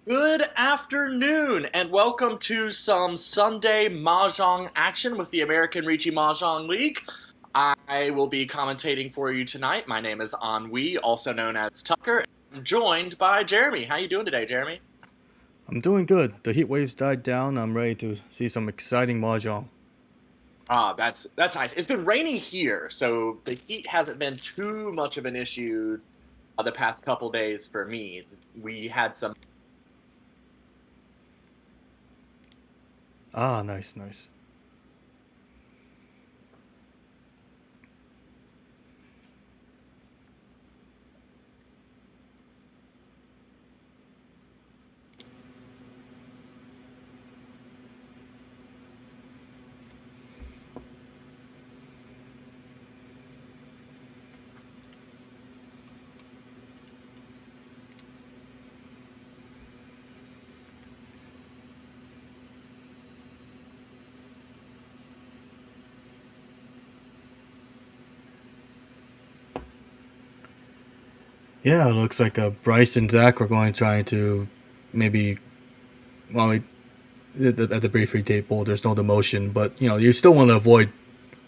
Good afternoon, and welcome to some Sunday Mahjong action with the American Ricci Mahjong League. I will be commentating for you tonight. My name is Ennui, also known as Tucker. I'm joined by Jeremy. How you doing today, Jeremy? I'm doing good. The heat waves died down. I'm ready to see some exciting mahjong. That's nice. It's been raining here, so the heat hasn't been too much of an issue the past couple days for me. We had some. Ah, nice, nice. Yeah, it looks like Bryce and Zach are going trying to maybe, well, at the briefing table, there's no demotion, but you still want to avoid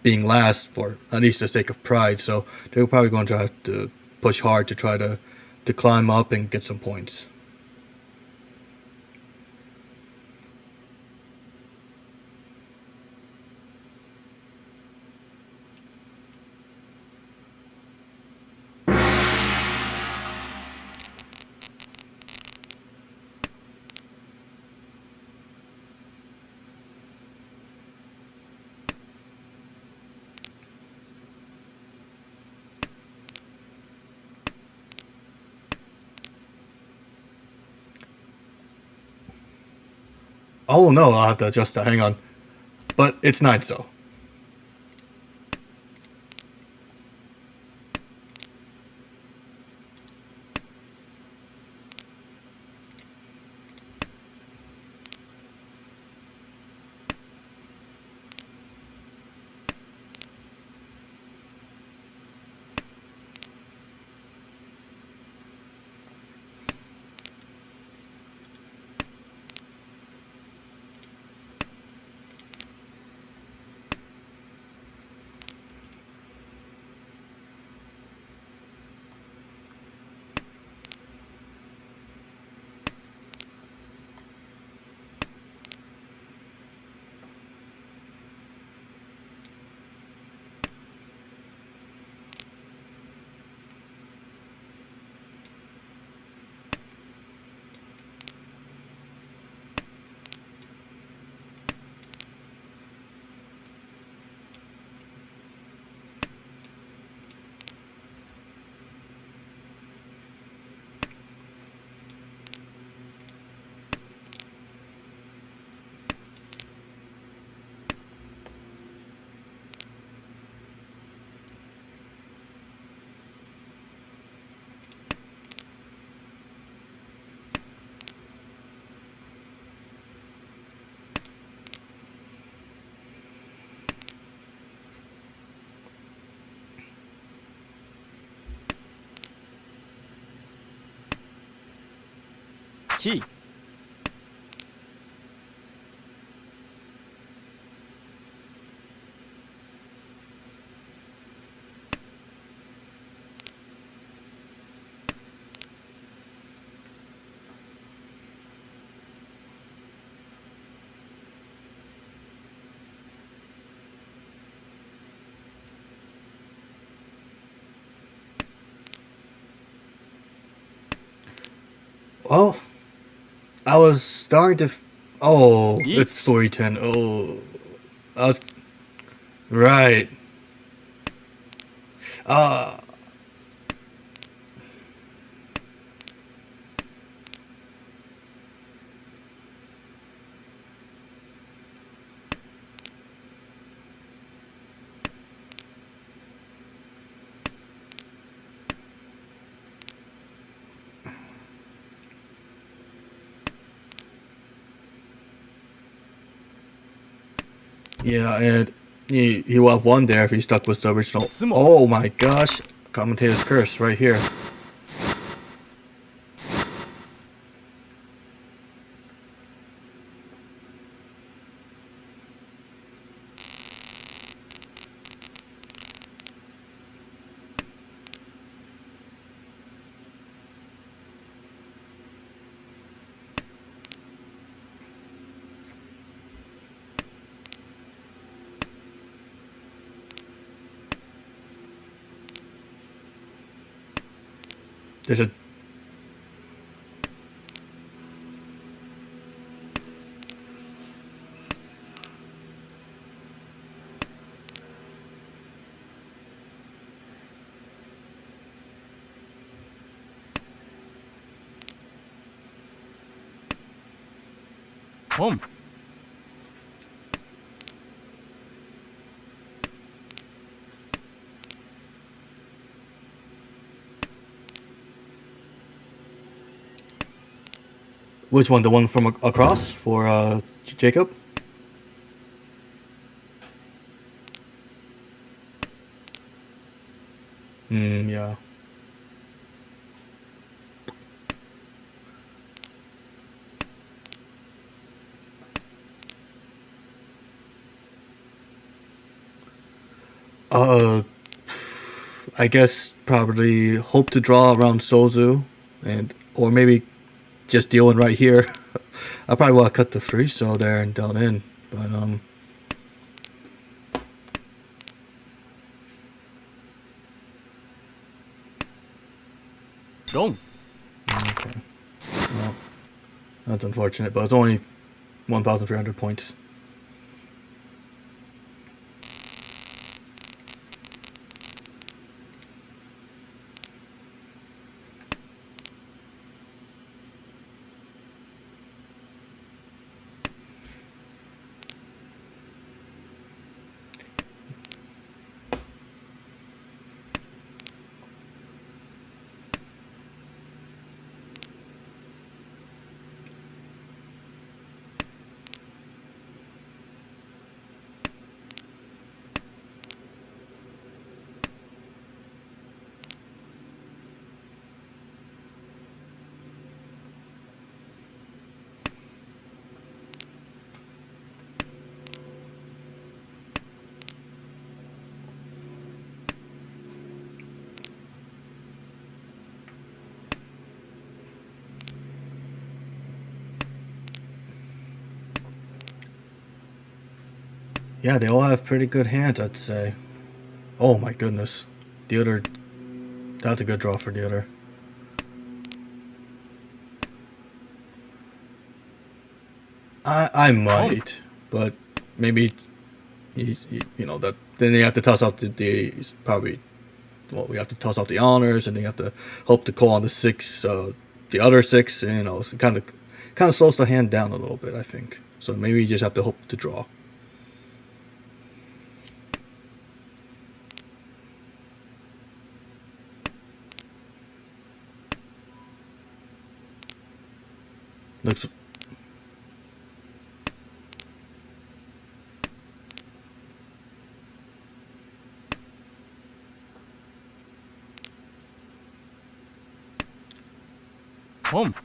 being last for at least the sake of pride. So they're probably going to have to push hard to try to climb up and get some points. Oh no, I'll have to adjust that. Hang on, but it's nine so. T. Well, I was starting to. Oh, it's Ich. story 10. Oh, I was right. Uh, yeah, and he will have won there if he stuck with the original. 相撲 Oh my gosh, commentator's curse right here. There's a Home. which one? The one from across for Jacob? Yeah. Uh, I guess probably hope to draw around Sozu, and or maybe just dealing right here. I probably want to cut the 3 so there and dealt in, but Long. okay. Well, that's unfortunate, but it's only 1,300 points. Yeah, they all have pretty good hands, I'd say. Oh my goodness. The other... That's a good draw for the other. I might, but maybe you know that then you have to toss out the probably well we have to toss out the honors and then you have to hope to call on the 6 the other 6 and so kind of slows the hand down a little bit I think so maybe you just have to hope to draw. Looks Home.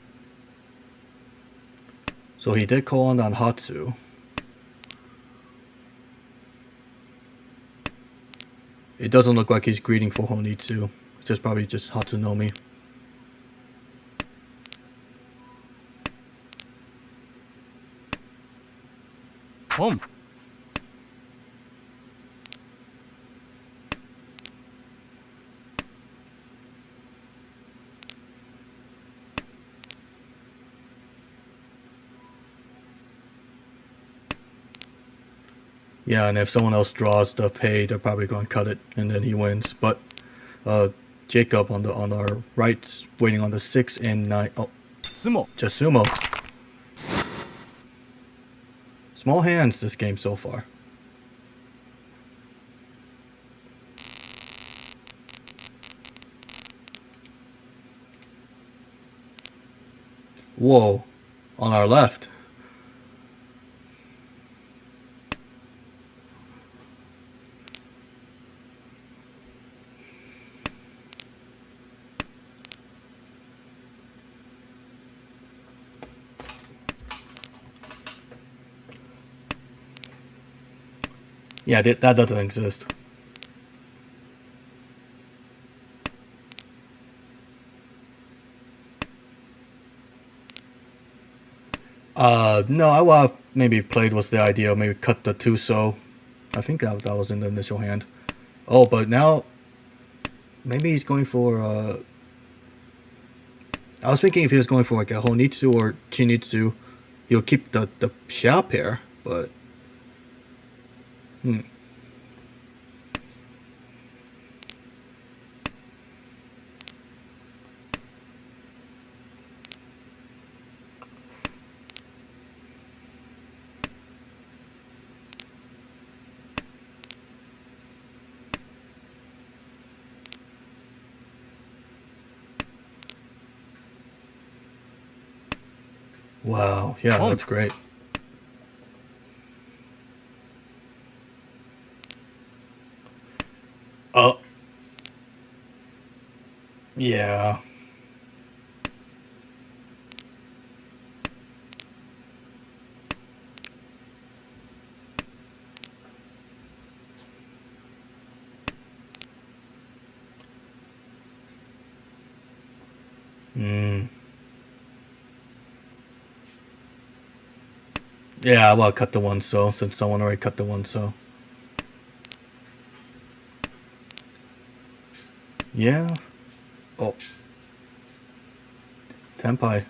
so he did call on Hatsu. It doesn't look like he's greeting for Honitsu. It's just probably just Hatsunomi. Home. Yeah, and if someone else draws the pay, they're probably going to cut it, and then he wins. But Jacob on our right, waiting on the 6 and 9. Oh, Sumo. just sumo. Small hands this game so far. Whoa, on our left. Yeah, that doesn't exist. No, I would have maybe played was the idea, maybe cut the 2 so. I think that was in the initial hand. Oh, but now maybe he's going for I was thinking if he was going for like a Honitsu or Chinitsu, he'll keep the Xiao pair, but wow, yeah, Pump. that's great. Oh, yeah. Mm. Yeah, well, cut the one so since someone already cut the one so. Yeah. Oh, Tenpai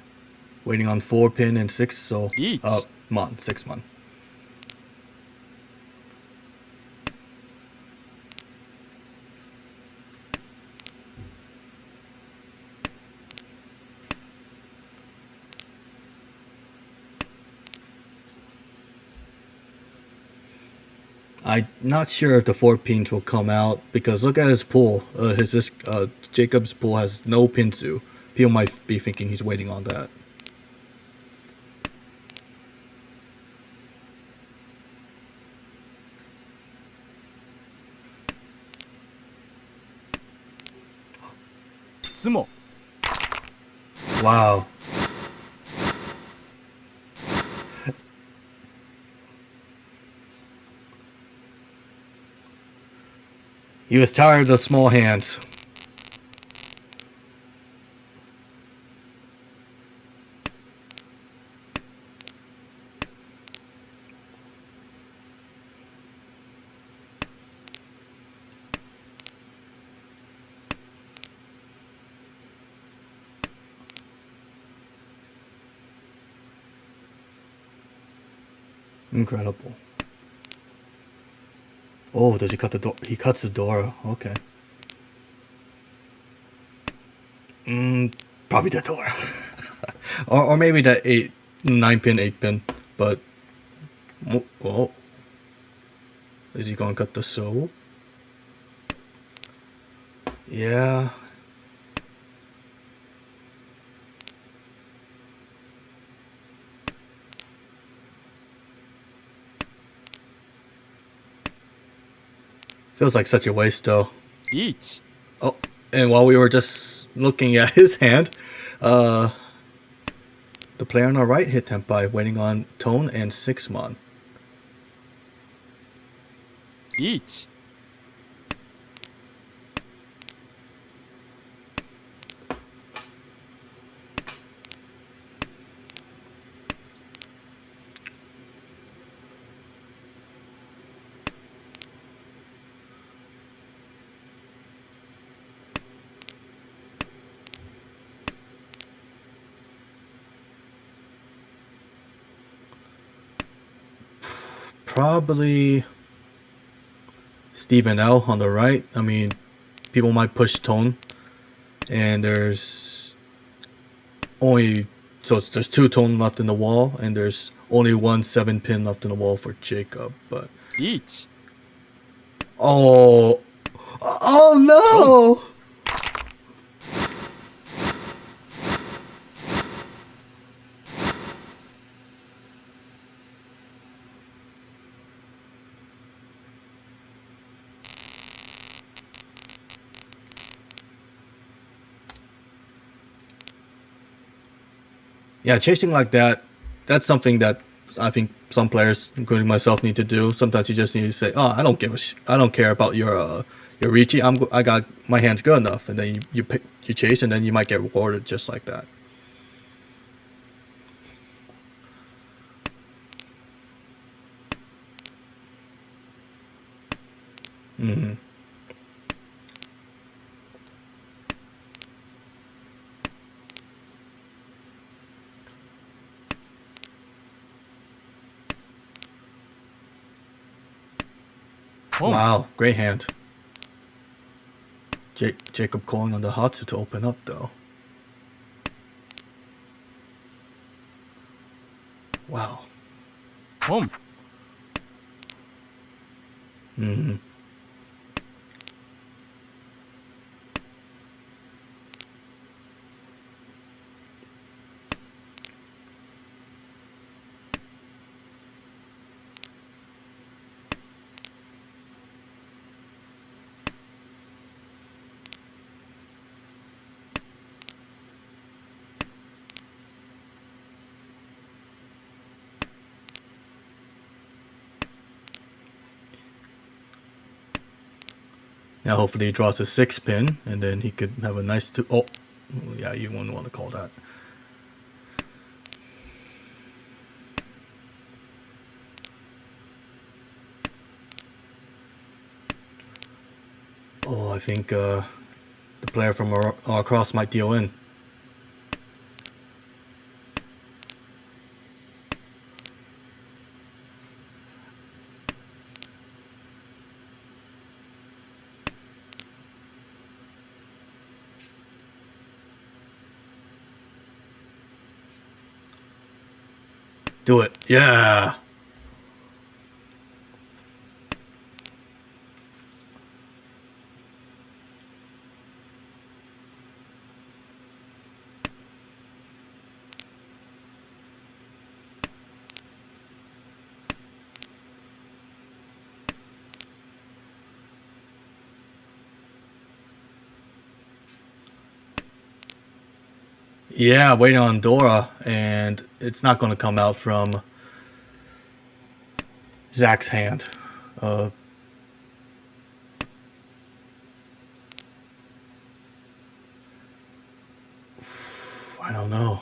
waiting on 4 pin and 6 so. Each. Mon 6 mon. I'm not sure if the 4 pins will come out because look at his pool. Jacob's pool has no pinsu. People might be thinking he's waiting on that. Sumo. Wow. He was tired of the small hands. Incredible. Oh, does he cut the door? He cuts the door. Okay. Probably the door. or maybe the 9 pin, 8 pin. But, oh, is he going to cut the so? Yeah. Feels like such a waste though. Each. Oh, and while we were just looking at his hand, the player on our right hit Tenpai, waiting on Tone and 6mon. Each. Probably Stephen L on the right. I mean, people might push Tone, and there's only there's 2 Tone left in the wall, and there's only 1 7 pin left in the wall for Jacob. But Each. oh no! Yeah, chasing like that, that's something that I think some players, including myself, need to do. Sometimes you just need to say, "Oh, I don't care about your Ricci. I got my hands good enough," and then you chase, and then you might get rewarded just like that. Hmm. 本 Wow, great hand. Jacob calling on the Hatsu to open up though. Wow. 本 Hmm. Now hopefully he draws a 6-pin, and then he could have a nice two. Oh, yeah, you wouldn't want to call that. Oh, I think the player from across might deal in. Do it. Yeah. Yeah, waiting on Dora, and it's not going to come out from Zach's hand. I don't know.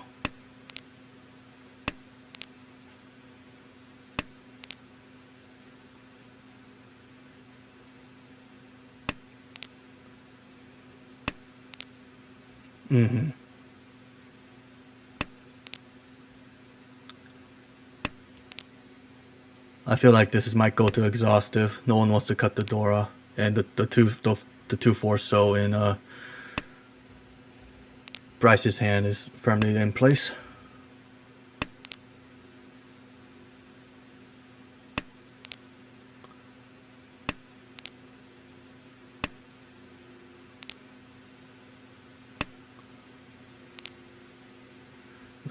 Mm-hmm. I feel like this might go to exhaustive. No one wants to cut the Dora, and the two 4 so in Bryce's hand is firmly in place.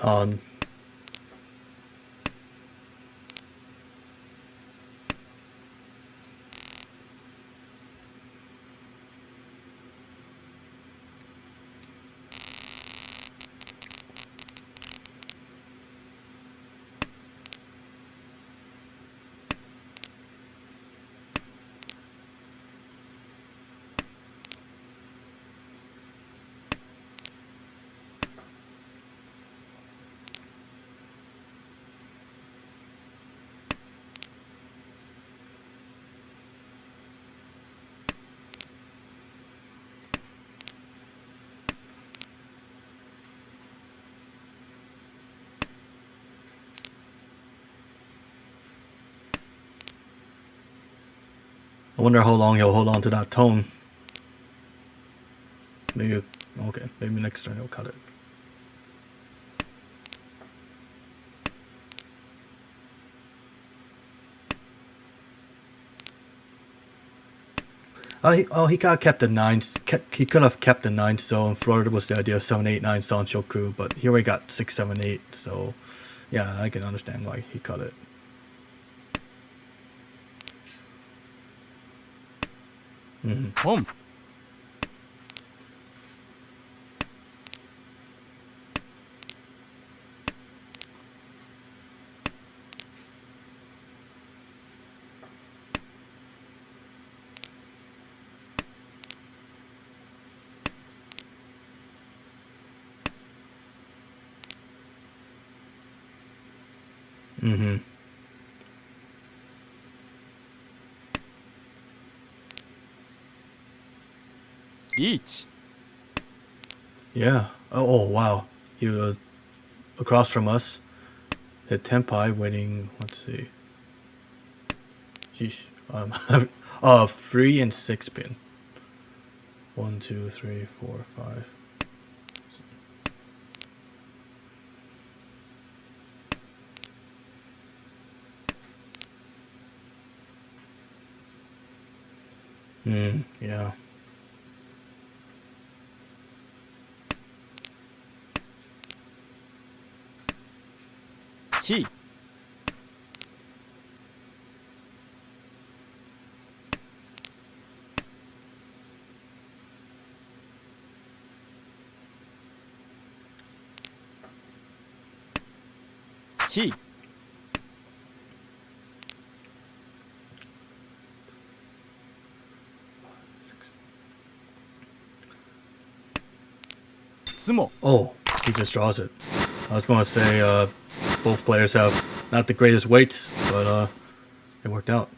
Um, I wonder how long he'll hold on to that tone. Maybe, okay, maybe next turn he'll cut it. He could have kept the 9s. He could have kept the 9, so and flirted with the idea of 7, 8, 9 Sanshoku, but here we got 6, 7, 8, so yeah, I can understand why he cut it. Mm-hmm. 本 Mm-hmm. Each. Yeah. Oh, wow. He was across from us. Hit Tenpai, waiting. Let's see. Sheesh. Um, 3 and 6 pin. 1, 2, 3, 4, 5. Yeah. 7 7 相撲 Oh, he just draws it. I was going to say both players have not the greatest weights, but it worked out.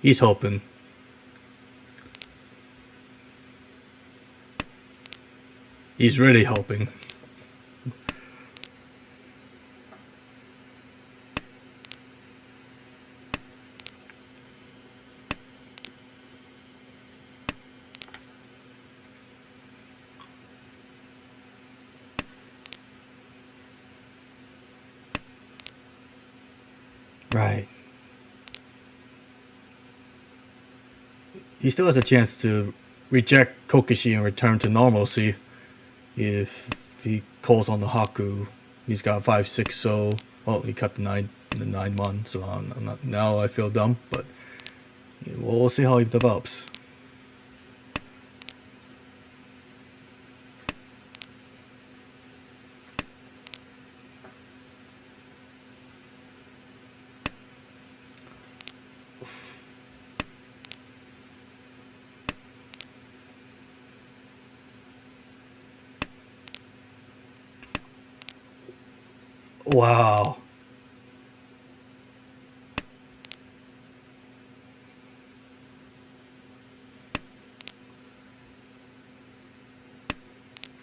He's hoping. He's really hoping. Right. He still has a chance to reject Kokishi and return to normalcy if he calls on the Haku. He's got 5-6, so he cut the 9-1, so I'm not, now I feel dumb, but we'll see how he develops. Wow.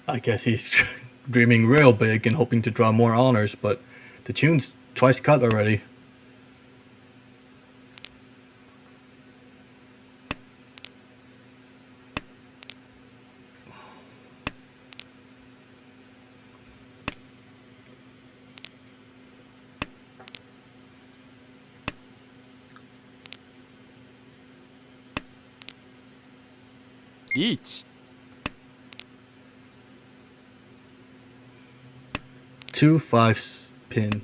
I guess he's dreaming real big and hoping to draw more honors, but the tune's twice cut already. Each 2-5 pin.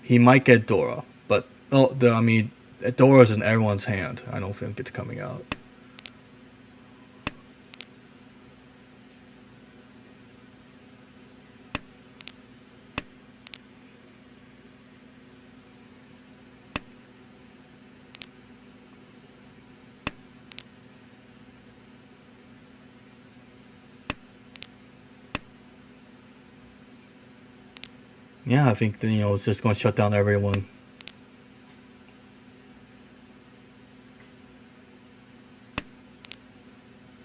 He might get Dora, but Dora's in everyone's hand. I don't think it's coming out. Yeah, I think it's just going to shut down everyone.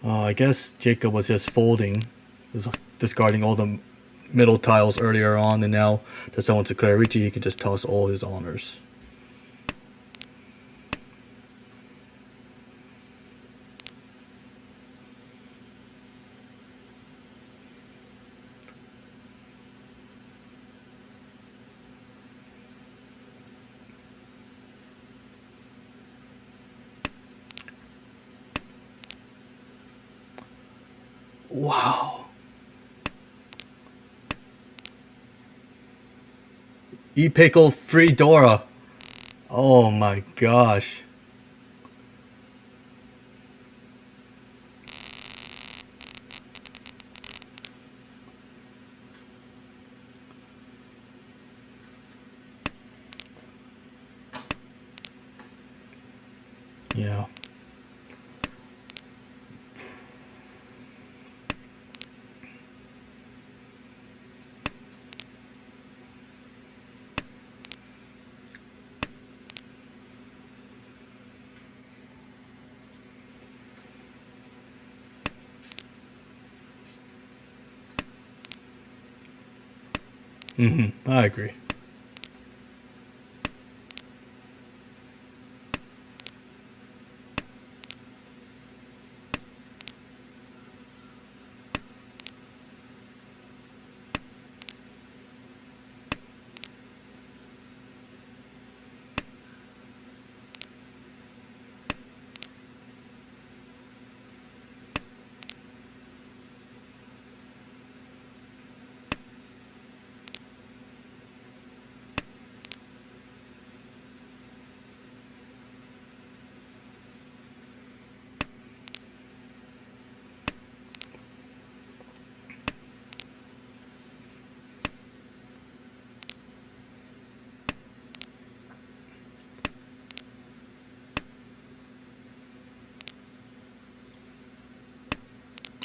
I guess Jacob was just folding, discarding all the middle tiles earlier on, and now that someone's a Clerici, he can just toss all his honors. Wow. E-Pickle free Dora. Oh my gosh. Yeah. I agree.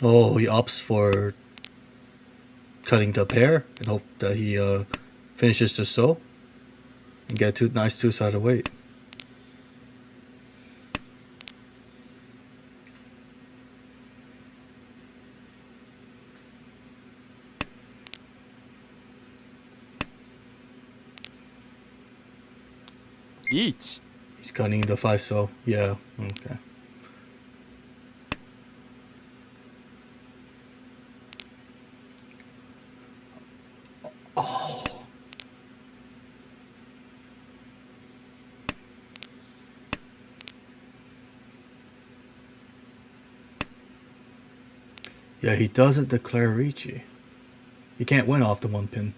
Oh, he opts for cutting the pair and hope that he finishes the sew and get a nice two-sided weight. Each. He's cutting the 5 sew. Yeah, okay. Yeah, he doesn't declare Ricci. He can't win off the 1 pin.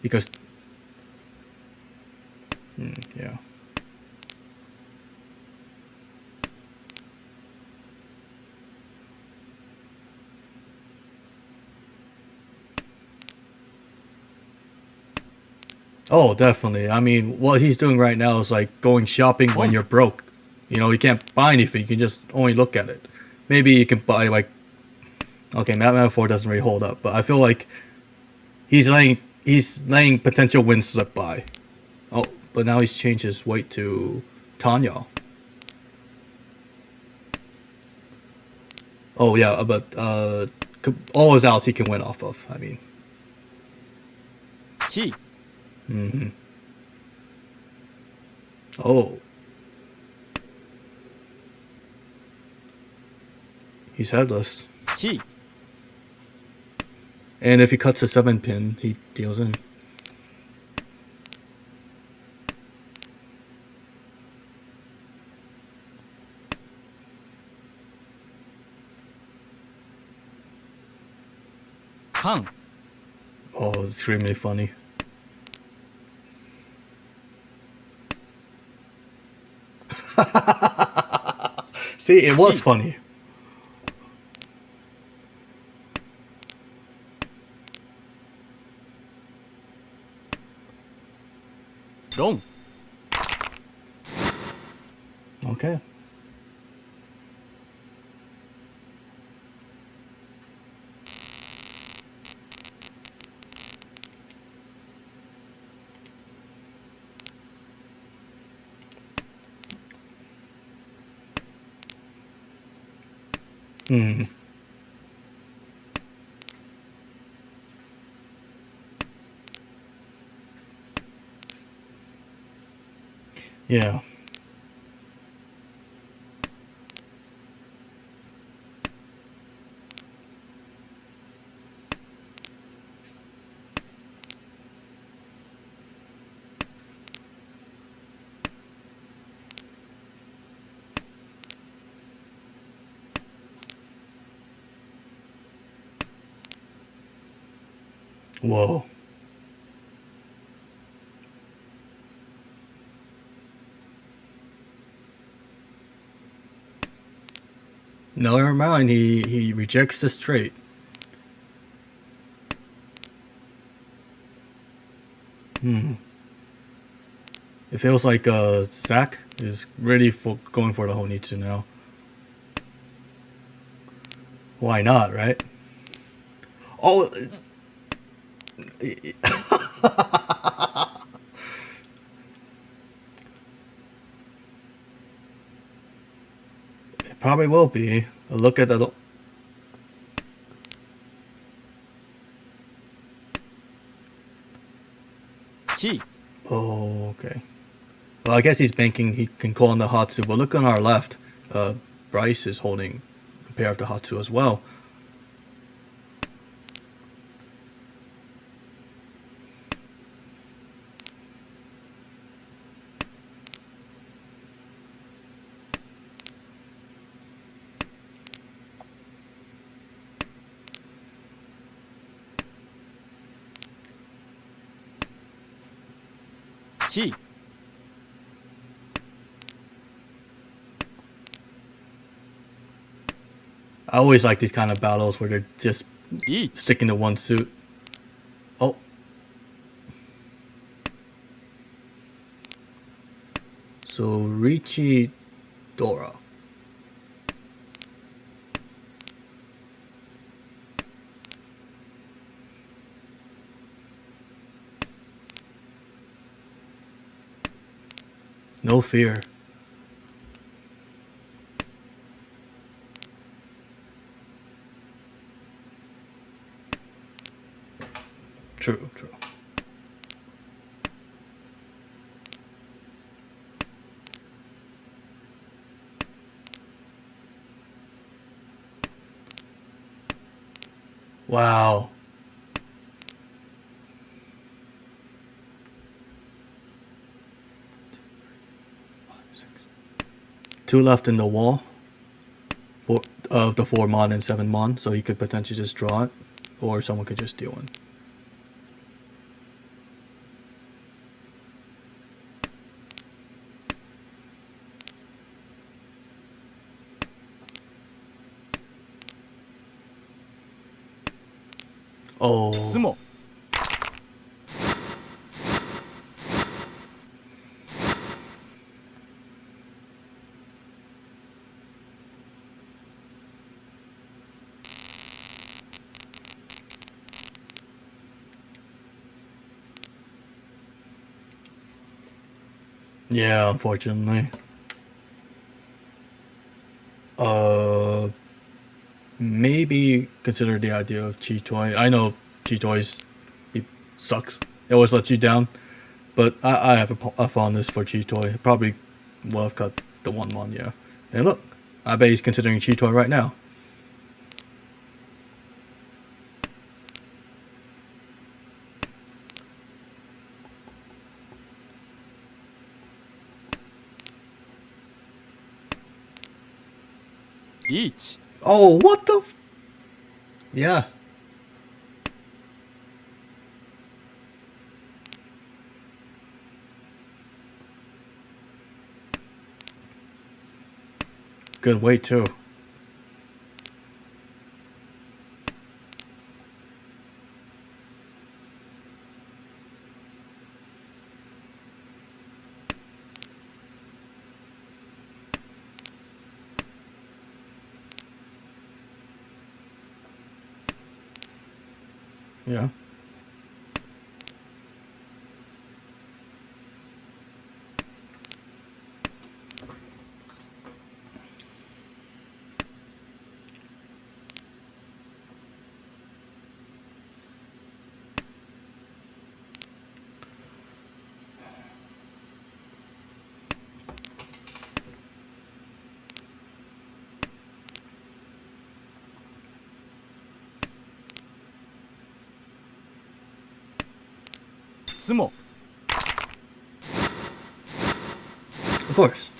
Because... yeah. Oh, definitely. I mean, what he's doing right now is like going shopping when you're broke. You know, you can't buy anything. You can just only look at it. Maybe you can buy like... Okay, that metaphor doesn't really hold up, but I feel like he's letting potential wins slip by. Oh, but now he's changed his weight to Tanya. Oh yeah, but all his outs he can win off of. I mean, Chi. oh, he's headless. Chi. And if he cuts a 7 pin, he deals in. Kan. Oh, it's extremely funny. See, it was funny. Ron. Okay. Yeah. Whoa. never mind. He rejects the straight. It feels like Zach is ready for going for the Honitsu now. Why not, right? Oh, it probably will be. Look at the. Chi. Oh, okay. Well, I guess he's banking. He can call on the Hatsu, but look on our left. Bryce is holding a pair of the Hatsu as well. Chi. I always like these kind of battles where they're just Ich. sticking to one suit. Oh. So Richie Dora. No fear. True, true. Wow. Two left in the wall. Four, of the 4 mon and 7 mon, so he could potentially just draw it, or someone could just deal one. Oh. Sumo. Yeah, unfortunately. Maybe consider the idea of Chi Toy. I know Chi Toy's he sucks. It always lets you down. But I have a fondness for Chi Toy. Probably will have cut the 1 mon, yeah. And look, I bet he's considering Chi Toy right now. Ich. Oh, what the? Yeah. Good weight too. Yeah. Sumo. Of course.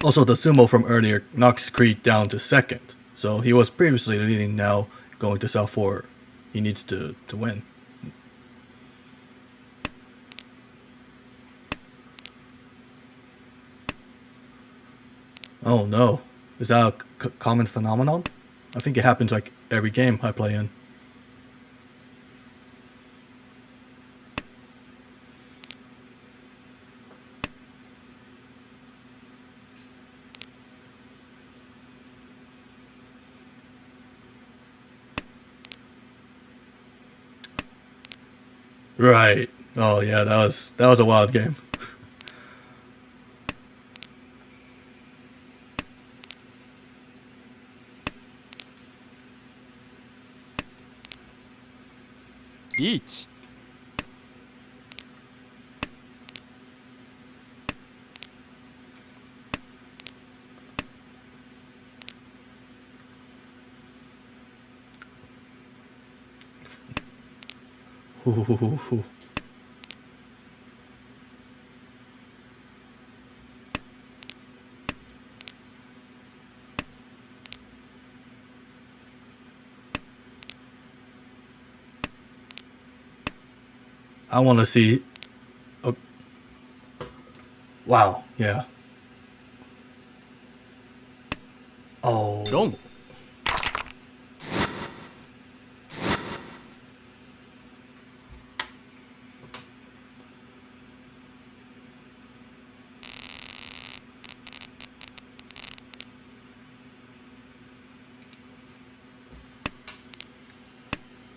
Also, the sumo from earlier knocks Creed down to second. So he was previously leading, now going to South 4. He needs to win. Oh no. Is that a common phenomenon? I think it happens like every game I play in. Right. Oh yeah, that was a wild game. Each. Ooh. I want to see. Oh, wow. Yeah. Oh. Long.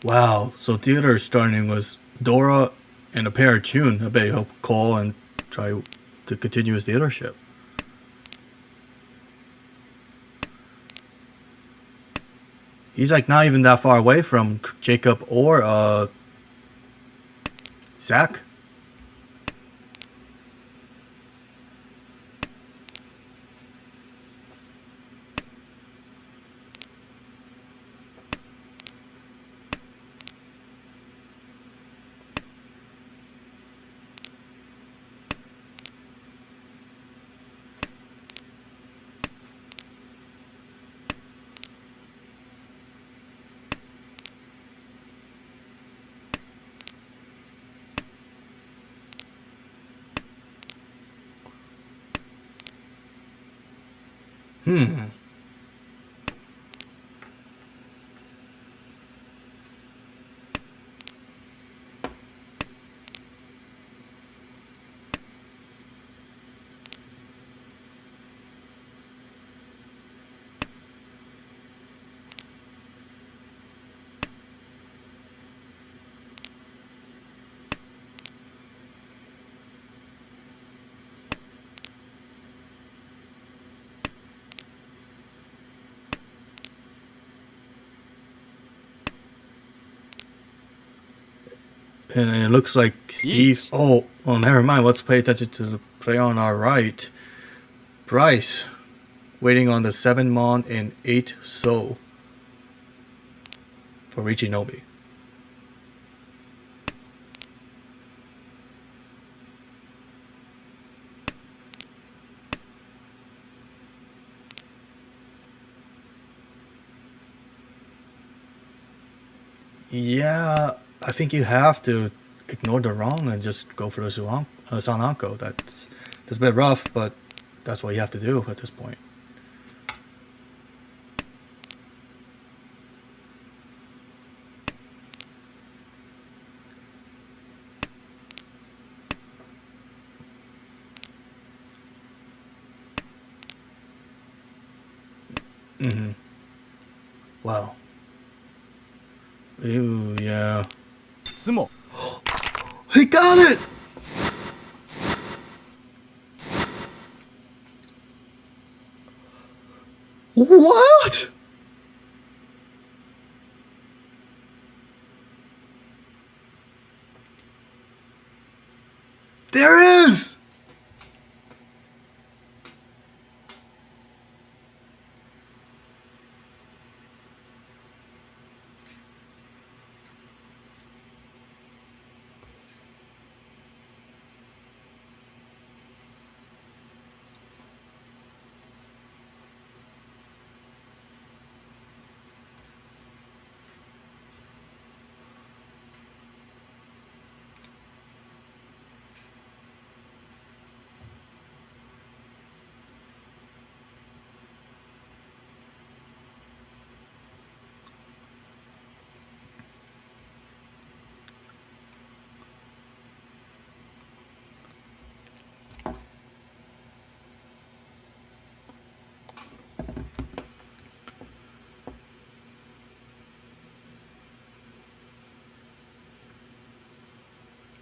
Wow. So theater starting was Dora and a pair of Chun. I bet he'll call and try to continue his leadership. He's like not even that far away from Jacob or Zach. Hmm. And it looks like Steve. Each. Oh, well, never mind. Let's pay attention to the player on our right. Bryce, waiting on the 7 Mon and 8 So for Richinobi. Yeah, I think you have to ignore the wrong and just go for the Sanako. That's a bit rough, but that's what you have to do at this point. Mm-hmm. Wow. Ooh, yeah. Sumo. He got it! What? There is!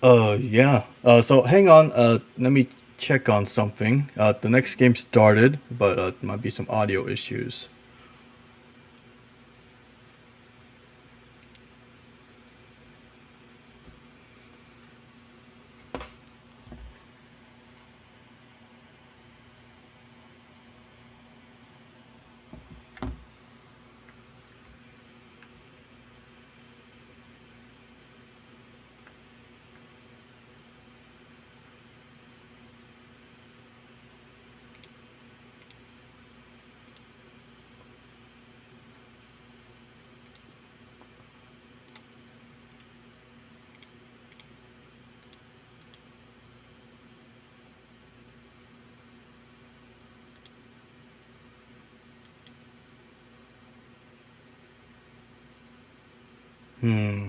Yeah. So hang on. Let me check on something. The next game started, but might be some audio issues. Hmm.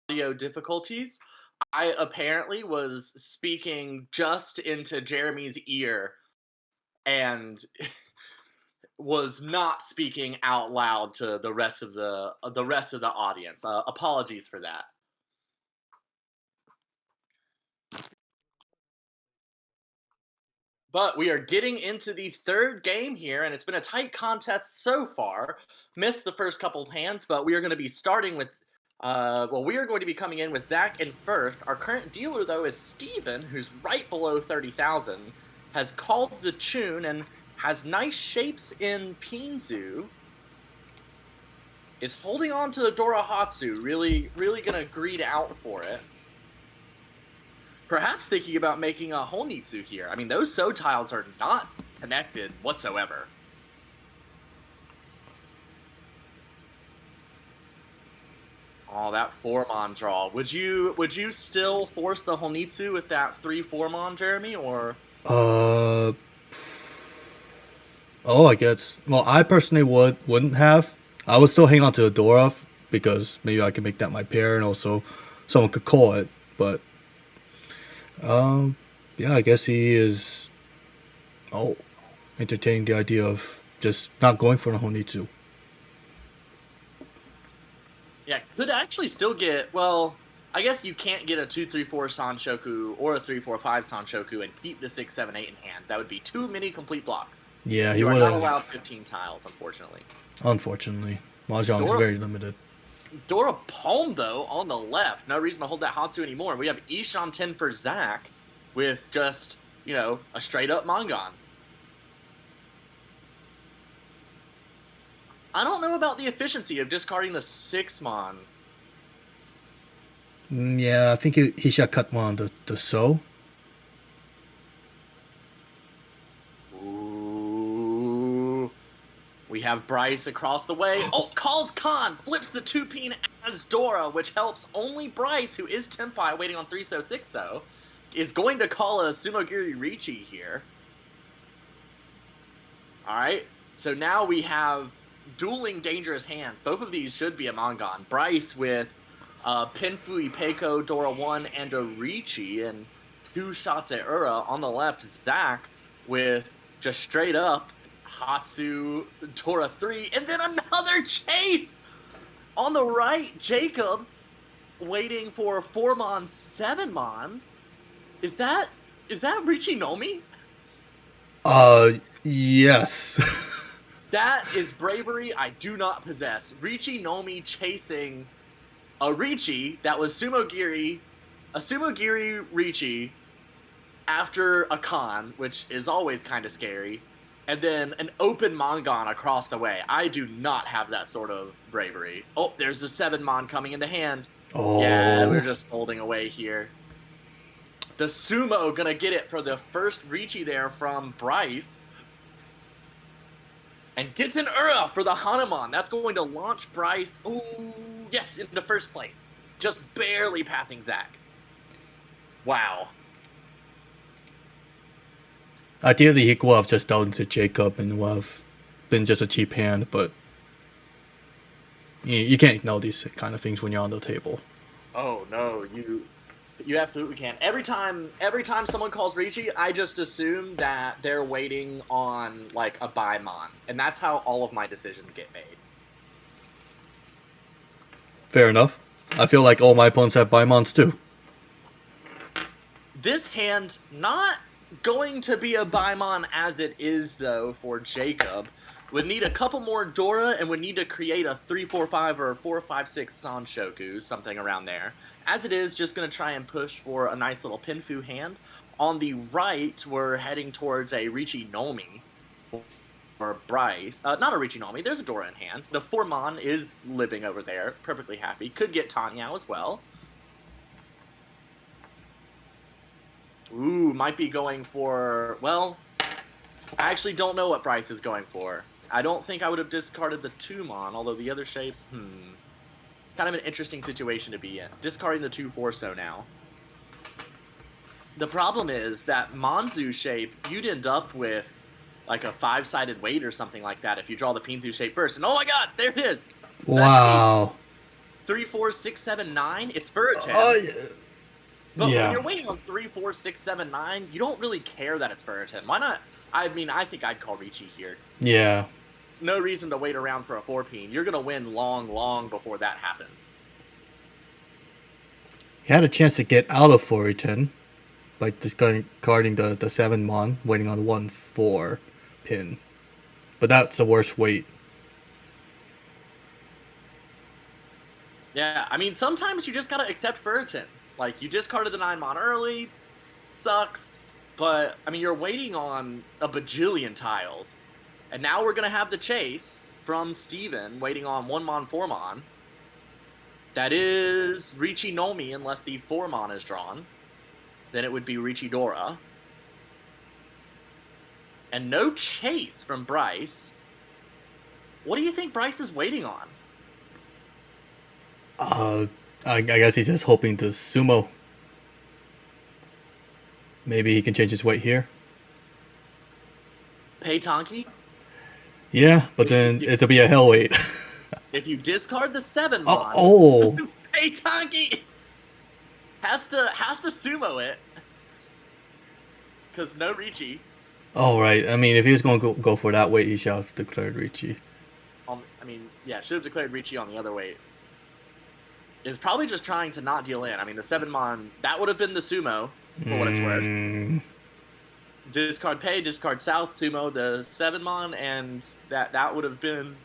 Audio difficulties. I apparently was speaking just into Jeremy's ear, and was not speaking out loud to the rest of the audience. Apologies for that. But we are getting into the third game here, and it's been a tight contest so far. Missed the first couple of hands, but we are going to be starting with. We are going to be coming in with Zach in first. Our current dealer, though, is Steven, who's right below 30,000. Has called the tune and has nice shapes in Pinzu. Is holding on to the Dorohatsu, really going to greed out for it. Perhaps thinking about making a Honitsu here. I mean, those So tiles are not connected whatsoever. Oh, that 4-mon draw. Would you still force the Honitsu with that 3-4-mon, Jeremy, or? I guess. Well, I personally wouldn't have. I would still hang on to the Dora because maybe I can make that my pair, and also someone could call it. But yeah, I guess he is. Entertaining the idea of just not going for the Honitsu. Yeah, could actually still get. Well, I guess you can't get a 2-3-4 Sanshoku or a 3-4-5 Sanshoku and keep the 6, 7, 8 in hand. That would be too many complete blocks. Yeah, he You are would not have. allowed 15 tiles, unfortunately. Unfortunately, Mahjong is very limited. Dora Palm, though, on the left. No reason to hold that Hatsu anymore. We have Ishan 10 for Zach with just, a straight-up Mangan. I don't know about the efficiency of discarding the 6-mon. Yeah, I think he should cut one on the So. Ooh. We have Bryce across the way. Oh, calls Khan, flips the 2-pin as Dora, which helps only Bryce, who is Tenpai, waiting on 3-so, 6-so, is going to call a Sumogiri Richi here. Alright, so now we have dueling dangerous hands. Both of these should be a Mangan. Bryce with Pinfui, Peiko, Dora 1, and a Richi, and 2 shots at Ura. On the left, Zach with just straight up Hatsu, Dora 3, and then another chase! On the right, Jacob waiting for 4-mon, 7-mon. Is that Richi Nomi? Yes. That is bravery I do not possess. Richi Nomi chasing a Richi that was a Sumogiri Richi after a Khan, which is always kind of scary, and then an open Mangan across the way. I do not have that sort of bravery. Oh, there's a 7-mon coming into hand. Oh. Yeah, we're just holding away here. The Sumo gonna get it for the first Richi there from Bryce. And gets an Ura for the Hanuman. That's going to launch Bryce, yes, into first place. Just barely passing Zach. Wow. Ideally, he could have just dealt into Jacob and would have been just a cheap hand, but you can't ignore these kind of things when you're on the table. Oh, no, you absolutely can't. Every time someone calls Richi, I just assume that they're waiting on, like, a Baimon. And that's how all of my decisions get made. Fair enough. I feel like all my opponents have Baimons too. This hand, not going to be a Baimon as it is, though, for Jacob. Would need a couple more Dora and would need to create a 3-4-5 or a 4-5-6 Sanshoku, something around there. As it is, just going to try and push for a nice little Pinfu hand. On the right, we're heading towards a Richi Nomi for Bryce. Not a Richi Nomi, there's a Dora in hand. The 4-mon is living over there, perfectly happy. Could get Tanyao as well. Ooh, might be going for, well, I actually don't know what Bryce is going for. I don't think I would have discarded the 2-mon, although the other shapes, It's kind of an interesting situation to be in. Discarding the 2-4-so now. The problem is that Manzu shape, you'd end up with like a 5-sided weight or something like that if you draw the Pinzu shape first. And oh my god, there it is! Wow. 3, 4, 6, 7, 9. It's Furitan. Yeah. But when you're waiting on 3, 4, 6, 7, 9, you don't really care that it's Furitan. Why not? I mean, I think I'd call Richi here. Yeah. no reason to wait around for a 4-peen. You're gonna win long before that happens. He had a chance to get out of 4-10 by discarding the 7 mon, waiting on the 1-4 pin. But that's the worst wait. Yeah, I mean, sometimes you just gotta accept Furiton. Like, you discarded the 9 mon early, sucks, but, I mean, you're waiting on a bajillion tiles. And now we're gonna have the chase from Steven, waiting on 1 mon, 4 mon. That is Riichi Nomi, unless the 4 mon is drawn. Then it would be Riichi Dora. And no chase from Bryce. What do you think Bryce is waiting on? I guess he's just hoping to sumo. Maybe he can change his weight here. Pay Tonki? Yeah, but then it'll be a hell weight. If you discard the 7 mon, Oh! Pay Tonki has to sumo it. Because no Riichi. Oh, right. I mean, if he was going to go for that weight, he should have declared Riichi. I mean, yeah, should have declared Riichi on the other weight. Is probably just trying to not deal in. I mean, the 7 mon, that would have been the sumo, for what it's worth. Discard Pay, discard South, sumo the 7 mon, and that would have been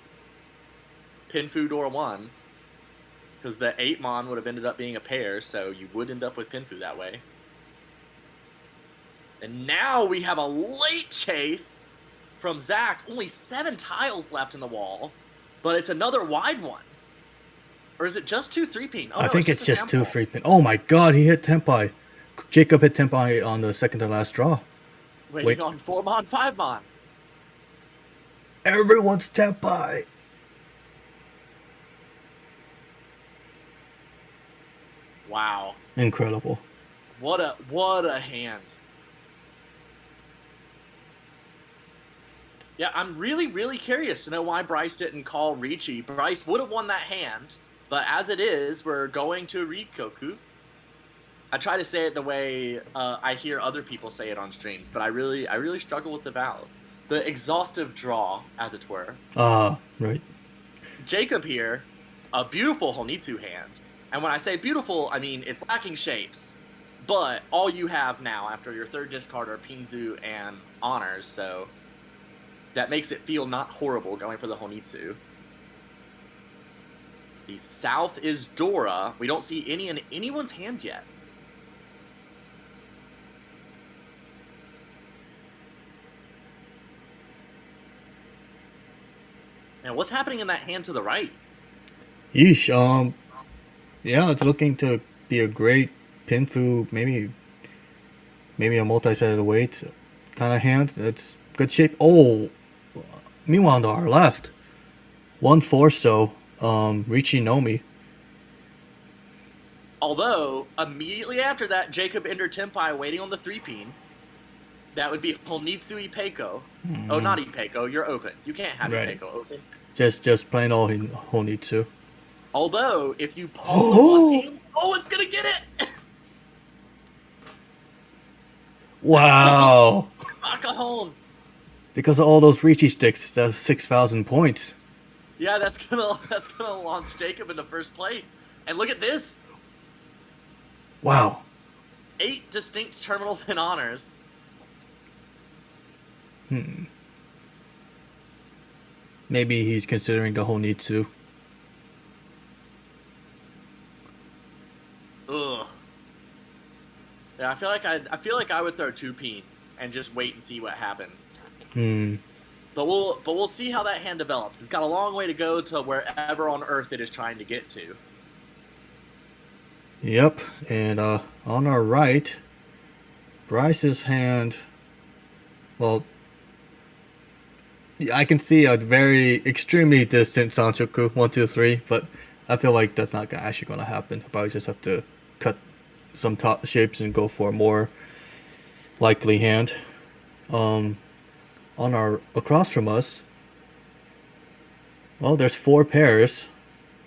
Pinfu Dora 1. Because the 8 mon would have ended up being a pair, so you would end up with Pinfu that way. And now we have a late chase from Zach. Only 7 tiles left in the wall, but it's another wide one. Or is it just 2 3-peen? Oh, I no, think it's just 2 temple. 3-pin. Oh my god, he hit Tenpai. Jacob hit Tenpai on the second to last draw. Waiting Wait. on 4 mon, 5 mon. Everyone's Tenpai. Wow. Incredible. What a hand. Yeah, I'm really curious to know why Bryce didn't call Riichi. Bryce would have won that hand, but as it is, we're going to Rikoku. I try to say it the way I hear other people say it on streams, but I really struggle with the vowels. The exhaustive draw, as it were. Right. Jacob here, a beautiful Honitsu hand. And when I say beautiful, I mean it's lacking shapes. But all you have now after your third discard are Pinzu and Honors, so that makes it feel not horrible going for the Honitsu. The South is Dora. We don't see any in anyone's hand yet. And what's happening in that hand to the right? Yeesh. Yeah, it's looking to be a great Pinfu, maybe a multi-sided weight kind of hand. It's good shape. Oh, meanwhile on our left, 1-4 so Riichi Nomi. Although, immediately after that, Jacob entered Tenpai waiting on the 3-peen. That would be Honitsu Ipeiko. Oh, not Ipeiko, you're open. You can't have Right. Ipeiko open. Just plain old Honitsu. Although, if you pull the 1-peen, it's gonna get it! Wow. Makahon! Because of all those Riichi sticks, that's 6,000 points. Yeah, that's gonna launch Jacob into first place. And look at this! Wow. 8 distinct terminals and honors. Maybe he's considering the Honitsu. Ugh. Yeah, I feel like I would throw 2-peen and just wait and see what happens. But we'll see how that hand develops. It's got a long way to go to wherever on Earth it is trying to get to. Yep, and on our right, Bryce's hand. Well, I can see a very extremely distant Sanchoku 1, 2, 3, but I feel like that's not actually going to happen. Probably just have to cut some top shapes and go for a more likely hand. On our across from us, well, there's 4 pairs.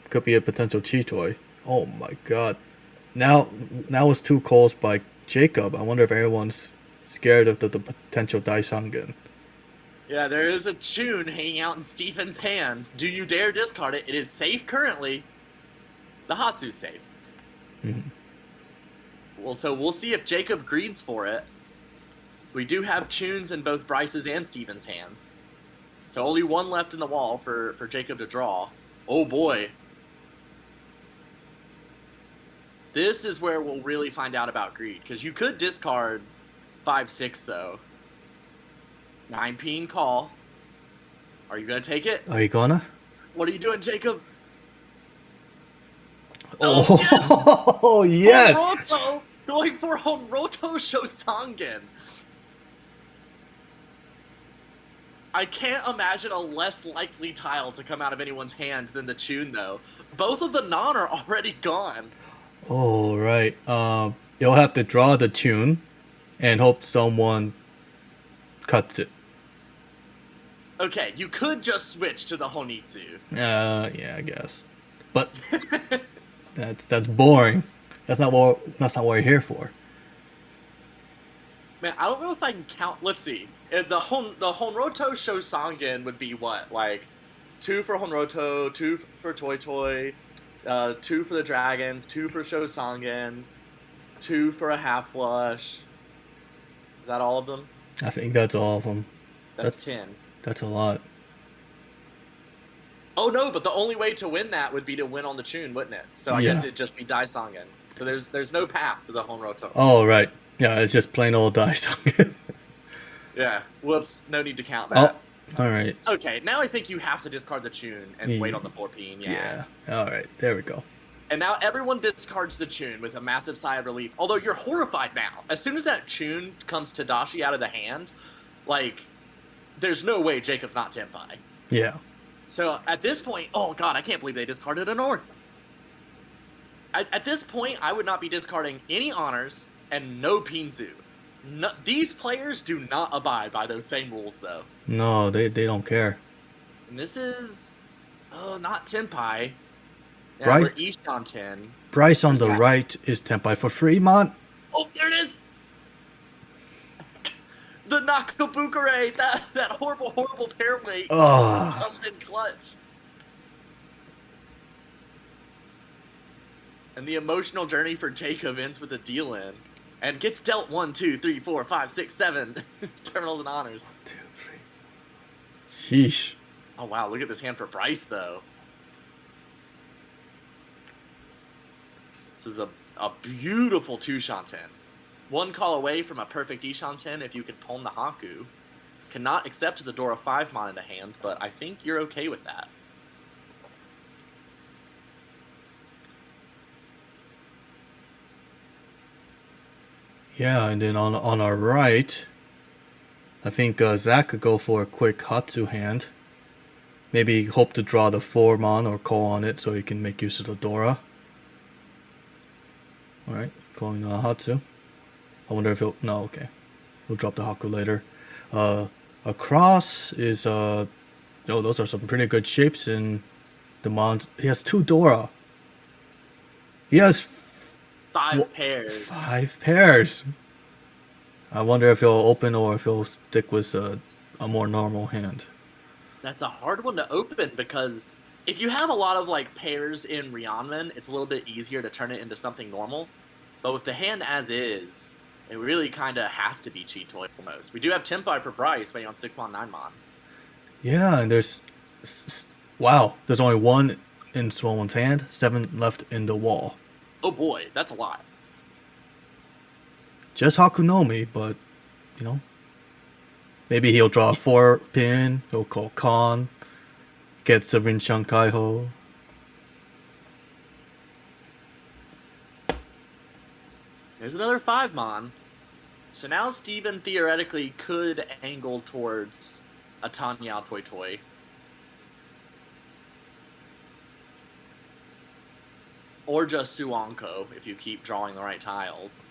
Could be a potential Chitoy. Oh my god. Now it's 2 calls by Jacob. I wonder if everyone's scared of the potential Daishangen. Yeah, there is a Chun hanging out in Stephen's hand. Do you dare discard it? It is safe currently. The Hatsu's safe. Mhm. Well, so we'll see if Jacob greeds for it. We do have Chuns in both Bryce's and Stephen's hands. So only one left in the wall for Jacob to draw. Oh boy. This is where we'll really find out about greed, because you could discard 5-6 though. 9-peen call. Are you gonna take it? Are you gonna? What are you doing, Jacob? Oh, yes! Honroto! Going for Honroto Shosangen. I can't imagine a less likely tile to come out of anyone's hands than the Chun, though. Both of the non are already gone. Oh, right. You'll have to draw the tune and hope someone cuts it. Okay, you could just switch to the Honitsu. Yeah, I guess. But that's boring. That's not what we're here for. Man, I don't know if I can count. Let's see. The Honroto Shosangen would be what? Like 2 for Honroto, 2 for Toy Toy, 2 for the Dragons, 2 for Shosangen, 2 for a half flush. Is that all of them? I think that's all of them. That's 10. That's a lot. Oh no, but the only way to win that would be to win on the Chun, wouldn't it? So I guess it'd just be Daisangen. So there's no path to the Honroto. Oh, right. Yeah, it's just plain old dice. Yeah. Whoops. No need to count that. Oh, all right. Okay, now I think you have to discard the Chun and Yeah. wait on the 4-peen. Yeah. All right. There we go. And now everyone discards the Chun with a massive sigh of relief. Although you're horrified now. As soon as that Chun comes Tadashi out of the hand, like, there's no way Jacob's not Tenpai. Yeah. So at this point, oh god, I can't believe they discarded an Ord. At this point, I would not be discarding any honors and no Pinzu. No, these players do not abide by those same rules, though. No, they don't care. And this is, not Tenpai. Yeah, Right. we're Ishan 10. Bryce on the Exactly. right is Tenpai for Fremont. Oh, there it is! The Nakabukure, that horrible pair weight Oh, comes in clutch. And the emotional journey for Jacob ends with a deal in. And gets dealt 1, 2, 3, 4, 5, 6, 7 terminals and honors. 2, 3. Sheesh. Oh wow, look at this hand for Bryce though. This is a beautiful 2 Shanten. 1 call away from a perfect Ishanten if you could Pon the Haku. Cannot accept the Dora 5-mon in the hand, but I think you're okay with that. Yeah, and then on our right, I think Zach could go for a quick Hatsu hand. Maybe hope to draw the 4-mon or call on it so he can make use of the Dora. Alright, calling Hatsu. I wonder if he'll... No, okay. We'll drop the Haku later. Across is... those are some pretty good shapes in the Mons. He has 2 Dora. He has 5 pairs. 5 pairs. I wonder if he'll open or if he'll stick with a more normal hand. That's a hard one to open because if you have a lot of like pairs in Ryanman, it's a little bit easier to turn it into something normal. But with the hand as is, it really kind of has to be cheat toy almost. We do have Tenpai for Bryce waiting on 6-mon, 9-mon. Yeah, and there's... Wow, there's only 1 in someone's hand, 7 left in the wall. Oh boy, that's a lot. Just Hakunomi, but, you know... Maybe he'll draw a 4-pin, he'll call Khan, gets a Rinshan Kaiho. There's another 5-mon. So now Steven theoretically could angle towards a Tanyao Toy Toy. Or just Suanko if you keep drawing the right tiles.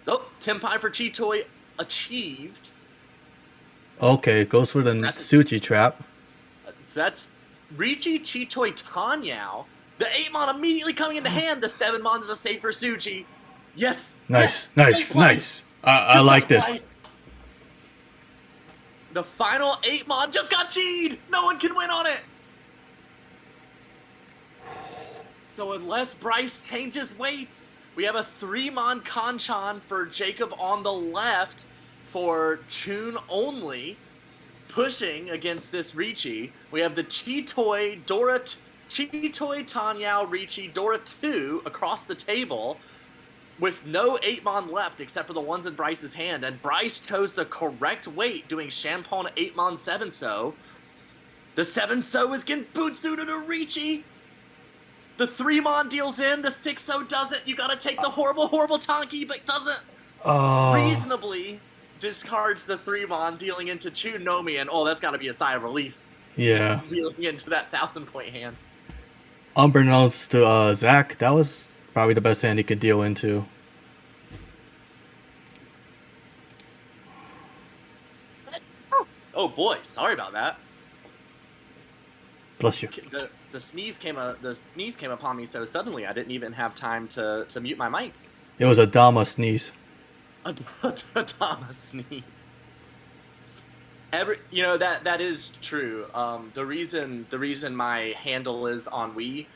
Oh, Tenpai for Chitoy achieved. Okay, goes for the That's- Tsuchi trap. So that's Richi Chitoy Tanyao. The 8-mon immediately coming into hand. The 7-mon is a safer Suchi. Yes. Nice, yes, nice, play. nice. I like this. The final 8-mon just got G'd! No one can win on it! So unless Bryce changes weights, we have a 3-mon Kanchan for Jacob on the left for Chun only, pushing against this Ricci. We have the Chitoy, Chitoy, Tanyao, Ricci, Dora 2 across the table with no 8-mon left except for the ones in Bryce's hand, and Bryce chose the correct weight doing Champon 8-mon 7-so. The 7-so is Genbutsu to the Ricci. The 3-mon deals in, the 6-so doesn't. You gotta take the horrible, horrible Tonki, but doesn't. Reasonably discards the 3-mon, dealing into Chunomi, and that's gotta be a sigh of relief. Yeah. Dealing into that 1,000-point hand. Unbeknownst to Zach, that was probably the best hand he could deal into. Oh boy, sorry about that. Bless you. The sneeze came upon me so suddenly I didn't even have time to mute my mic. It was a Dama sneeze. A Dama sneeze. That is true. The reason my handle is on Wii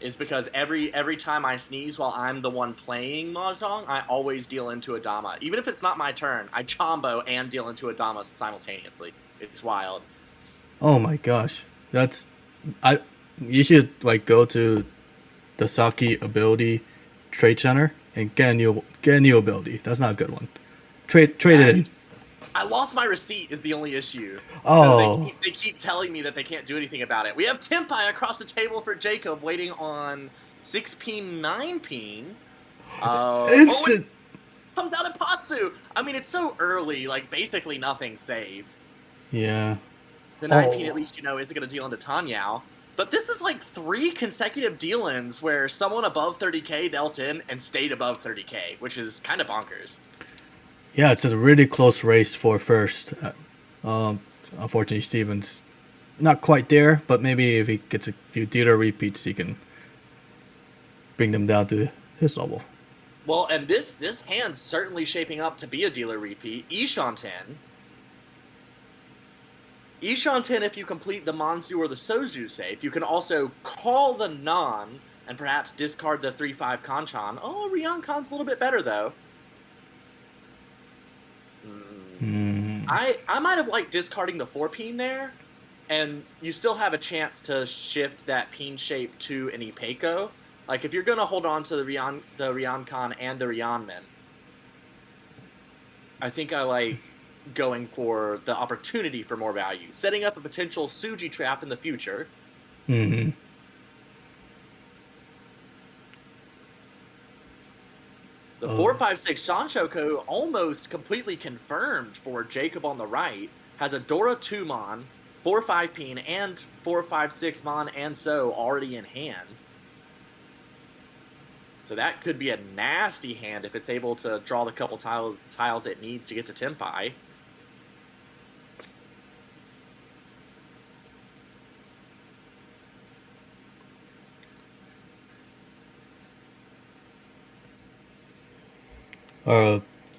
is because every time I sneeze while I'm the one playing Mahjong, I always deal into a Dama. Even if it's not my turn, I chombo and deal into a Dama simultaneously. It's wild. Oh my gosh. You should go to the Saki ability trade center and get a new ability. That's not a good one. Trade it in. I lost my receipt is the only issue. Oh. So they keep telling me that they can't do anything about it. We have Tempai across the table for Jacob waiting on 6-peen, 9-peen. Instant! Comes out at Patsu! I mean, it's so early, basically nothing save. Yeah. The 9-peen, at least, isn't going to deal into Tanyao. But this is 3 consecutive deal-ins where someone above 30k dealt in and stayed above 30k, which is kind of bonkers. Yeah, it's a really close race for first. Unfortunately, Steven's not quite there, but maybe if he gets a few dealer repeats, he can bring them down to his level. Well, and this hand's certainly shaping up to be a dealer repeat. Ishanten, if you complete the Manzu or the Soju safe, you can also call the Non and perhaps discard the 3-5 Kanchan. Oh, Ryankan's a little bit better, though. I might have liked discarding the 4-peen there, and you still have a chance to shift that peen shape to an Ipeco. If you're going to hold on to the Ryankan and the Ryanman, I think I like going for the opportunity for more value, setting up a potential Suji trap in the future. Mm-hmm. The 4-5-6 Shanshoku almost completely confirmed for Jacob on the right. Has a Dora 2-mon, 4-5-peen, and 4-5-6-mon and so already in hand. So that could be a nasty hand if it's able to draw the couple tiles it needs to get to Tempai.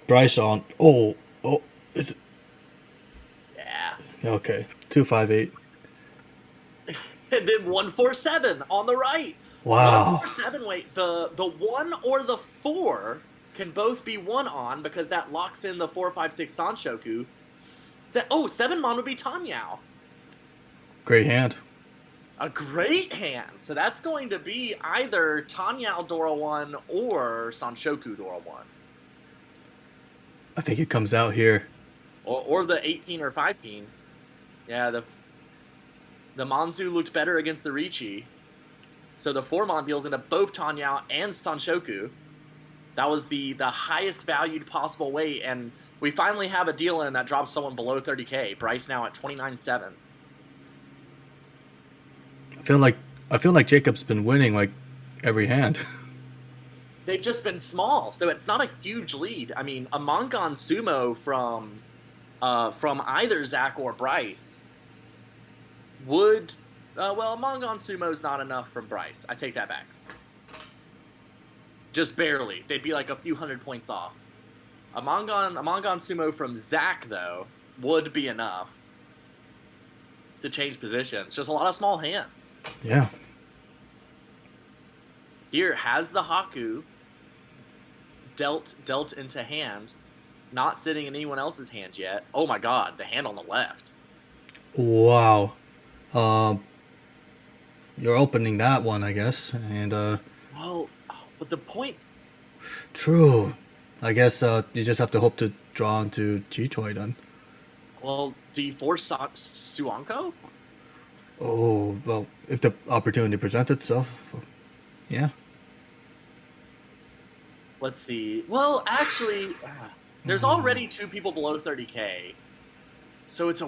Bryce on. Is it? Yeah. Okay. 2-5-8. And then 1-4-7 on the right. Wow. 1-4-7, wait, the 1 or the 4 can both be 1 on because that locks in the 4-5-6 Sanshoku. 7-mon would be Tanyao. Great hand. A great hand. So that's going to be either Tanyao Dora 1 or Sanshoku Dora 1. I think it comes out here. Or the 8-peen or 5-peen. Yeah, the Manzu looked better against the Ricci. So the 4-mon deals into both Tanyao and Sanshoku. That was the highest valued possible weight, and we finally have a deal in that drops someone below 30k. Bryce now at 29.7. I feel like Jacob's been winning every hand. They've just been small, so it's not a huge lead. I mean, a Mangan Sumo from either Zach or Bryce would... a Mangan Sumo's not enough from Bryce. I take that back. Just barely. They'd be a few 100 points off. A Mangan Sumo from Zach, though, would be enough. to change positions. Just a lot of small hands. Yeah. Here, has the Haku dealt into hand, not sitting in anyone else's hand yet. Oh my god, the hand on the left. Wow. You're opening that one, I guess. And Well, but the points. true. I guess you just have to hope to draw into G-Toy then. Well, do you force Suanko? Oh, well, if the opportunity presents itself, yeah. Let's see. Well, actually, there's already 2 people below 30K. So it's a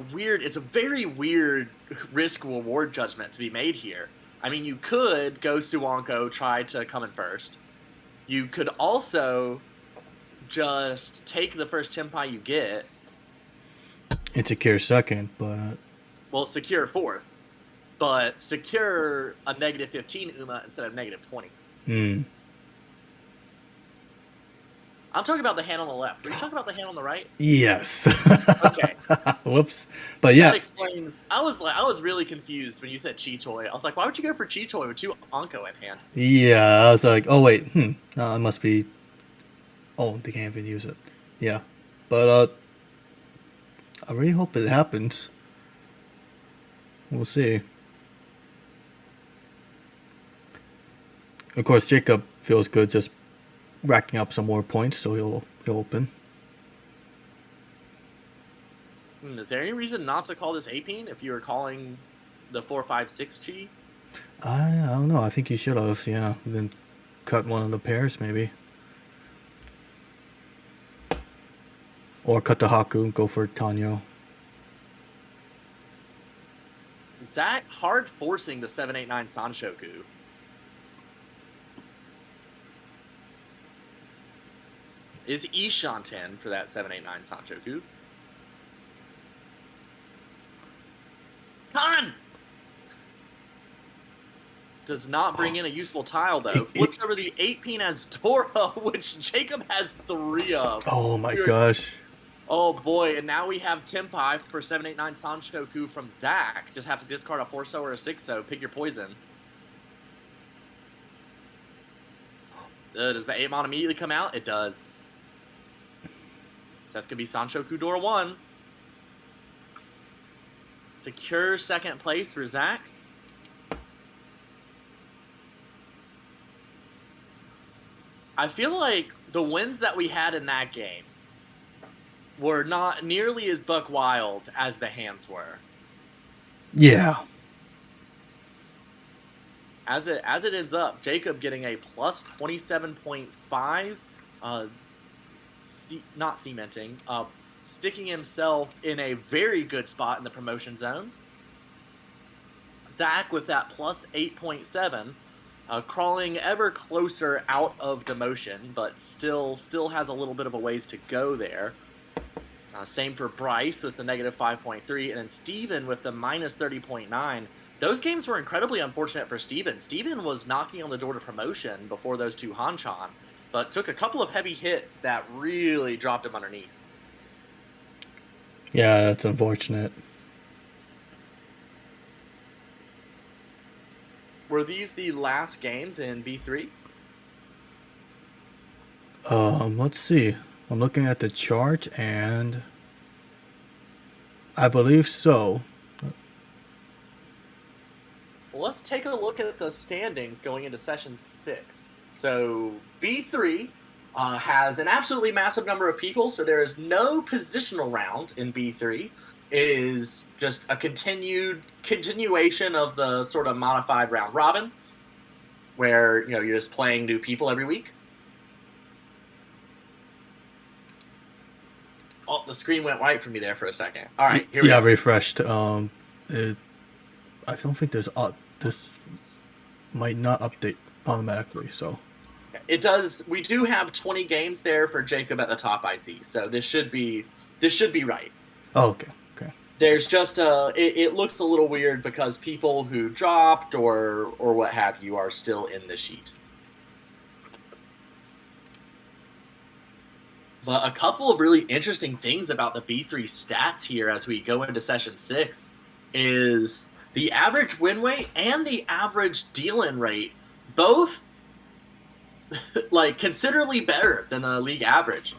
very weird risk-reward judgment to be made here. I mean, you could go Suanko, try to come in first. You could also just take the first Tenpai you get. Insecure second, but... Well, secure fourth. But secure a negative 15 UMA instead of negative 20. I'm talking about the hand on the left. Were you talking about the hand on the right? Yes. Okay. Whoops. But yeah. That explains. I was really confused when you said Chi-Toy. I was like, why would you go for Chi-Toy with 2 Anko in hand? Yeah, I was like, oh wait, it must be... Oh, they can't even use it. Yeah. But, I really hope it happens. We'll see. Of course, Jacob feels good just racking up some more points, so he'll open. Is there any reason not to call this Apeen if you were calling the 4-5-6 Chi? I don't know. I think you should have, yeah. Then cut one of the pairs, maybe. Or cut the Haku and go for Tanyo. Zach hard forcing the 7-8-9 Sanshoku. Is Ishan 10 for that 7-8-9 Sanshoku? Con! Does not bring in a useful tile, though. Flips over the 8-peen as Dora, which Jacob has 3 of. Oh my gosh. Oh boy, and now we have Tenpai for 7-8-9 Sanshoku from Zach. Just have to discard a 4-so or a 6-so. Pick your poison. Does the 8-mon immediately come out? It does. That's going to be Sanshoku Dora 1. Secure second place for Zach. I feel like the wins that we had in that game were not nearly as buck wild as the hands were. Yeah. As it ends up, Jacob getting a plus 27.5, not cementing, sticking himself in a very good spot in the promotion zone. Zach with that plus 8.7, crawling ever closer out of demotion, but still has a little bit of a ways to go there. Same for Bryce with the negative 5.3, and then Steven with the minus 30.9. Those games were incredibly unfortunate for Steven. Steven was knocking on the door to promotion before those 2 Hanchan, but took a couple of heavy hits that really dropped him underneath. Yeah, that's unfortunate. Were these the last games in B3? Let's see. I'm looking at the chart, and I believe so. Well, let's take a look at the standings going into Session 6. So, B3 has an absolutely massive number of people, so there is no positional round in B3. It is just a continuation of the sort of modified round robin, where you're just playing new people every week. Oh, the screen went white for me there for a second. All right, here we go. Refreshed. I don't think this might not update automatically, so. It does. We do have 20 games there for Jacob at the top, I see. So this should be right. Oh, okay. There's just it looks a little weird because people who dropped or what have you are still in the sheet. But a couple of really interesting things about the B3 stats here as we go into Session 6. is the average win rate and the average deal-in rate, both like considerably better than the league average.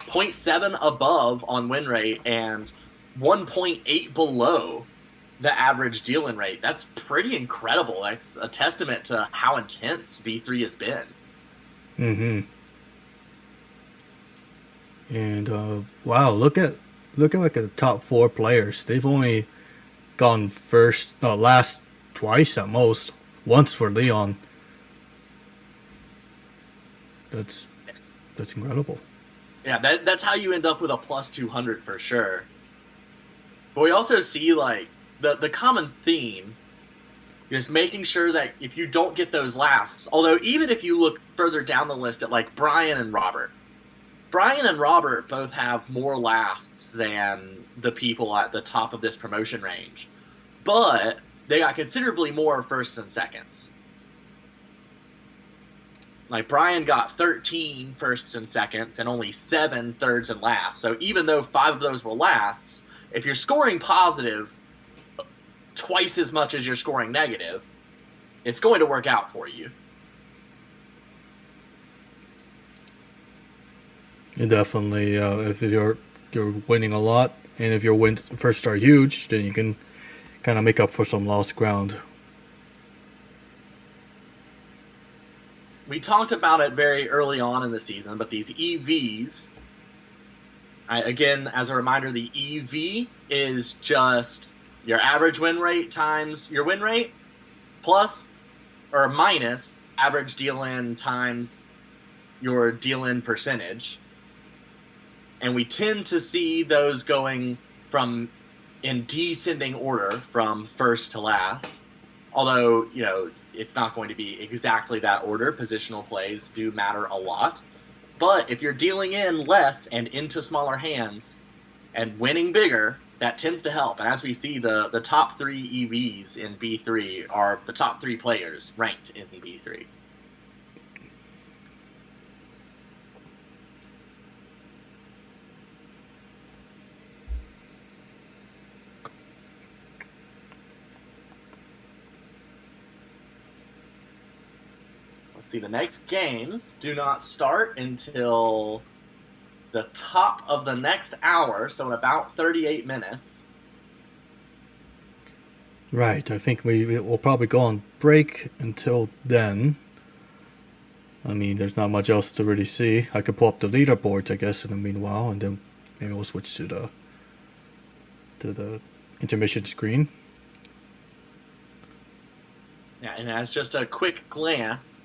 0.7 above on win rate and 1.8 below the average deal-in rate. That's pretty incredible. That's a testament to how intense V3 has been. Mm-hmm. And wow, look at like the top 4 players. They've only gone last twice at most. Once for Leon. That's incredible. Yeah, that's how you end up with a plus 200 for sure. But we also see like the common theme is making sure that if you don't get those lasts, although even if you look further down the list at like Brian and Robert both have more lasts than the people at the top of this promotion range. But they got considerably more firsts and seconds. Like, Brian got 13 firsts and seconds and only 7 thirds and lasts. So even though 5 of those were lasts, if you're scoring positive twice as much as you're scoring negative, it's going to work out for you. And definitely, if you're winning a lot, and if your wins first are huge, then you can kind of make up for some lost ground. We talked about it very early on in the season, but these EVs, again, as a reminder, the EV is just your average win rate times your win rate plus or minus average deal-in times your deal-in percentage. And we tend to see those going in descending order from first to last. Although, it's not going to be exactly that order. Positional plays do matter a lot. But if you're dealing in less and into smaller hands and winning bigger, that tends to help. And as we see, the top 3 EVs in B3 are the top 3 players ranked in B3. See, the next games do not start until the top of the next hour, so in about 38 minutes. Right, I think we'll probably go on break until then. I mean, there's not much else to really see. I could pull up the leaderboards, I guess, in the meanwhile, and then maybe we'll switch to the intermission screen. Yeah, and as just a quick glance,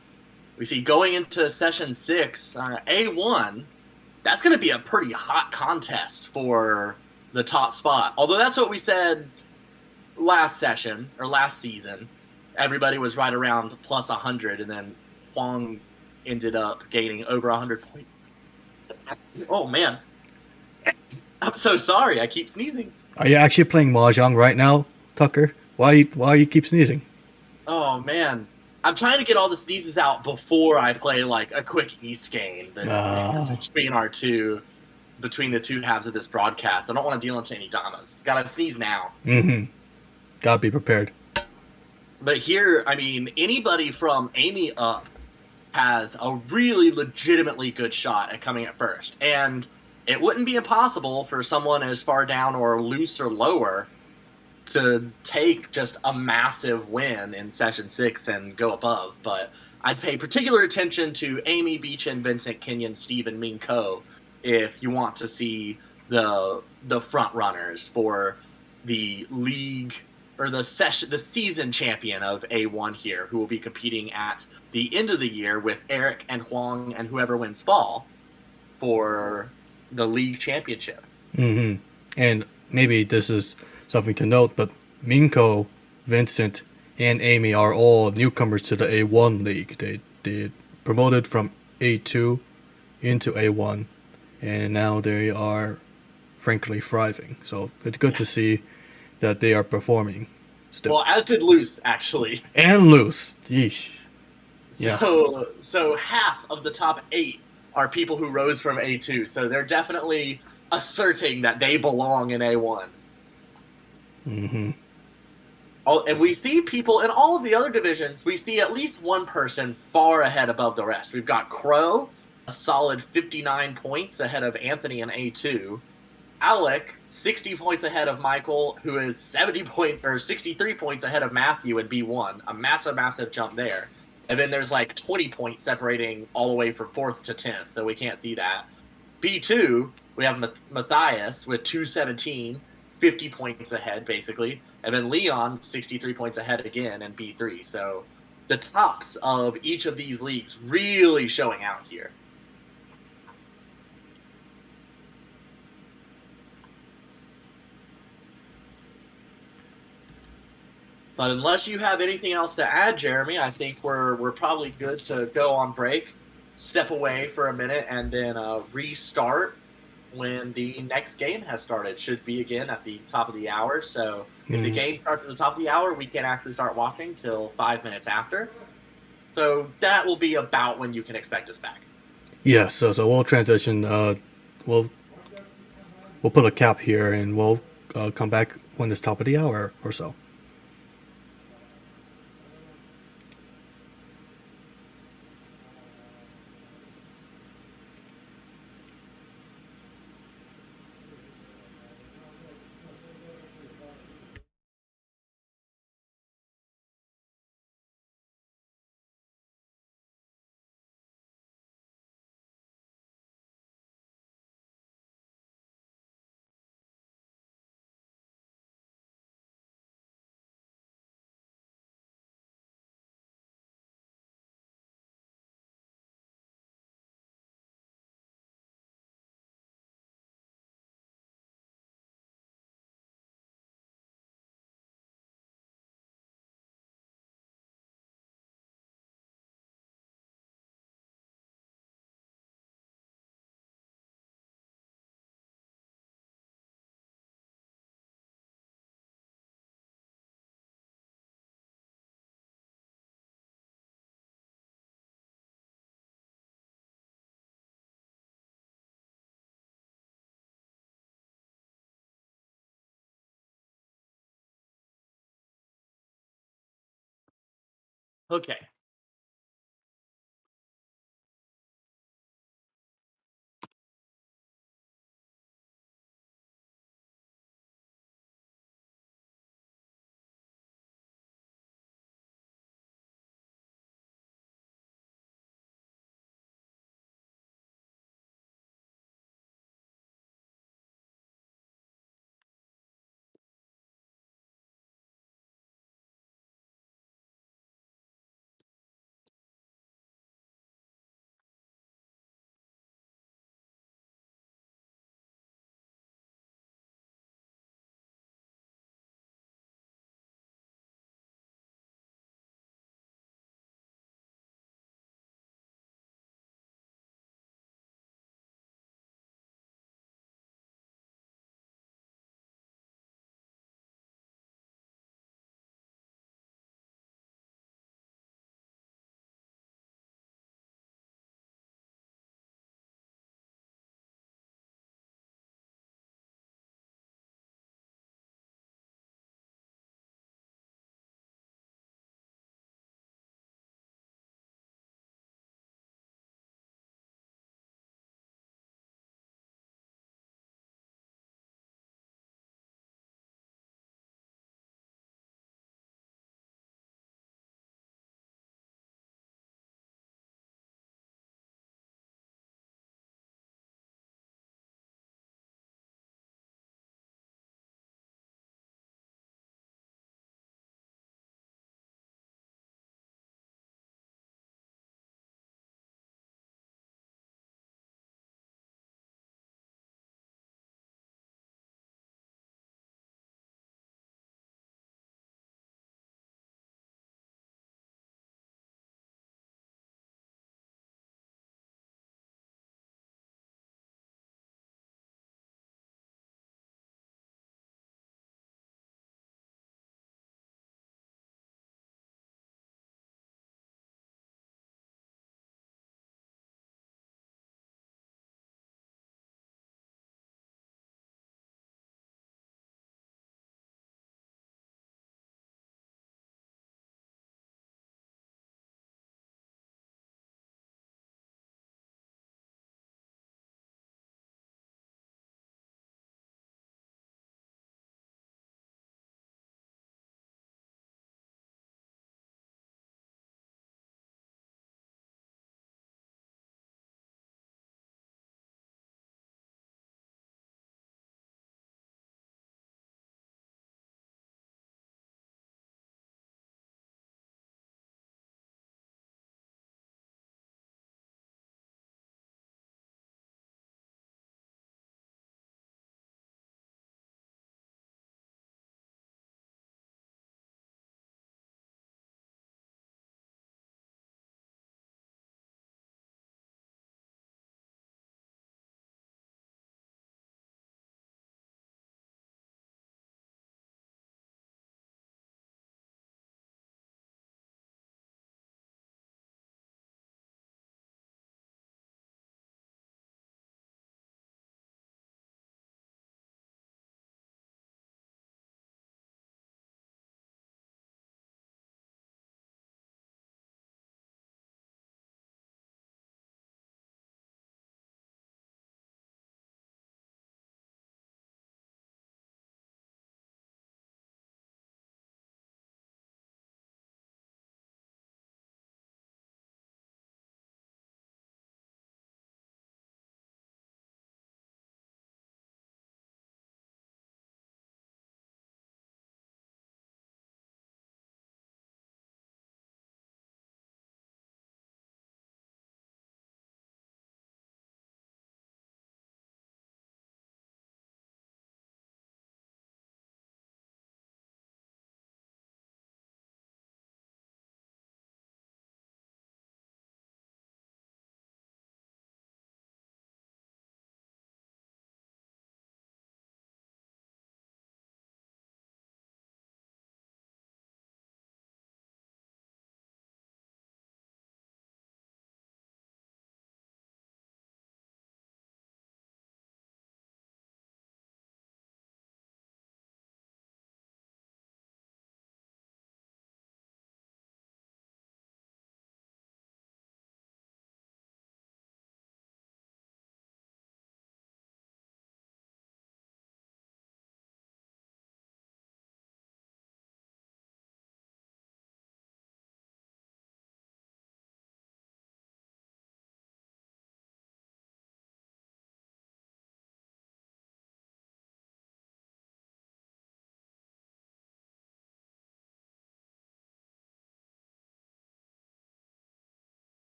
we see going into session 6, A1, that's going to be a pretty hot contest for the top spot. Although that's what we said last session, or last season. Everybody was right around plus 100, and then Huang ended up gaining over 100 points. Oh, man. I'm so sorry. I keep sneezing. Are you actually playing Mahjong right now, Tucker? Why you keep sneezing? Oh, man. I'm trying to get all the sneezes out before I play like a quick East game between between the two halves of this broadcast. I don't want to deal into any dramas. Gotta sneeze now. Mm-hmm. Gotta be prepared. But here, I mean, anybody from Amy up has a really legitimately good shot at coming at first. And it wouldn't be impossible for someone as far down or loose or lower to take just a massive win in session 6 and go above. But I'd pay particular attention to Amy, Beechin, Vincent, Kenyon, Steve, and Min Ko if you want to see the front runners for the league or the season champion of A1 here, who will be competing at the end of the year with Eric and Huang and whoever wins fall for the league championship. Mm-hmm. And maybe this is something to note, but Min Ko, Vincent, and Amy are all newcomers to the A1 league. They promoted from A2 into A1, and now they are frankly thriving. So it's good to see that they are performing still. Well, as did Luce, actually. And Luce. Yeesh. So half of the top 8 are people who rose from A2, so they're definitely asserting that they belong in A1. Mm-hmm. And we see people in all of the other divisions, we see at least one person far ahead above the rest. We've got Crow, a solid 59 points ahead of Anthony in A2. Alec, 60 points ahead of Michael, who is 63 points ahead of Matthew in B1. A massive, massive jump there. And then there's like 20 points separating all the way from 4th to 10th, though we can't see that. B2, we have Matthias with 217, 50 points ahead, basically. And then Leon, 63 points ahead again in B3. So the tops of each of these leagues really showing out here. But unless you have anything else to add, Jeremy, I think we're probably good to go on break, step away for a minute, and then restart when the next game has started. Should be again at the top of the hour. So if the game starts at the top of the hour, we can't actually start watching till 5 minutes after. So that will be about when you can expect us back. Yeah, so we'll transition. We'll we'll put a cap here, and we'll come back when it's top of the hour or so. Okay.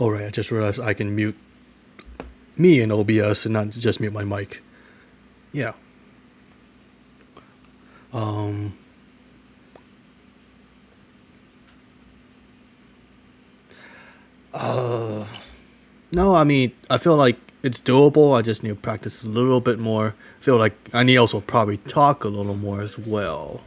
Oh right, I just realized I can mute me in OBS and not just mute my mic. Yeah. Um. No, I mean I feel like it's doable. I just need to practice a little bit more. I feel like I need also probably talk a little more as well.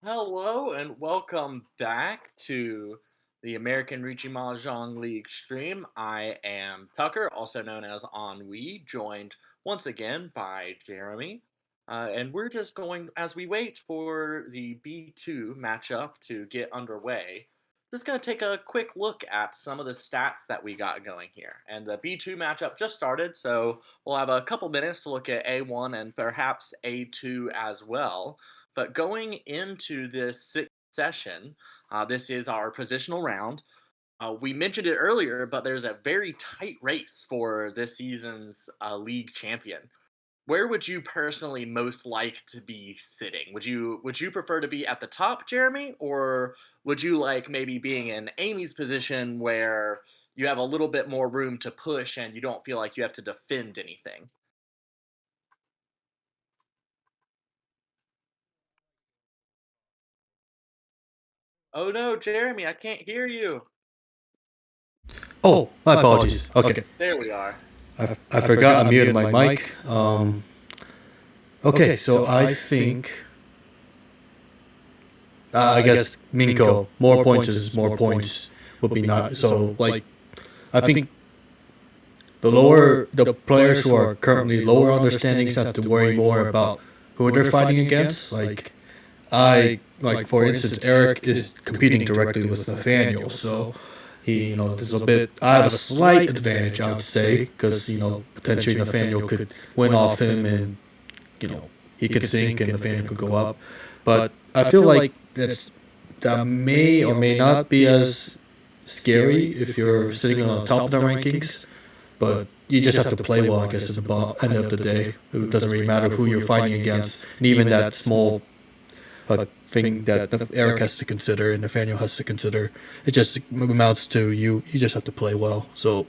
Hello and welcome back to the American Richie Mahjong League stream. I am Tucker, also known as Ennui, joined once again by Jeremy. And we're just going, as we wait for the B2 matchup to get underway, just going to take a quick look at some of the stats that we got going here. And the B2 matchup just started, so we'll have a couple minutes to look at A1 and perhaps A2 as well. But going into this sixth session, this is our positional round. We mentioned it earlier, but there's a very tight race for this season's league champion. Where would you personally most like to be sitting? Would you prefer to be at the top, Jeremy, or would you like maybe being in Amy's position where you have a little bit more room to push and you don't feel like you have to defend anything? Oh no, Jeremy, I can't hear you. Oh, my apologies. Okay, There we are. I forgot I muted my mic. Okay, so I think I guess Minko more points is more points would be not so like I think the players who are currently lower on their standings have to worry more about who they're fighting against. Like for instance, Eric is competing directly with Nathaniel, so there's a bit. I have a slight advantage, I would say, because potentially Nathaniel could win off him, and he could sink, and Nathaniel could go up. But I feel like that may or may not be as scary if you're sitting on the top of the rankings. But you just have to play well, I guess, at the end of the day. It doesn't really matter who you're fighting against, and even that small thing that Eric has to consider and Nathaniel has to consider. It just amounts to you just have to play well. So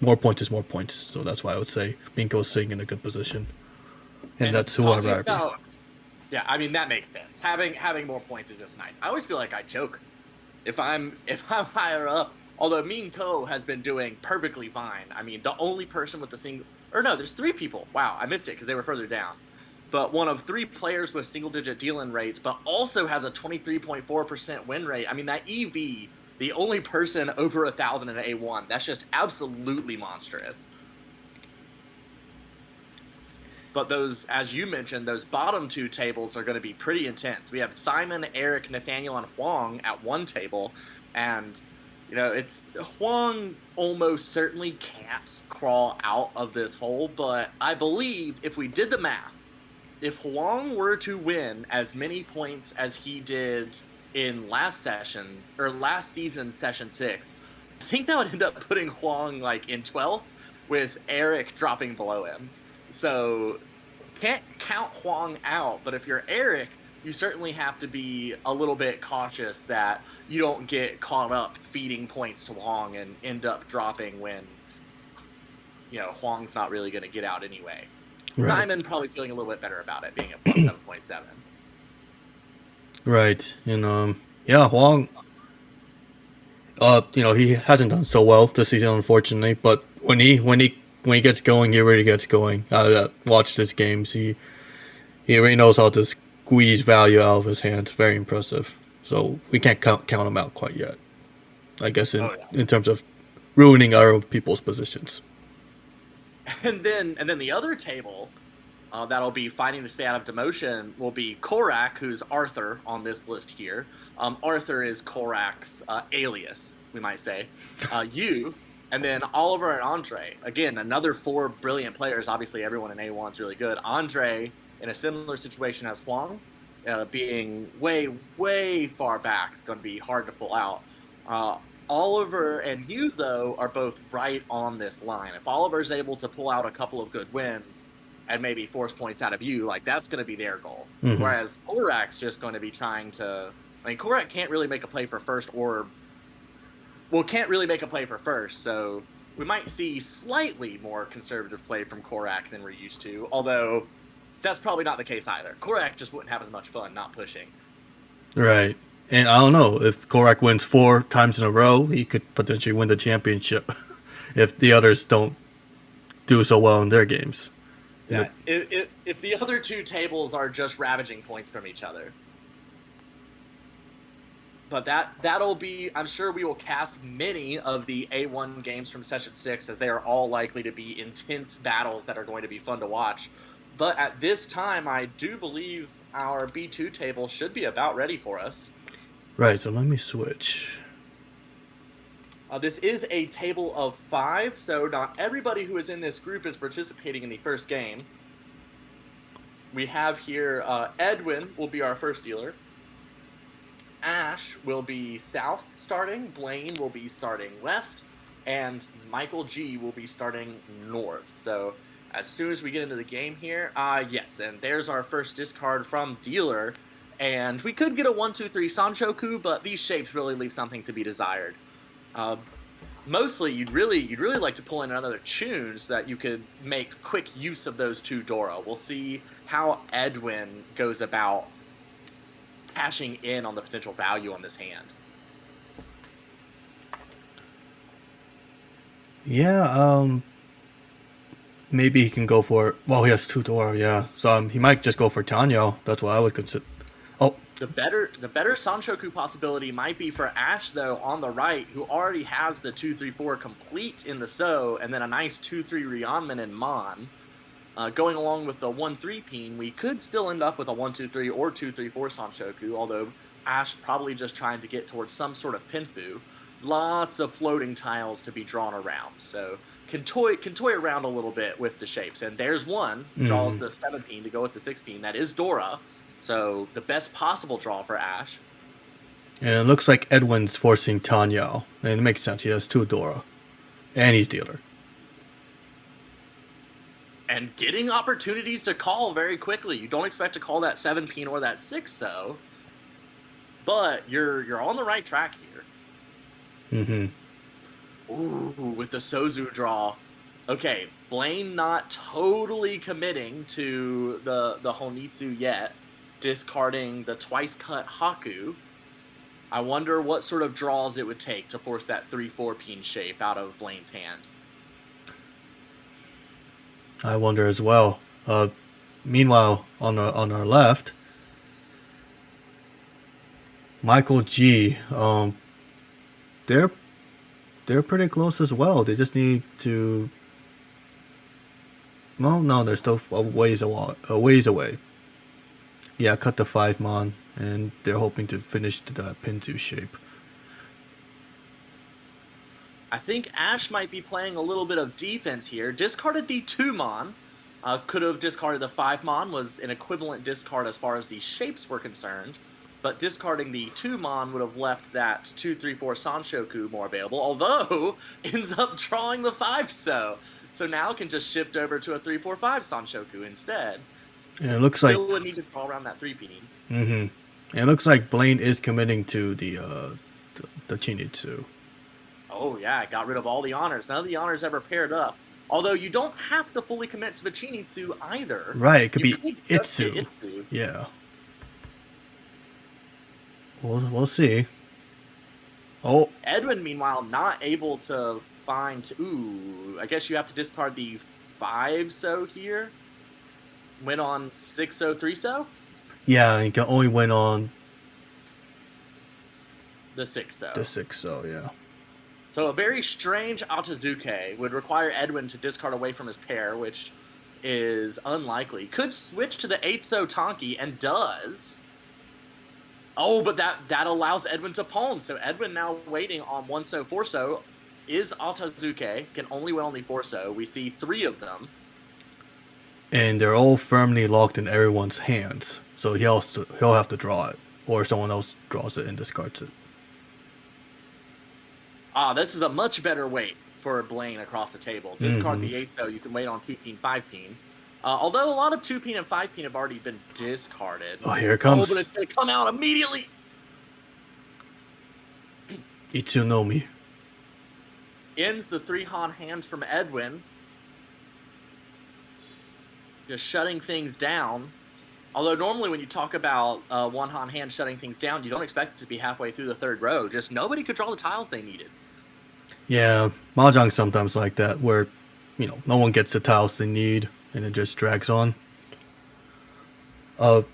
more points is more points. So that's why I would say Minko is sitting in a good position. And that's who I'd rather be. Yeah, I mean that makes sense. Having more points is just nice. I always feel like I choke if I'm higher up. Although Minko has been doing perfectly fine. I mean, the only person with the single, or no, there's 3 people. Wow, I missed it because they were further down. But one of 3 players with single-digit deal-in rates, but also has a 23.4% win rate. I mean, that EV, the only person over 1,000 in A1, that's just absolutely monstrous. But those, as you mentioned, those bottom 2 tables are going to be pretty intense. We have Simon, Eric, Nathaniel, and Huang at one table, and it's Huang almost certainly can't crawl out of this hole. But I believe if we did the math, if Huang were to win as many points as he did in last season's session 6, I think that would end up putting Huang like in 12th with Eric dropping below him. So can't count Huang out, but if you're Eric, you certainly have to be a little bit cautious that you don't get caught up feeding points to Huang and end up dropping when Huang's not really going to get out anyway. Right. Simon probably feeling a little bit better about it, being at plus 7.7. Right, and Huang. He hasn't done so well this season, unfortunately. But when he gets going, he really gets going. I watched his games. He really knows how to squeeze value out of his hands. Very impressive. So we can't count him out quite yet. I guess in terms of ruining other people's positions. And then the other table that'll be fighting to stay out of demotion will be Korak, who's Arthur on this list here. Arthur is Korak's alias, we might say. You, and then Oliver and Andre. Again, another 4 brilliant players. Obviously, everyone in A1 is really good. Andre, in a similar situation as Huang, being way, way far back, is going to be hard to pull out. Oliver and you, though, are both right on this line. If Oliver's able to pull out a couple of good wins and maybe force points out of you, like that's going to be their goal. Mm-hmm. Whereas Korak's just going to be trying to... I mean, Korak can't really make a play for first can't really make a play for first, so we might see slightly more conservative play from Korak than we're used to, although that's probably not the case either. Korak just wouldn't have as much fun not pushing. Right. And I don't know, if Korak wins 4 times in a row, he could potentially win the championship if the others don't do so well in their games. Yeah, if the other 2 tables are just ravaging points from each other. But that'll be, I'm sure we will cast many of the A1 games from Session 6, as they are all likely to be intense battles that are going to be fun to watch. But at this time, I do believe our B2 table should be about ready for us. Right, so let me switch. This is a table of 5, so not everybody who is in this group is participating in the first game. We have here Edwin will be our first dealer. Ash will be south starting, Blaine will be starting west, and Michael G will be starting north. So as soon as we get into the game here, yes, and there's our first discard from dealer. And we could get a 1-2-3 Sanchoku, but these shapes really leave something to be desired. Mostly, you'd really like to pull in another tune so that you could make quick use of those 2 Dora. We'll see how Edwin goes about cashing in on the potential value on this hand. Yeah, maybe he can go for. Well, he has 2 Dora, yeah. So he might just go for Tanyo. That's what I would consider. Oh, The better Sanchoku possibility might be for Ash, though, on the right, who already has the 2-3-4 complete in the So, and then a nice 2-3 Ryeonmin and Mon. Going along with the 1-3 Peen, we could still end up with a 1-2-3 or 2-3-4 Sanchoku, although Ash probably just trying to get towards some sort of Pinfu. Lots of floating tiles to be drawn around, so can toy around a little bit with the shapes. And there's one, draws the 7 Peen to go with the 6 Peen, that is Dora, so the best possible draw for Ash. and it looks like Edwin's forcing Tanyo. And it makes sense, he has 2 Dora. And he's dealer. And getting opportunities to call very quickly. You don't expect to call that 7 Peen or that 6 So, but you're on the right track here. Mm-hmm. Ooh, with the Sozu draw. Okay, Blaine not totally committing to the Honitsu yet, discarding the twice cut Haku. I wonder what sort of draws it would take to force that 3-4 Peen shape out of Blaine's hand. I wonder as well. Meanwhile, on our left, Michael G. They're pretty close as well. They just need to. Well, no, they're still a ways away. Yeah, cut the 5 Mon, and they're hoping to finish that Pintu shape. I think Ash might be playing a little bit of defense here. Discarded the 2 Mon. Could have discarded the 5 Mon, was an equivalent discard as far as the shapes were concerned. But discarding the 2 Mon would have left that 2-3-4 Sanchoku more available, although ends up drawing the 5 So. So now can just shift over to a 3-4-5 Sanchoku instead. And it looks Still like would need to draw around that 3 Peen. And it looks like Blaine is committing to the Chinitsu. Oh yeah, got rid of all the honors. None of the honors ever paired up. Although you don't have to fully commit to the Chinitsu either. Right, it could You be just get Itsu. Yeah. We'll see. Oh, Edwin, meanwhile, not able to find. Ooh, I guess you have to discard the 5 So here. Went on 6 So, 3 So? yeah, he can only win on The 6 So. the 6, so yeah. So a very strange Atazuke would require Edwin to discard away from his pair, which is unlikely. Could switch to the 8 So Tonki, and does. Oh, but that allows Edwin to pawn. So Edwin now waiting on 1 So, 4 So is Atazuke. Can only win only 4 So. We see 3 of them. And they're all firmly locked in everyone's hands, so he'll have to draw it, or someone else draws it and discards it. This is a much better wait for Blaine across the table. Discard the 8 So. You can wait on 2 Peen, 5 Peen. Although a lot of 2 Peen and 5 Peen have already been discarded. Oh, here it comes. Oh, but it's going to come out immediately. Itsunomi. Ends the 3 Han hands from Edwin. Just shutting things down. Although normally when you talk about 1 Han hand shutting things down, you don't expect it to be halfway through the 3rd row. Just nobody could draw the tiles they needed. Yeah, Mahjong sometimes like that, where, no one gets the tiles they need, and it just drags on. Well,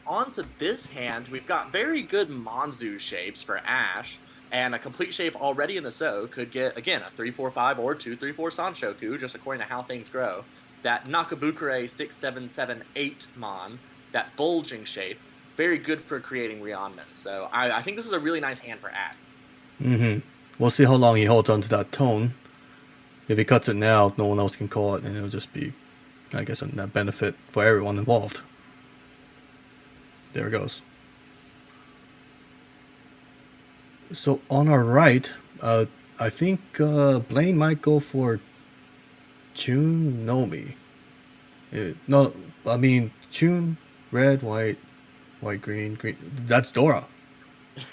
on to this hand, we've got very good Monzu shapes for Ash, and a complete shape already in the So could get, again, a 3-4-5 or 2-3-4 Sanshoku, just according to how things grow. That Nakabukure 6-7-7-8 Mon, that bulging shape, very good for creating Rionmen. So I think this is a really nice hand for Ash. We'll see how long he holds on to that tone. If he cuts it now, no one else can call it, and it'll just be, I guess, a net benefit for everyone involved. There it goes. So on our right, I think Blaine might go for Chun Nomi. No, I mean Chun, red, white, white, green, green. That's Dora.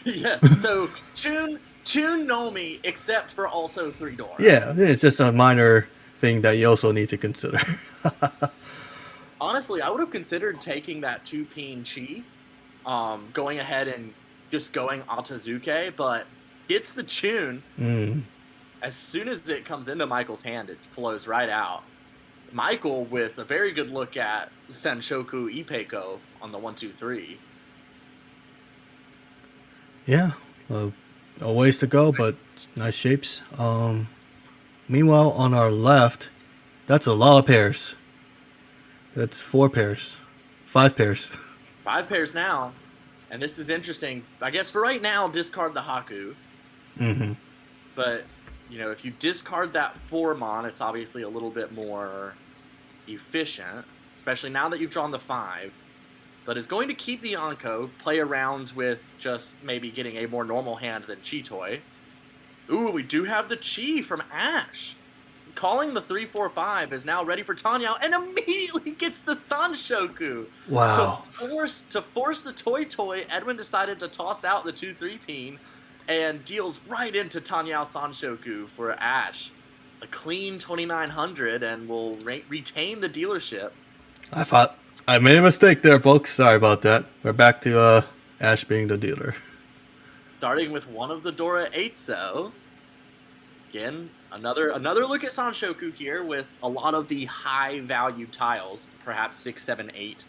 Yes, so Chun Nomi, except for also 3 Dora. Yeah, it's just a minor thing that you also need to consider. Honestly, I would have considered taking that 2-peen Chi, going ahead and just going Atazuke, but gets the Chun. As soon as it comes into Michael's hand, it flows right out. Michael with a very good look at Senshoku Ipeko on the 1-2-3. Yeah, a ways to go, but nice shapes. Meanwhile, on our left, that's a lot of pairs. That's 4 pairs, 5 pairs. 5 pairs now, and this is interesting. I guess for right now, discard the Haku. But, you know, if you discard that 4 Mon, it's obviously a little bit more efficient, especially now that you've drawn the 5. But is going to keep the Yonko, play around with just maybe getting a more normal hand than Chi-Toy. Ooh, we do have the Chi from Ash. Calling the 3-4-5 is now ready for Tanyao and immediately gets the Sanshoku. Wow. To force the Toy, Edwin decided to toss out the 2-3-peen and deals right into Tanyao Sanshoku for Ash. A clean 2,900 and will retain the dealership. I thought I made a mistake there, folks. Sorry about that. We're back to Ash being the dealer. Starting with one of the Dora 8-so. Again, another look at Sanshoku here with a lot of the high value tiles, perhaps 6, 7, 8.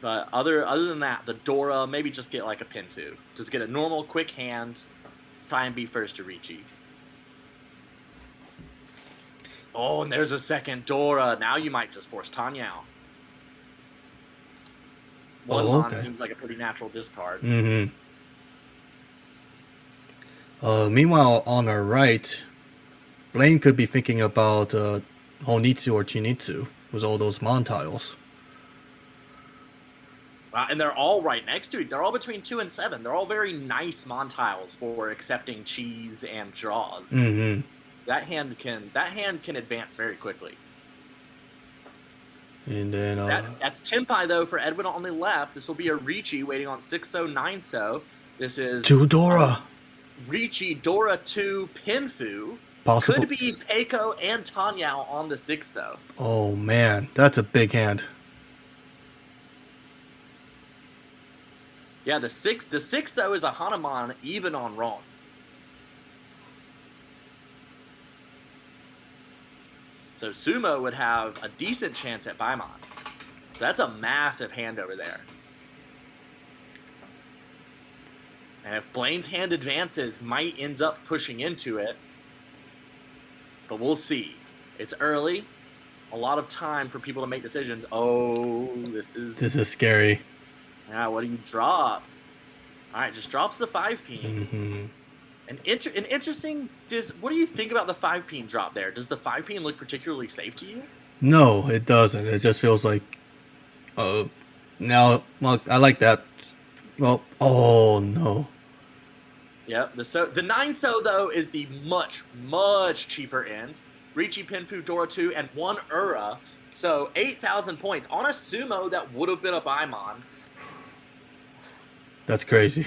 But other than that, the Dora, maybe just get like a Pinfu. Just get a normal, quick hand. Try and be first to Ricci. Oh, and there's a second Dora. Now you might just force Tanyao. One Mon seems like a pretty natural discard. Meanwhile, on our right, Blaine could be thinking about Honitsu or Chinitsu with all those Mon tiles. And they're all right next to it. They're all between 2 and 7. They're all very nice Mon tiles for accepting cheese and draws. That hand can advance very quickly. And then that's Tenpai though for Edwin on the left. This will be a Ricci waiting on 6-so, 9-so. This is 2 Dora. Ricci, Dora 2, Pinfu. Possible. Could be Peiko and Tanyao on the 6-so. Oh man, that's a big hand. Yeah, the 6-so is a Hanuman even on wrong. So Sumo would have a decent chance at Baimon. So that's a massive hand over there. And if Blaine's hand advances, might end up pushing into it. But we'll see. It's early. A lot of time for people to make decisions. Oh, this is scary. Yeah, what do you drop? All right, just drops the 5-peen. An interesting. What do you think about the 5-peen drop there? Does the 5-peen look particularly safe to you? No, it doesn't. It just feels like. Now, well, I like that. Well, oh no. Yep. The 9-so though is the much cheaper end. Ricci, Pinfu, Dora 2, and 1 Ura. So 8,000 points on a Sumo that would have been a Baimon. That's crazy.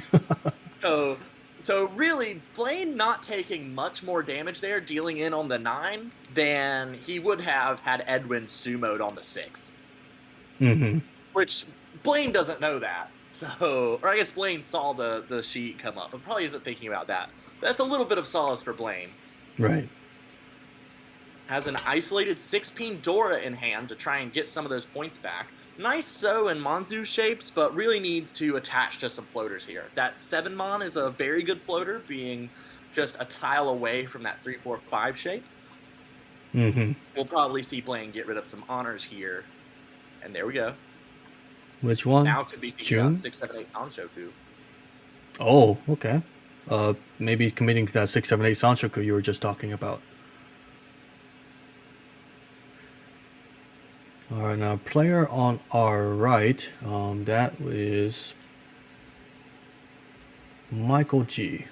So really, Blaine not taking much more damage there, dealing in on the 9, than he would have had Edwin sumoed on the 6. Which Blaine doesn't know that. So, or I guess Blaine saw the sheet come up, but probably isn't thinking about that. That's a little bit of solace for Blaine. Right. Has an isolated 6-peen Dora in hand to try and get some of those points back. Nice So and Manzu shapes, but really needs to attach to some floaters here. That 7-mon is a very good floater, being just a tile away from that 3-4-5 shape. Mm-hmm. We'll probably see Blaine get rid of some honors here. And there we go. Which one? Now could be thinking about June? 6-7-8 Sanshoku. Oh, okay. Maybe he's committing to that 678 Sanshoku you were just talking about. Alright, now player on our right, that is Michael G.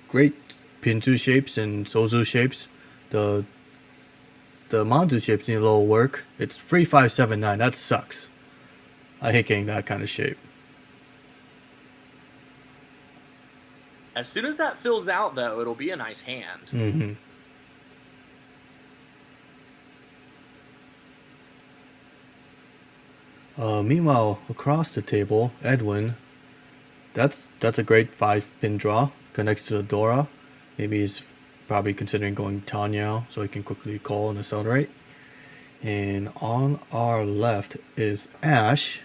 Great Pinzu shapes and Sozu shapes. The Manzu shapes need a little work. It's 3579. That sucks. I hate getting that kind of shape. As soon as that fills out, though, it'll be a nice hand. Mm-hmm. Meanwhile, across the table, Edwin, that's a great 5-pin draw. Connects to the Dora. Maybe he's probably considering going Tanyao so he can quickly call and accelerate. And on our left is Ash.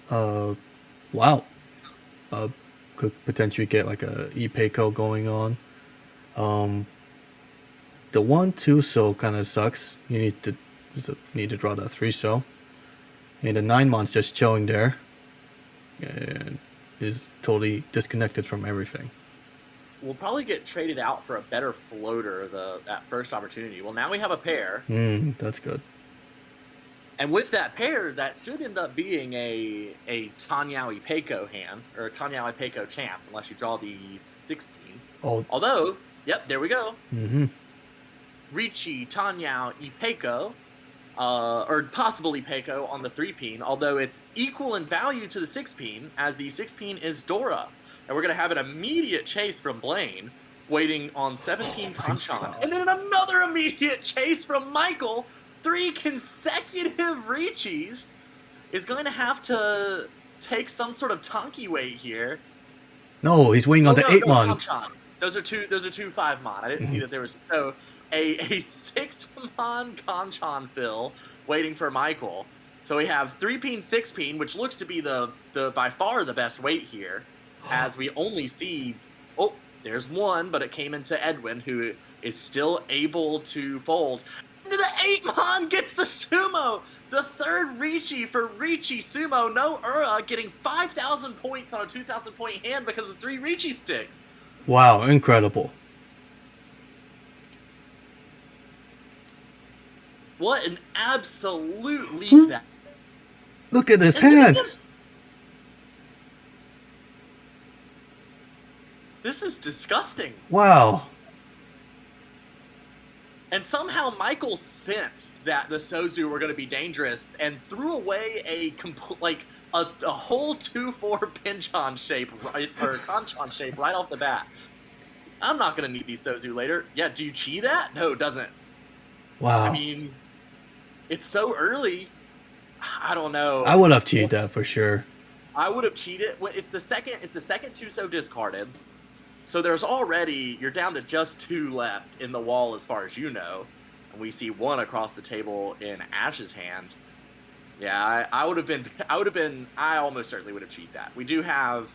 Wow. Could potentially get like a Ipeiko going on. The 1-2 so kind of sucks. You need to draw that 3 so. And the 9-mon's just chilling there. And is totally disconnected from everything. We'll probably get traded out for a better floater that first opportunity. Well, now we have a pair. That's good. And with that pair, that should end up being a Tanyao Ipeiko hand, or a Tanyao Ipeiko chance, unless you draw the 6-pin. Oh. Although, yep, there we go. Mm-hmm. Riichi, Tanyao, Ipeiko, or possible Ipeiko on the 3-pin, although it's equal in value to the 6-pin, as the 6-pin is Dora. And we're going to have an immediate chase from Blaine, waiting on 7-pin Kanchan. And then another immediate chase from Michael. 3 consecutive Riichis is going to have to take some sort of Tonki weight here. No, he's waiting on the 8-mon. Kanchan. Those are two 5-mon. I didn't see that there was so a 6-mon Kanchan fill waiting for Michael. So we have 3-pin, 6-pin, which looks to be the by far the best weight here, as we only see, oh, there's one, but it came into Edwin, who is still able to fold. The 8-mon gets the sumo! The third Riichi for Riichi Sumo, no Ura, getting 5,000 points on a 2,000 point hand because of 3 Riichi sticks. Wow, incredible. What an absolute leap that. Look at this hand! This is disgusting. Wow. And somehow Michael sensed that the Sozu were going to be dangerous and threw away a whole 2-4 Pinchon shape, right, or Kanchan shape right off the bat. I'm not going to need these Sozu later. Yeah, do you chi that? No, it doesn't. Wow. I mean, it's so early. I don't know. I would have cheated that for sure. I would have cheated. It's the second 2-so discarded. So there's already, you're down to just 2 left in the wall as far as you know. And we see 1 across the table in Ash's hand. Yeah, I almost certainly would have cheated that. We do have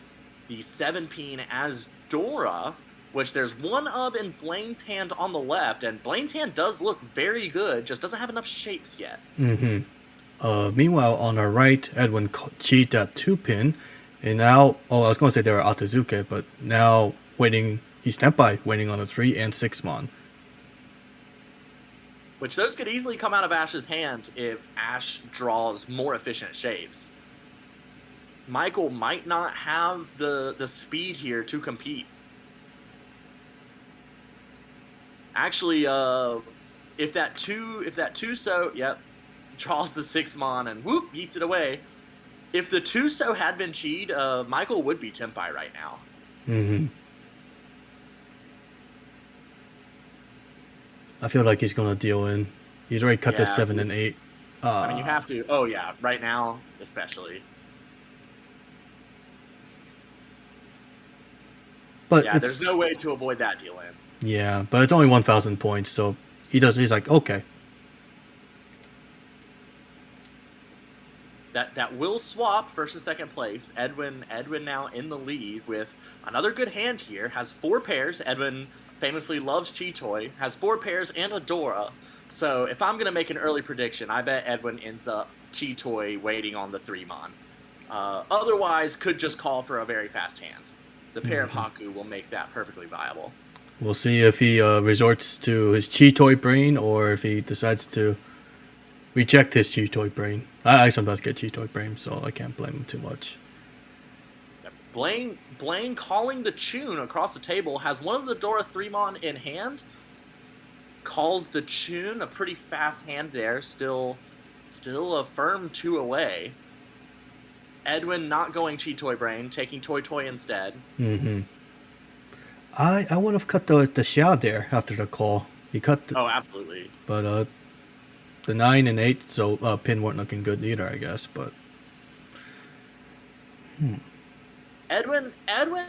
the 7-pin as Dora, which there's 1 of in Blaine's hand on the left. And Blaine's hand does look very good, just doesn't have enough shapes yet. Mm-hmm. Meanwhile, on our right, Edwin cheated that 2-pin. And now, I was going to say they were Atazuke, but now waiting, he's Tenpai, waiting on the 3 and 6-mon. Which those could easily come out of Ash's hand if Ash draws more efficient shapes. Michael might not have the speed here to compete. Actually, if that 2-so, yep, draws the 6-mon and whoop, yeets it away. If the 2-so had been cheed, Michael would be Tenpai right now. Mm-hmm. I feel like he's going to deal in. He's already cut the 7 and 8. I mean, you have to. Oh, yeah. Right now, especially. But yeah, there's no way to avoid that deal in. Yeah, but it's only 1,000 points, so he's like, okay. that will swap first and second place. Edwin now in the lead with another good hand here. Has 4 pairs. Edwin famously loves Chitoy. Has 4 pairs and a Dora. So if I'm gonna make an early prediction, I bet Edwin ends up Chitoy waiting on the 3-mon. Otherwise, could just call for a very fast hand. The pair of Haku will make that perfectly viable. We'll see if he resorts to his Chitoy brain or if he decides to reject his Chitoy brain. I sometimes get Chitoy brain, so I can't blame him too much. Blaine calling the tune across the table, has one of the Dora 3-mon in hand. Calls the tune, a pretty fast hand there. Still a firm 2 away. Edwin not going Chitoy brain, taking Toy Toy instead. Mm-hmm. I would have cut the Xia there after the call. He cut the, Oh, absolutely. but the 9 and 8, so pin weren't looking good either, I guess. But Edwin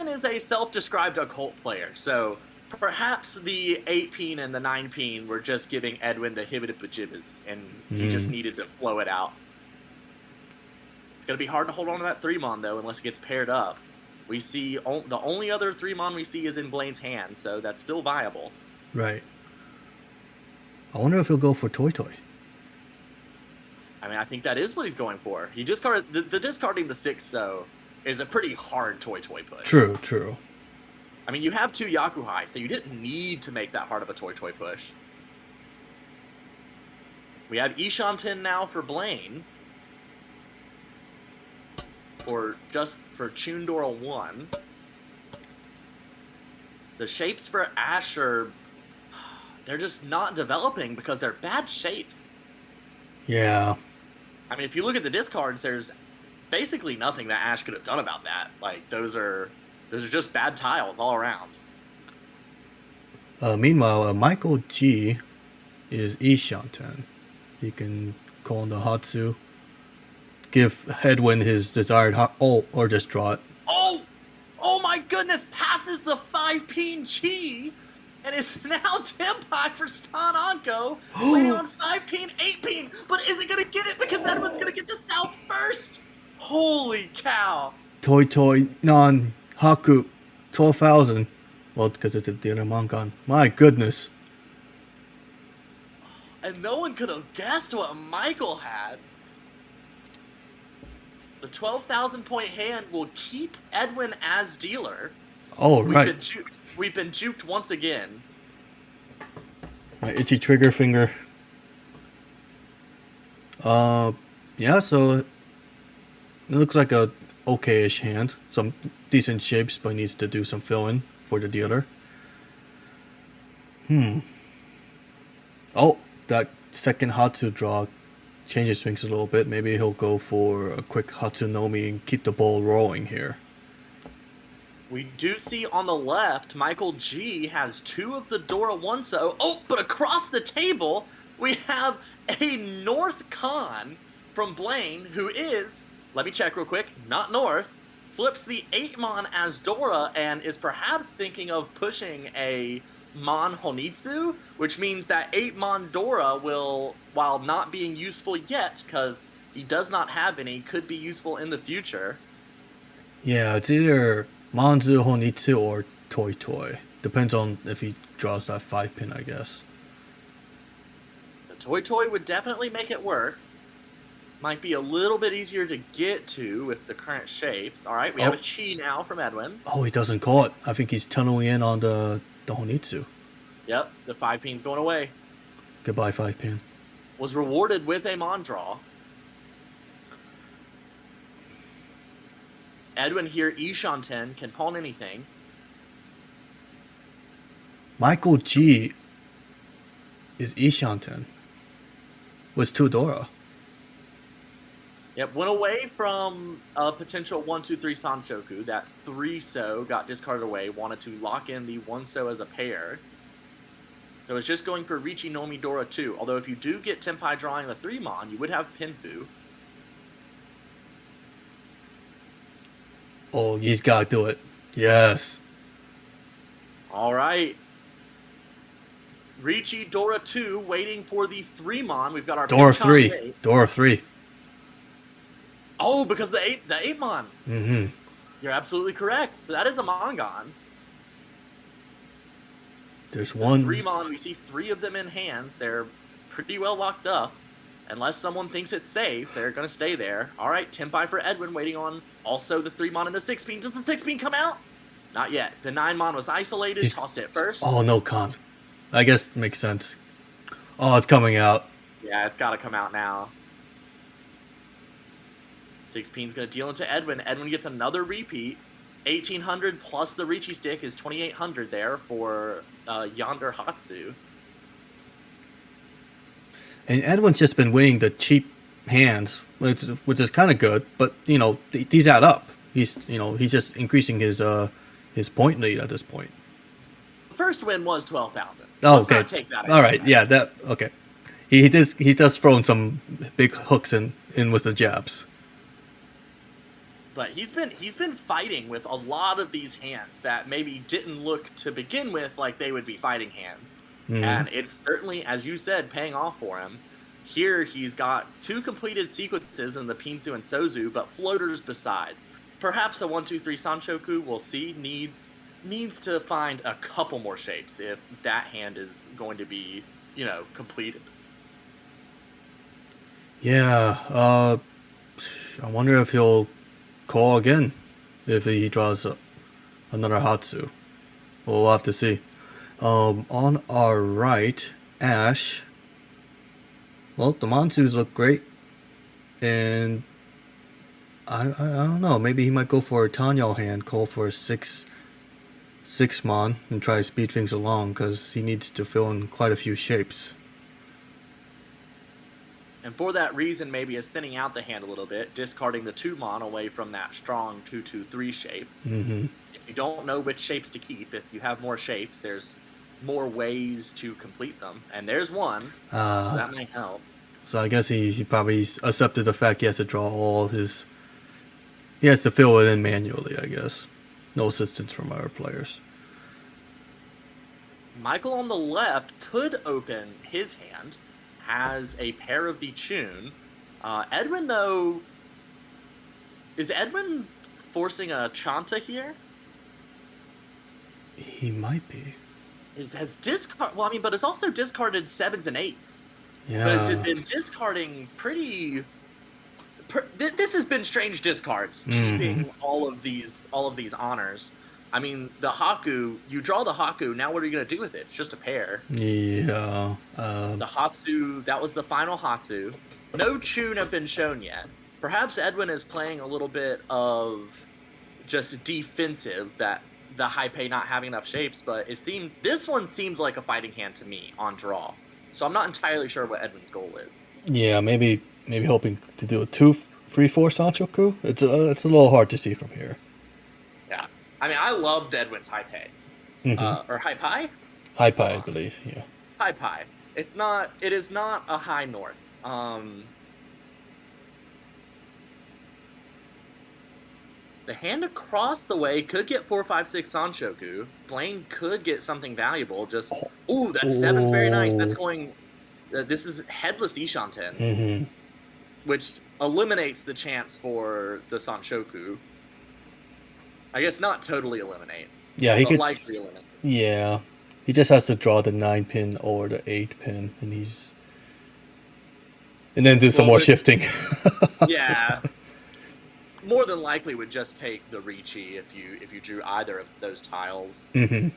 is a self-described occult player, so perhaps the 8-peen and the 9-peen were just giving Edwin the hibbity-pajibbas, and he just needed to flow it out. It's going to be hard to hold on to that 3-mon, though, unless it gets paired up. We see the only other 3-mon we see is in Blaine's hand, so that's still viable. right. I wonder if he'll go for Toy Toy. I mean, I think that is what he's going for. He discarded the discarding the 6, though, is a pretty hard Toy Toy push. True. I mean, you have 2 Yakuhai, so you didn't need to make that hard of a Toy Toy push. We have Ishanten now for Blaine. Or just for Chundora 1. The shapes for Ash are... They're just not developing because they're bad shapes. Yeah. I mean, if you look at the discards, there's basically nothing that Ash could have done about that. Like, those are just bad tiles all around. Meanwhile, Michael G is Ishanten. He can call in the Hatsu, give Edwin his desired or just draw it. Oh my goodness! Passes the 5-peen Chi, and it's now Tempai for Sananko, waiting on 5-peen, 8-peen, but isn't gonna get it because Edwin's gonna get to South first. Holy cow! Toy Toy non Haku 12,000. Well, because it's a Dinamongan. My goodness. And no one could have guessed what Michael had. The 12,000 point hand will keep Edwin as dealer. Oh, right. We've been juked once again. My itchy trigger finger. Yeah, so it looks like a okay-ish hand. Some decent shapes, but needs to do some fill-in for the dealer. Oh, that second Hatsu draw changes things a little bit. Maybe he'll go for a quick Hatsunomi and keep the ball rolling here. We do see on the left, Michael G has 2 of the Dora 1-so. Oh, but across the table, we have a North Con from Blaine, who is, let me check real quick, not North, flips the 8-mon as Dora and is perhaps thinking of pushing a Mon Honitsu, which means that 8-mon Dora will, while not being useful yet, because he does not have any, could be useful in the future. Yeah, it's either Manzu, Honitsu, or Toy Toy. Depends on if he draws that 5-pin, I guess. The Toy Toy would definitely make it work. Might be a little bit easier to get to with the current shapes. Alright, we have a Chi now from Edwin. Oh, he doesn't call it. I think he's tunneling in on the Honitsu. Yep, the 5-pin's going away. Goodbye, 5-pin. Was rewarded with a Mon draw. Edwin here, Ishanten, can pawn anything. Michael G is Ishanten. Was 2 Dora. Yep, went away from a potential 1-2-3 Sanshoku. That 3-so got discarded away. Wanted to lock in the 1-so as a pair. So it's just going for Richi Nomi Dora 2. Although if you do get Tempai drawing the 3-mon, you would have Pinfu. Oh, he's got to do it. Yes. All right. Richi Dora 2 waiting for the 3-mon. We've got our Dora Pinchon 3. Gate. Dora 3. Oh, because the eight mon. Mm-hmm. You're absolutely correct. So that is a Mongon. There's The one. 3 mon, we see 3 of them in hands. They're pretty well locked up. Unless someone thinks it's safe, they're going to stay there. All right, Tempai for Edwin waiting on also the 3 mon and the 6 pin. Does the 6 pin come out? Not yet. The 9 mon was isolated, tossed it first. Oh, no con. I guess it makes sense. Oh, it's coming out. Yeah, it's got to come out now. 6 pin's going to deal into Edwin. Edwin gets another repeat. 1800 plus the Ricci stick is 2800 there for Yonder Hatsu. And Edwin's just been winning the cheap hands, which is kind of good. But these add up. He's just increasing his point lead at this point. The first win was 12,000. Oh, Let's okay. not take that. All right. Yeah. That okay. He does throw in some big hooks in with the jabs. But he's been fighting with a lot of these hands that maybe didn't look to begin with like they would be fighting hands. Mm-hmm. And it's certainly, as you said, paying off for him. Here he's got 2 completed sequences in the Pinsu and Sozu, but floaters besides. Perhaps a 1-2-3 Sanshoku, we'll see, needs to find a couple more shapes if that hand is going to be, completed. Yeah. I wonder if he'll call again if he draws another Hatsu. We'll have to see. On our right, Ash. Well, the Monsus look great, and I don't know. Maybe he might go for a Tanyo hand, call for a 6 mon, and try to speed things along because he needs to fill in quite a few shapes. And for that reason, maybe is thinning out the hand a little bit, discarding the 2 mon away from that strong 2-2-3 shape. Mm-hmm. If you don't know which shapes to keep, if you have more shapes, there's more ways to complete them. And there's one, so that might help. So I guess he probably accepted the fact he has to draw all his... He has to fill it in manually, I guess. No assistance from our players. Michael on the left could open his hand, has a pair of the Chun. Edwin, though... Is Edwin forcing a Chanta here? He might be. Has discard... Well, I mean, but it's also discarded 7s and 8s. Yeah. But it's been discarding pretty... This has been strange discards, keeping all of these honors. I mean, the Haku, you draw the Haku, now what are you going to do with it? It's just a pair. Yeah. The Hatsu, that was the final Hatsu. No Chun have been shown yet. Perhaps Edwin is playing a little bit of just defensive, that the high pay not having enough shapes, but this one seems like a fighting hand to me on draw. So I'm not entirely sure what Edwin's goal is. Yeah, maybe hoping to do a 2-3-4 Sanchoku. It's a little hard to see from here. Yeah. I mean, I loved Edwin's high pay. Or high pie? High pie, I believe, yeah. High pie. It is not a high north. The hand across the way could get 4-5-6 Sanshoku. Blaine could get something valuable. Just ooh, that 7's very nice. That's going. This is headless Ishanten, which eliminates the chance for the Sanshoku. I guess not totally eliminates. Yeah, he but could. Likely eliminates. Yeah, he just has to draw the 9 pin or the 8 pin, and then do some more shifting. Yeah. More than likely would just take the Ricci if you drew either of those tiles. Mm-hmm.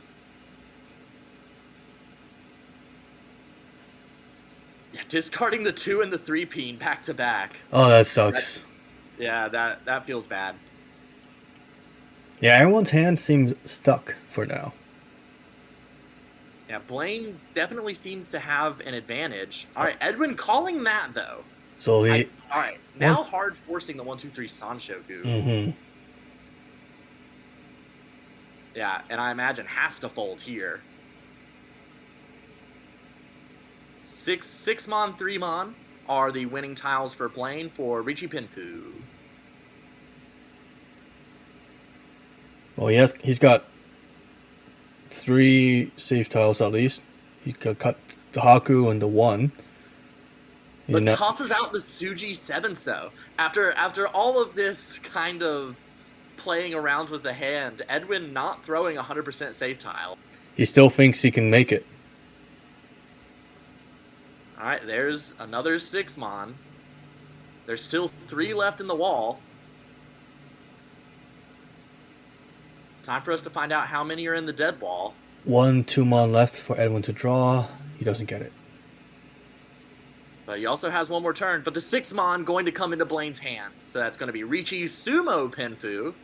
Yeah, discarding the 2 and the 3 pin back to back. Oh, that sucks. That feels bad. Yeah, everyone's hands seem stuck for now. Yeah, Blaine definitely seems to have an advantage. All right, Edwin calling that though. So all right, now hard forcing the 1-2-3 Sanshoku. Mm-hmm. Yeah, and I imagine has to fold here. 6 mon, 3 mon are the winning tiles for Blaine for Ricci Pinfu. Well, he's got 3 safe tiles at least. He could cut the Haku and the 1. You But know, tosses out the Suji 7-so. After all of this kind of playing around with the hand, Edwin not throwing 100% safe tile. he still thinks he can make it. All right, there's another 6-mon. There's still 3 left in the wall. Time for us to find out how many are in the dead wall. 1, 2 mon left for Edwin to draw. He doesn't get it. But he also has one more turn. But the 6-mon going to come into Blaine's hand. So that's going to be Ricci Sumo Penfu.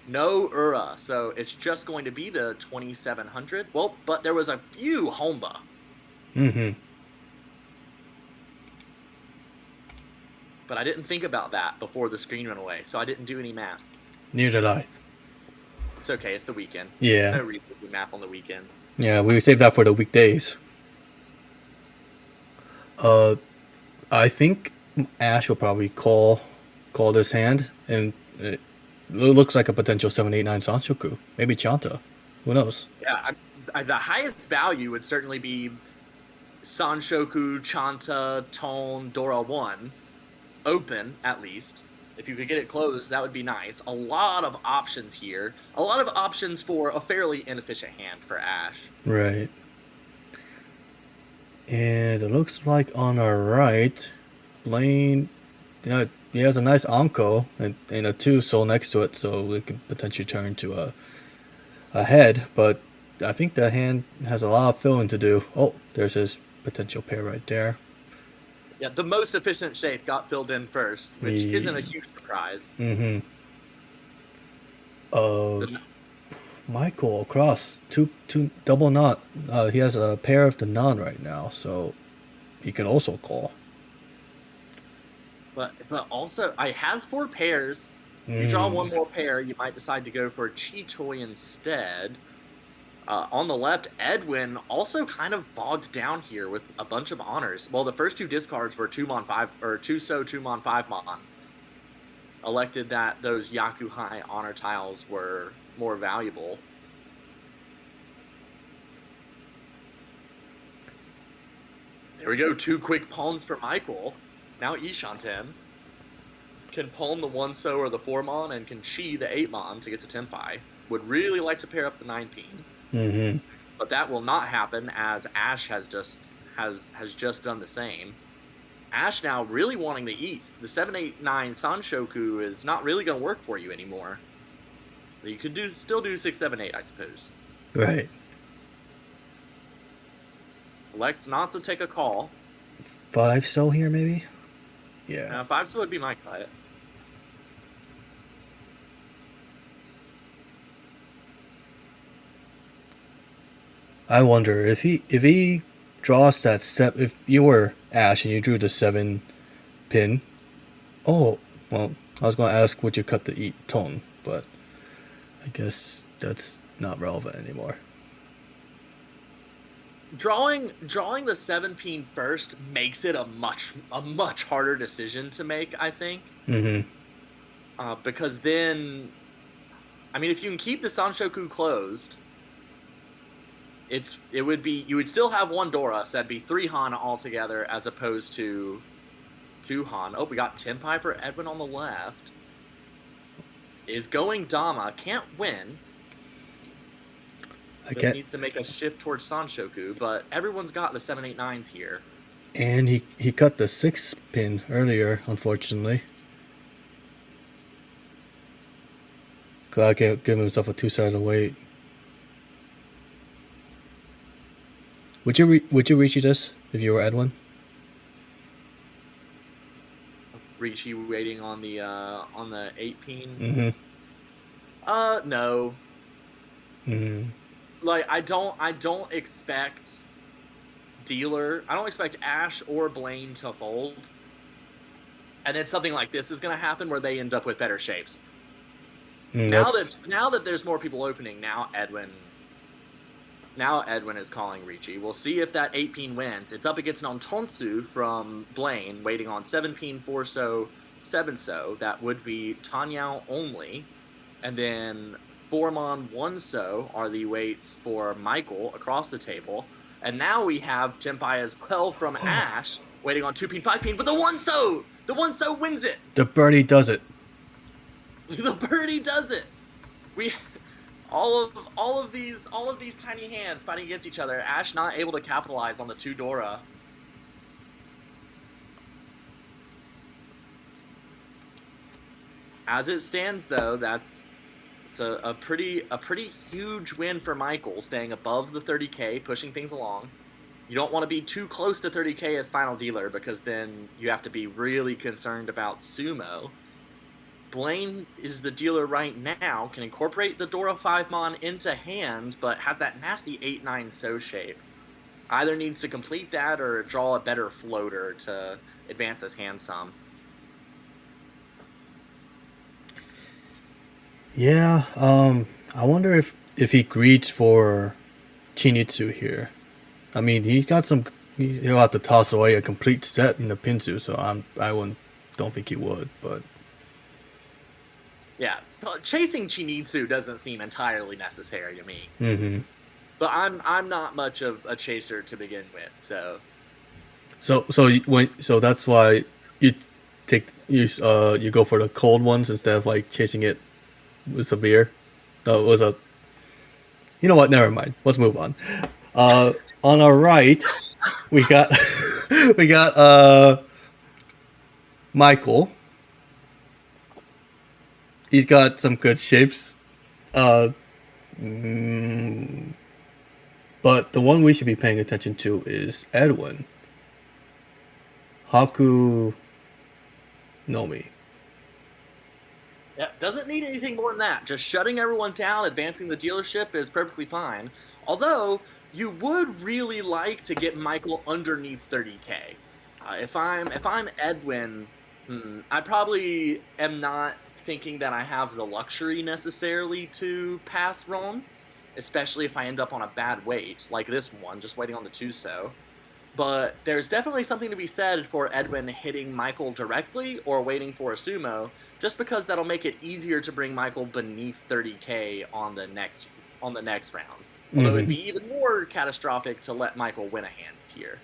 No Ura. So it's just going to be the 2700. Well, but there was a few Homba. Mm-hmm. But I didn't think about that before the screen went away. So I didn't do any math. Neither did I. It's okay. It's the weekend. Yeah. No reason to do math on the weekends. Yeah, we saved that for the weekdays. I think Ash will probably call this hand, and it looks like a potential 789 Sanshoku. Maybe Chanta. Who knows? Yeah, the highest value would certainly be Sanshoku, Chanta, Tone, Dora 1. Open, at least. If you could get it closed, that would be nice. A lot of options here. A lot of options for a fairly inefficient hand for Ash. Right. And it looks like on our right, Blaine, he has a nice Anko and a 2 soul next to it, so it could potentially turn to a head, but I think that hand has a lot of filling to do. Oh, there's his potential pair right there. Yeah, the most efficient shape got filled in first, which isn't a huge surprise. Mm-hmm. Michael across two double knot. He has a pair of the non right now, so he could also call. But also, I has 4 pairs. You draw one more pair, you might decide to go for Chitoy instead. On the left, Edwin also kind of bogged down here with a bunch of honors. Well, the first 2 discards were 2-mon 5 or 2-so 2-mon 5-mon. Elected that those Yakuhai honor tiles were more valuable. There we go, 2 quick pawns for Michael. Now Ishanten can pawn the 1-so or the 4-mon and can chi the 8-mon to get to Tenpai. Would really like to pair up the 9-peen. Mm-hmm. But that will not happen, as Ash has just done the same. Ash now really wanting the East. The 789 Sanshoku is not really going to work for you anymore. You could still do 678, I suppose. Right. Lex not to take a call. 5-so here, maybe? Yeah. 5-so would be my cut. I wonder if he draws that if you were Ash and you drew the 7 pin. Oh, well, I was going to ask would you cut the tone, but I guess that's not relevant anymore. Drawing the 7-peen first makes it a much harder decision to make, I think. Mm-hmm. Because then, I mean, if you can keep the Sanshoku closed, you would still have 1 Dora, so that'd be 3 Han altogether as opposed to 2 Han. Oh, we got Tenpai for Edwin on the left. Is going Dama, can't win. Just needs to make a shift towards Sanshoku, but everyone's got the 789s here. And he cut the 6 pin earlier, unfortunately. Gotta give himself a 2-sided weight. Would you reach this if you were Edwin? Ricci waiting on the 8-peen. Mm-hmm. No. Mm-hmm. Like I don't expect Dealer. I don't expect Ash or Blaine to fold. And then something like this is going to happen where they end up with better shapes. Now that there's more people opening, now Edwin is calling Ricci. We'll see if that 8-peen wins. It's up against an Ontonsu from Blaine, waiting on 7-peen, 4-so, 7-so. That would be Tanyao only. And then 4-mon, 1-so are the weights for Michael across the table. And now we have Tenpai as well from Ash. Waiting on 2-pin, 5-pin, but the one so wins it. The birdie does it. The birdie does it. We all of these tiny hands fighting against each other. Ash not able to capitalize on the 2 Dora. As it stands, though, it's a pretty huge win for Michael, staying above the 30K, pushing things along. You don't want to be too close to 30K as final dealer, because then you have to be really concerned about Sumo. Blaine is the dealer right now, can incorporate the Dora 5-mon into hand, but has that nasty 8-9 so shape. Either needs to complete that or draw a better floater to advance his hand some. Yeah, I wonder if he greets for Chinitsu here. I mean, he's got some. He'll have to toss away a complete set in the Pinsu, so don't think he would. But yeah, chasing Chinitsu doesn't seem entirely necessary to me. Mm-hmm. But I'm not much of a chaser to begin with, so. So that's why you go for the cold ones instead of like chasing it with a beer. It was a. You know what? Never mind. Let's move on. On our right, we got Michael. He's got some good shapes. But the one we should be paying attention to is Edwin. Haku Nomi. Yeah, doesn't need anything more than that. Just shutting everyone down, advancing the dealership is perfectly fine. Although, you would really like to get Michael underneath 30K. If I'm Edwin, I probably am not thinking that I have the luxury necessarily to pass runs, especially if I end up on a bad weight, like this one, just waiting on the 2-so. But there's definitely something to be said for Edwin hitting Michael directly or waiting for a sumo, just because that'll make it easier to bring Michael beneath 30K on the next round. Although it'd be even more catastrophic to let Michael win a hand here.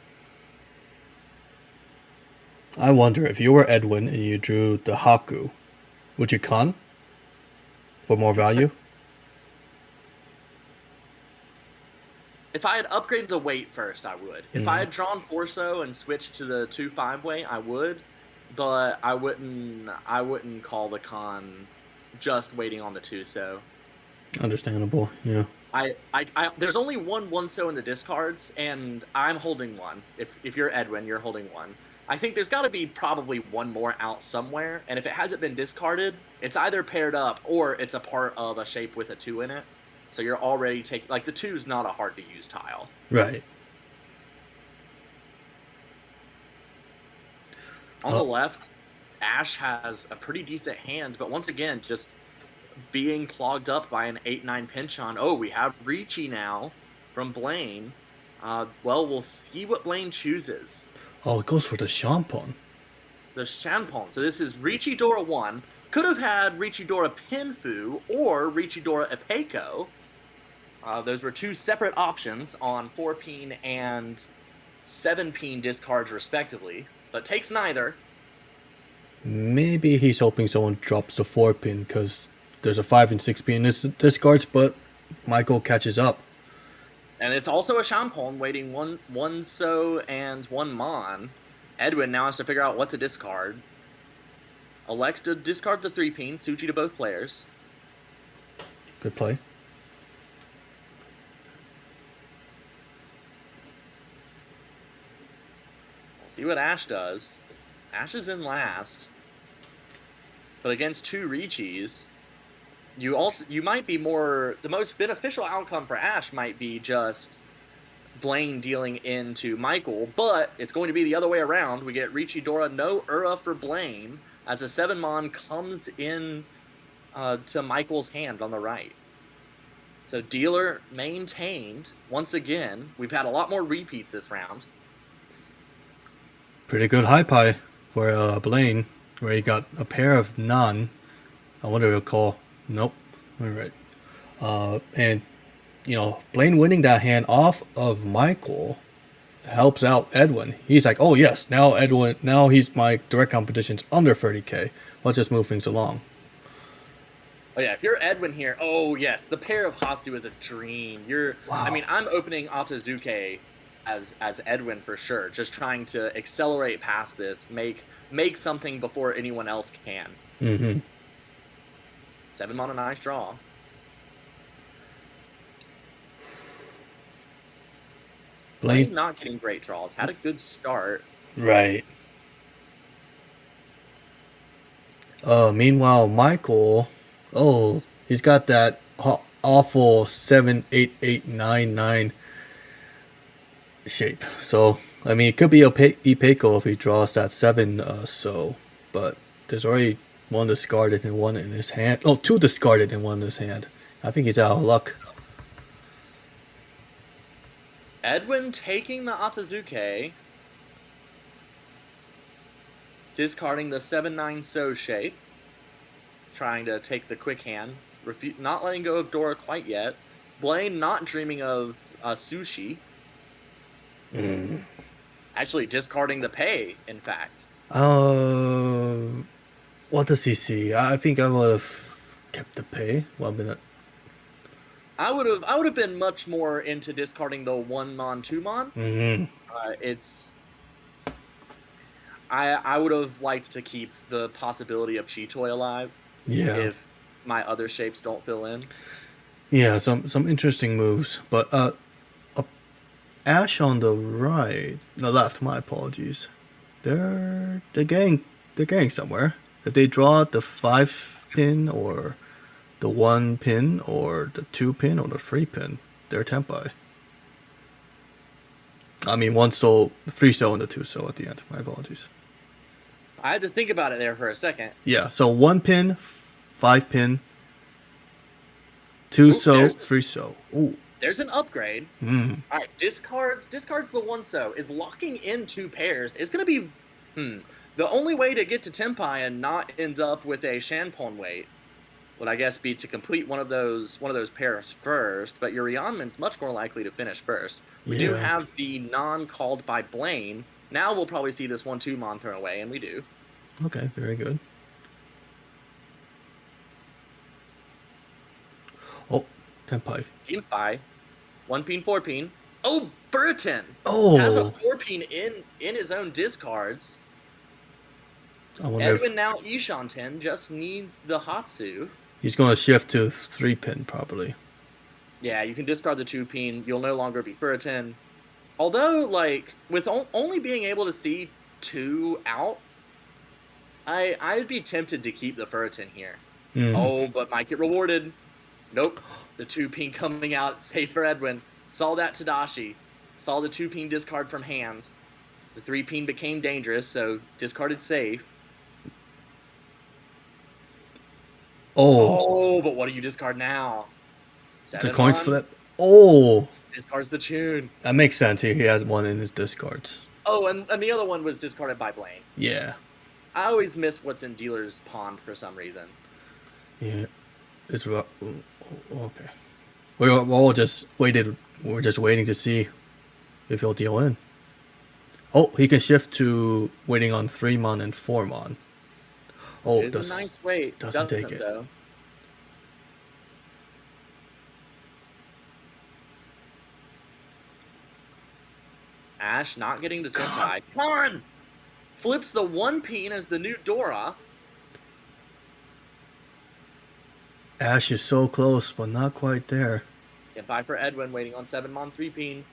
I wonder if you were Edwin and you drew the Haku, would you con for more value? If I had upgraded the weight first, I would. If I had drawn 4-so and switched to the 2-5 way, I would. But I wouldn't call the con just waiting on the 2-so. Understandable, yeah. There's only one 1-so in the discards, and I'm holding one. If you're Edwin, you're holding one. I think there's got to be probably one more out somewhere, and if it hasn't been discarded, it's either paired up or it's a part of a shape with a 2 in it. So you're already taking... Like, the 2's not a hard-to-use tile. Right. On the left, Ash has a pretty decent hand, but once again, just being clogged up by an 8-9 pinch on. Oh, we have Ricci now from Blaine. Well, we'll see what Blaine chooses. Oh, it goes for the Shampon. The Shampon. So this is Ricci Dora 1. Could have had Ricci Dora Pinfu or Ricci Dora Epeko. Those were 2 separate options on 4-pin and 7-pin discards respectively, but takes neither. Maybe he's hoping someone drops the 4-pin because there's a 5 and 6-pin in this discards, but Michael catches up. And it's also a Shampon waiting one so and 1 mon. Edwin now has to figure out what to discard. Elects to discard the 3-pin, Suchi to both players. Good play. See what Ash does. Ash is in last. But against 2 Riccis, you might be more... The most beneficial outcome for Ash might be just Blaine dealing into Michael, but it's going to be the other way around. We get Ricci Dora, no Ura for Blaine, as a 7-mon comes in to Michael's hand on the right. So dealer maintained. Once again, we've had a lot more repeats this round. Pretty good high pie for Blaine, where he got a pair of none. I wonder if he'll call. Nope. All right. And, Blaine winning that hand off of Michael helps out Edwin. He's like, oh yes, now Edwin, now he's my direct competition's under 30k. Let's just move things along. Oh yeah, if you're Edwin here, oh yes, the pair of Hatsu is a dream. I Wow. mean, I'm opening Atazuke as Edwin for sure, just trying to accelerate past this, make something before anyone else can. Mm-hmm. 7 on a nice draw. Blaine not getting great draws. Had a good start. Right. Meanwhile, Michael, he's got that awful 7-8-8-9-9 shape. So, I mean, it could be Ipeco if he draws that 7, but there's already one discarded and one in his hand. Oh, two discarded and one in his hand. I think he's out of luck. Edwin taking the Atazuke, discarding the 7-9 So shape, trying to take the quick hand, not letting go of Dora quite yet. Blaine not dreaming of Sushi. Actually discarding the pay, in fact. What does he see? I think I would have kept the pay. 1 minute. I would have been much more into discarding the 1-mon, 2-mon. Mm-hmm. I would have liked to keep the possibility of Chitoy alive. Yeah. If my other shapes don't fill in. Yeah, some interesting moves, but Ash on the left. My apologies. They're getting somewhere. If they draw the 5 pin or the 1 pin or the 2 pin or the 3 pin, they're Tenpai. I mean, 1 soul, 3 soul, and the 2 soul at the end. My apologies. I had to think about it there for a second. Yeah, so 1 pin, 5 pin, 2 soul, 3 soul. Ooh. There's an upgrade. Mm. All right, discards the 1 so. Is locking in 2 pairs. Is going to be the only way to get to Tenpai and not end up with a Shanpon weight would, I guess, be to complete one of those pairs first. But your Yanman's much more likely to finish first. We do have the non-called by Blaine. Now we'll probably see this 1-2-mon thrown away, and we do. Okay, very good. Oh, Tenpai. Tenpai. 1 pin, 4 pin. Oh, Burton! Oh! Has a 4 pin in his own discards. I wonder Edwin now Ishanten just needs the Hatsu. He's going to shift to 3 pin, probably. Yeah, you can discard the 2 pin. You'll no longer be Furitan. Although, like, with only being able to see 2 out, I'd be tempted to keep the Furitan here. Oh, but might get rewarded. Nope. The 2 pin coming out, safe for Edwin. Saw that Tadashi. Saw the 2 pin discard from hand. The 3 pin became dangerous, so discarded safe. Oh, but what do you discard now? It's a coin flip. Oh! Discards the tune. That makes sense. He has 1 in his discards. Oh, and the other one was discarded by Blaine. Yeah. I always miss what's in Dealer's Pond for some reason. Yeah. It's rough. Okay. We're just waited. We're just waiting to see if he'll deal in. Oh, he can shift to waiting on 3-mon and 4-mon. Oh, it's a nice wait. Doesn't take it. Though. Ash not getting the Tenpai. Come on! Flips the 1 pin as the new Dora. Ash is so close, but not quite there. Tenpai for Edwin, waiting on 7-mon, 3 pin.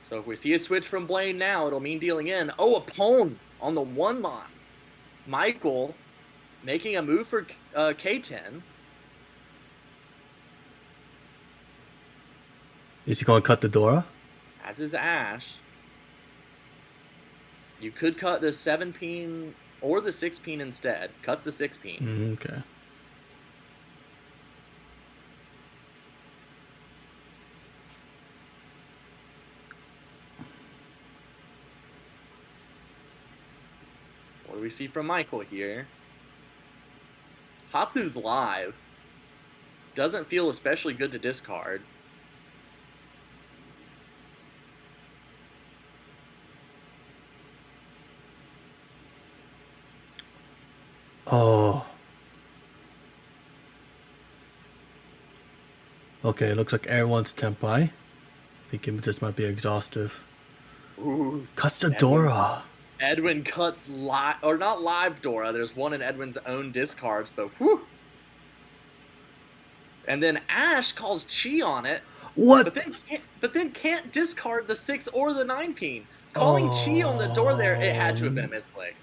So if we see a switch from Blaine now, it'll mean dealing in. Oh, a Pwn on the 1-mon. Michael making a move for K10. Is he going to cut the Dora? As is Ash. You could cut the 7 pin or the 6 pin instead. Cuts the 6 pin. Okay. What do we see from Michael here? Hatsu's live. Doesn't feel especially good to discard. Oh. Okay, looks like everyone's tempai. Thinking this might be exhaustive. Ooh, Cuts the Edwin, Dora. Edwin cuts live, or not live Dora. There's one in Edwin's own discards, but whew. And then Ash calls Chi on it, What? but then can't discard the 6 or the 9 peen. Calling Chi on the door there, it had to have been a misclick.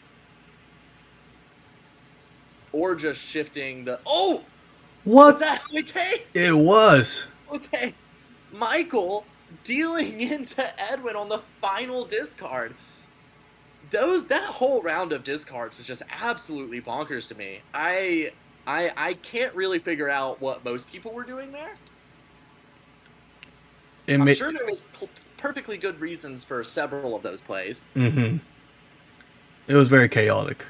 Or just shifting the. Oh! What? Was that Hoite? It was. Okay. Michael dealing into Edwin on the final discard. That whole round of discards was just absolutely bonkers to me. I can't really figure out what most people were doing there. I'm sure there was perfectly good reasons for several of those plays. Mm-hmm. It was very chaotic.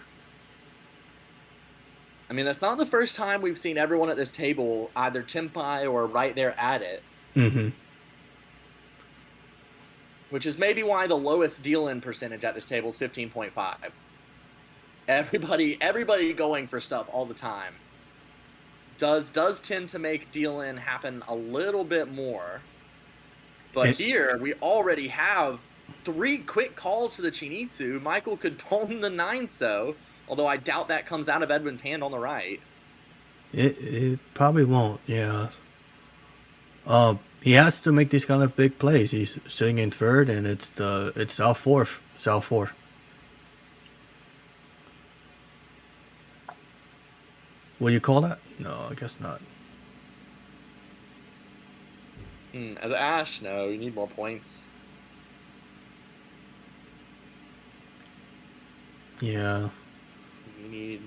I mean, that's not the first time we've seen everyone at this table either tempai or right there at it. Mm-hmm. Which is maybe why the lowest deal-in percentage at this table is 15.5. Everybody going for stuff all the time does tend to make deal-in happen a little bit more. But here, we already have 3 quick calls for the Chinitsu. Michael could pwn the 9-so, although I doubt that comes out of Edwin's hand on the right. It probably won't, yeah. He has to make these kind of big plays. He's sitting in third, and it's South fourth. South four. Will you call that? No, I guess not. As Ash, no, you need more points. Yeah. You need.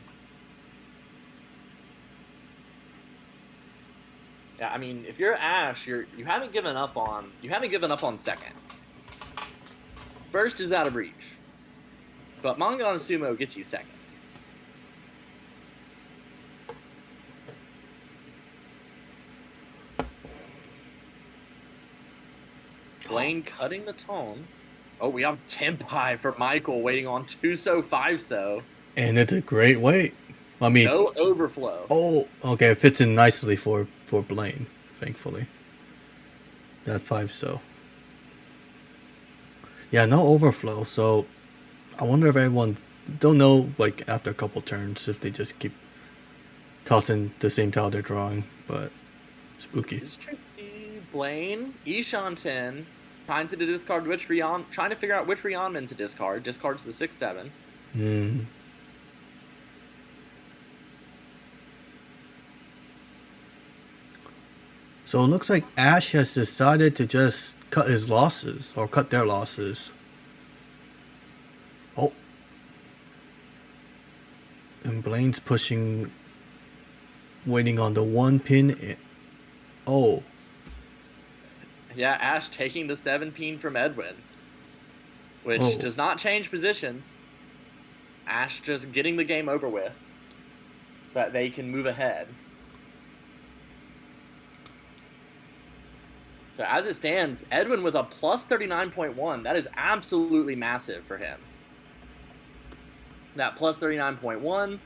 Yeah, I mean, if you're Ash, you haven't given up on second. First is out of reach, but Manga and Sumo gets you second. Blaine cutting the tone. Oh, we have tempai for Michael waiting on 2-so, 5-so. And it's a great weight. I mean, no overflow. Oh, okay. It fits in nicely for Blaine, thankfully. That 5-so. Yeah, no overflow. So I wonder if everyone don't know, like, after a couple turns, if they just keep tossing the same tile they're drawing. But spooky. This is tricky. Blaine, Ishanten, trying to discard which Rion, trying to figure out which Rionman to discard. Discards the 6-7. So it looks like Ash has decided to just cut his losses, or cut their losses. Oh. And Blaine's pushing, waiting on the 1 pin. Oh. Yeah, Ash taking the 7 peen from Edwin, which does not change positions. Ash just getting the game over with so that they can move ahead. So as it stands, Edwin with a plus 39.1. That is absolutely massive for him. That plus 39.1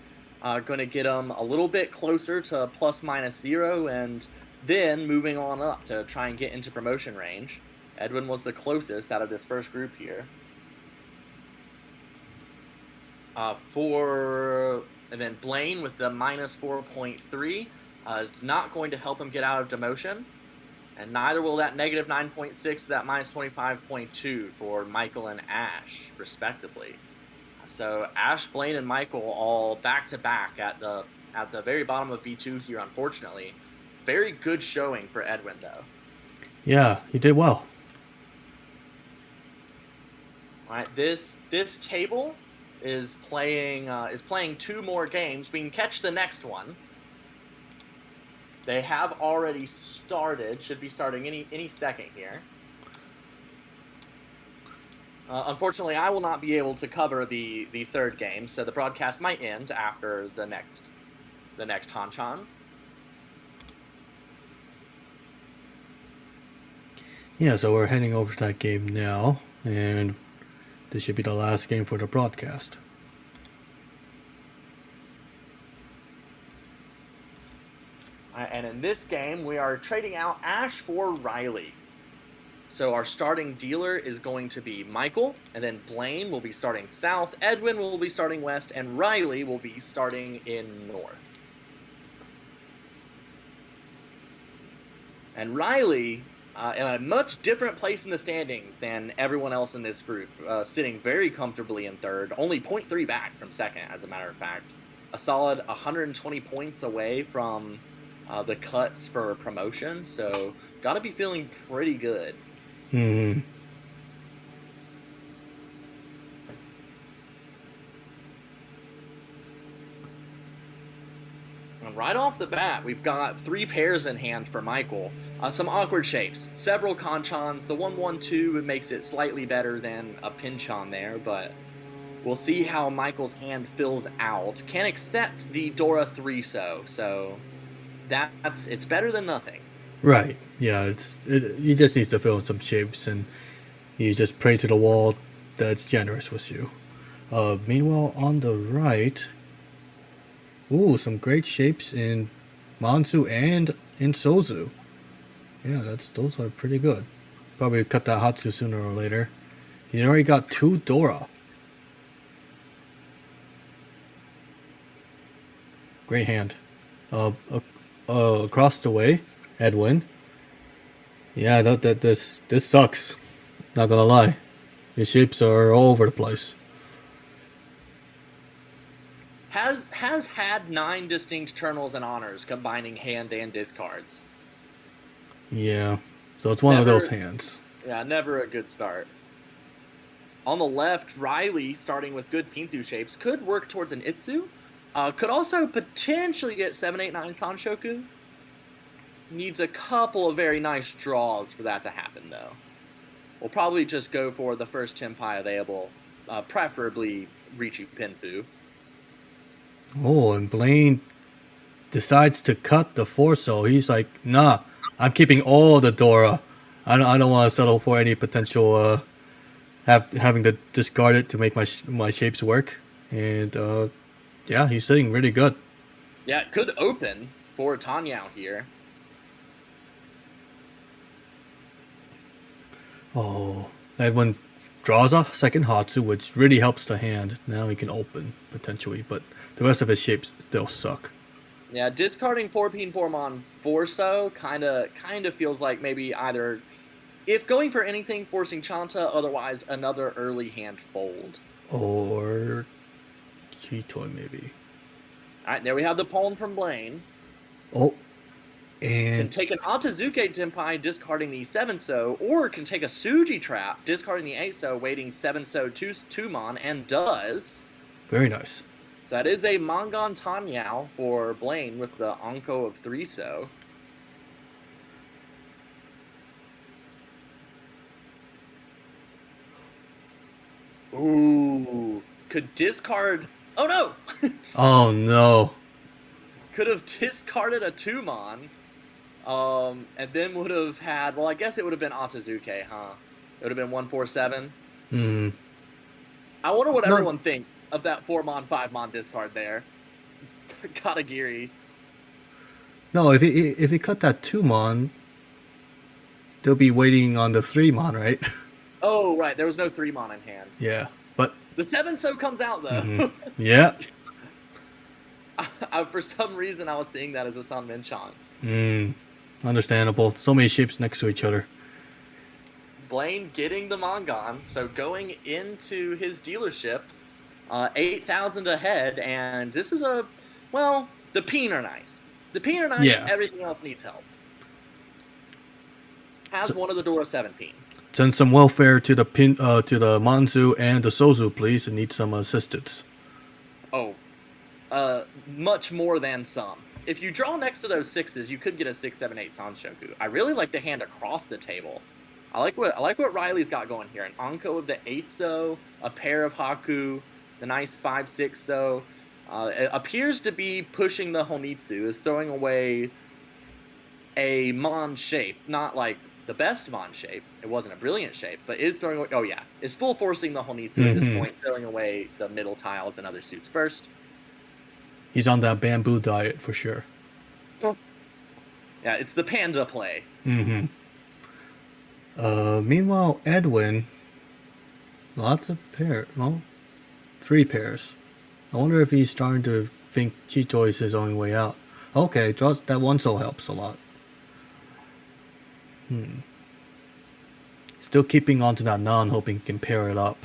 going to get him a little bit closer to plus minus 0, and then moving on up to try and get into promotion range. Edwin was the closest out of this first group here. And then Blaine with the minus 4.3 is not going to help him get out of demotion. And neither will that negative 9.6 to that minus 25.2 for Michael and Ash, respectively. So Ash, Blaine, and Michael all back-to-back at the very bottom of B2 here, unfortunately. Very good showing for Edwin, though. Yeah, he did well. All right, this table is playing 2 more games. We can catch the next one. They have already started. Should be starting any second here. Unfortunately, I will not be able to cover the third game, so the broadcast might end after the next Hanchan. Yeah, so we're heading over to that game now, and this should be the last game for the broadcast. in this game, we are trading out Ash for Riley. So our starting dealer is going to be Michael, and then Blaine will be starting south, Edwin will be starting west, and Riley will be starting in north. And Riley, in a much different place in the standings than everyone else in this group, sitting very comfortably in third, only 0.3 back from second, as a matter of fact. A solid 120 points away from the cuts for promotion, so got to be feeling pretty good. Hmm. And right off the bat, we've got 3 pairs in hand for Michael. Some awkward shapes, several Conchons. The 1-1-2 makes it slightly better than a Pinchon there, but we'll see how Michael's hand fills out. Can't accept the Dora 3-so, so it's better than nothing. Right. Yeah. He just needs to fill in some shapes, and you just pray to the wall that's generous with you. Meanwhile, on the right, ooh, some great shapes in Mansu and in Sozu. Yeah, those are pretty good. Probably cut that Hatsu sooner or later. He's already got 2 Dora. Great hand. Across the way, Edwin. Yeah, this sucks. Not gonna lie, his shapes are all over the place. Has had 9 distinct Eternals and Honors, combining hand and discards. Yeah, so it's one of those hands. Yeah, never a good start. On the left, Riley, starting with good Pinzu shapes, could work towards an Itsu. Could also potentially get 789 Sanshoku. Needs a couple of very nice draws for that to happen, though. We'll probably just go for the first Tenpai available, preferably Richu Pinfu. Oh, and Blaine decides to cut the 4-so. He's like, nah, I'm keeping all the Dora. I don't want to settle for any potential having to discard it to make my shapes work. And yeah, he's sitting really good. Yeah, it could open for Tanyao here. Oh, Edwin draws a second Hatsu, which really helps the hand. Now he can open, potentially, but the rest of his shapes still suck. Yeah, discarding 4P and 4Mon 4-so kind of feels like maybe either, if going for anything, forcing Chanta, otherwise another early hand fold. Or Chitoy, maybe. Alright, there we have the pawn from Blaine. Oh, Can and take an Atazuke Tenpai, discarding the 7-so, or can take a Suji Trap, discarding the 8-so, waiting 7-so 2-mon, and does. very nice. So that is a Mangon Tanyao for Blaine with the Anko of 3-so. Ooh. Could discard... Oh no! Oh no. Could have discarded a 2-mon. And then would have had... Well, I guess it would have been Atazuke, huh? It would have been 147. Hmm. I wonder what everyone thinks of that 4-mon, 5-mon discard there. Katagiri. No, if he cut that 2-mon, they'll be waiting on the 3-mon, right? Oh, right. There was no 3-mon in hand. Yeah, but The 7-so comes out, though. yeah. For some reason, I was seeing that as a San Minchan. Understandable. So many shapes next to each other. Blaine getting the Mangon, so going into his dealership, 8,000 ahead, and this is the Peen are nice. The Peen are nice, Yeah. Everything else needs help. Has one of the Dora 7 Peen. Send some welfare to the Mansu and the Sozu, please, and need some assistance. Oh, much more than some. If you draw next to those 6s, you could get a 6, 7, 8 Sanshoku. I really like the hand across the table. I like what Riley's got going here. An Anko of the 8-so, a pair of Haku, the nice 5, 6-so. It appears to be pushing the Honitsu, is throwing away a Mon shape. Not like the best Mon shape. It wasn't a brilliant shape, but is throwing away... Oh yeah, is full forcing the Honitsu at this point, throwing away the middle tiles and other suits first. He's on that bamboo diet for sure. Yeah, it's the panda play. Mm-hmm. Meanwhile, Edwin, lots of pairs. Well, 3 pairs. I wonder if he's starting to think Chito is his only way out. Okay, draws that one soul helps a lot. Still keeping on to that non, hoping he can pair it up.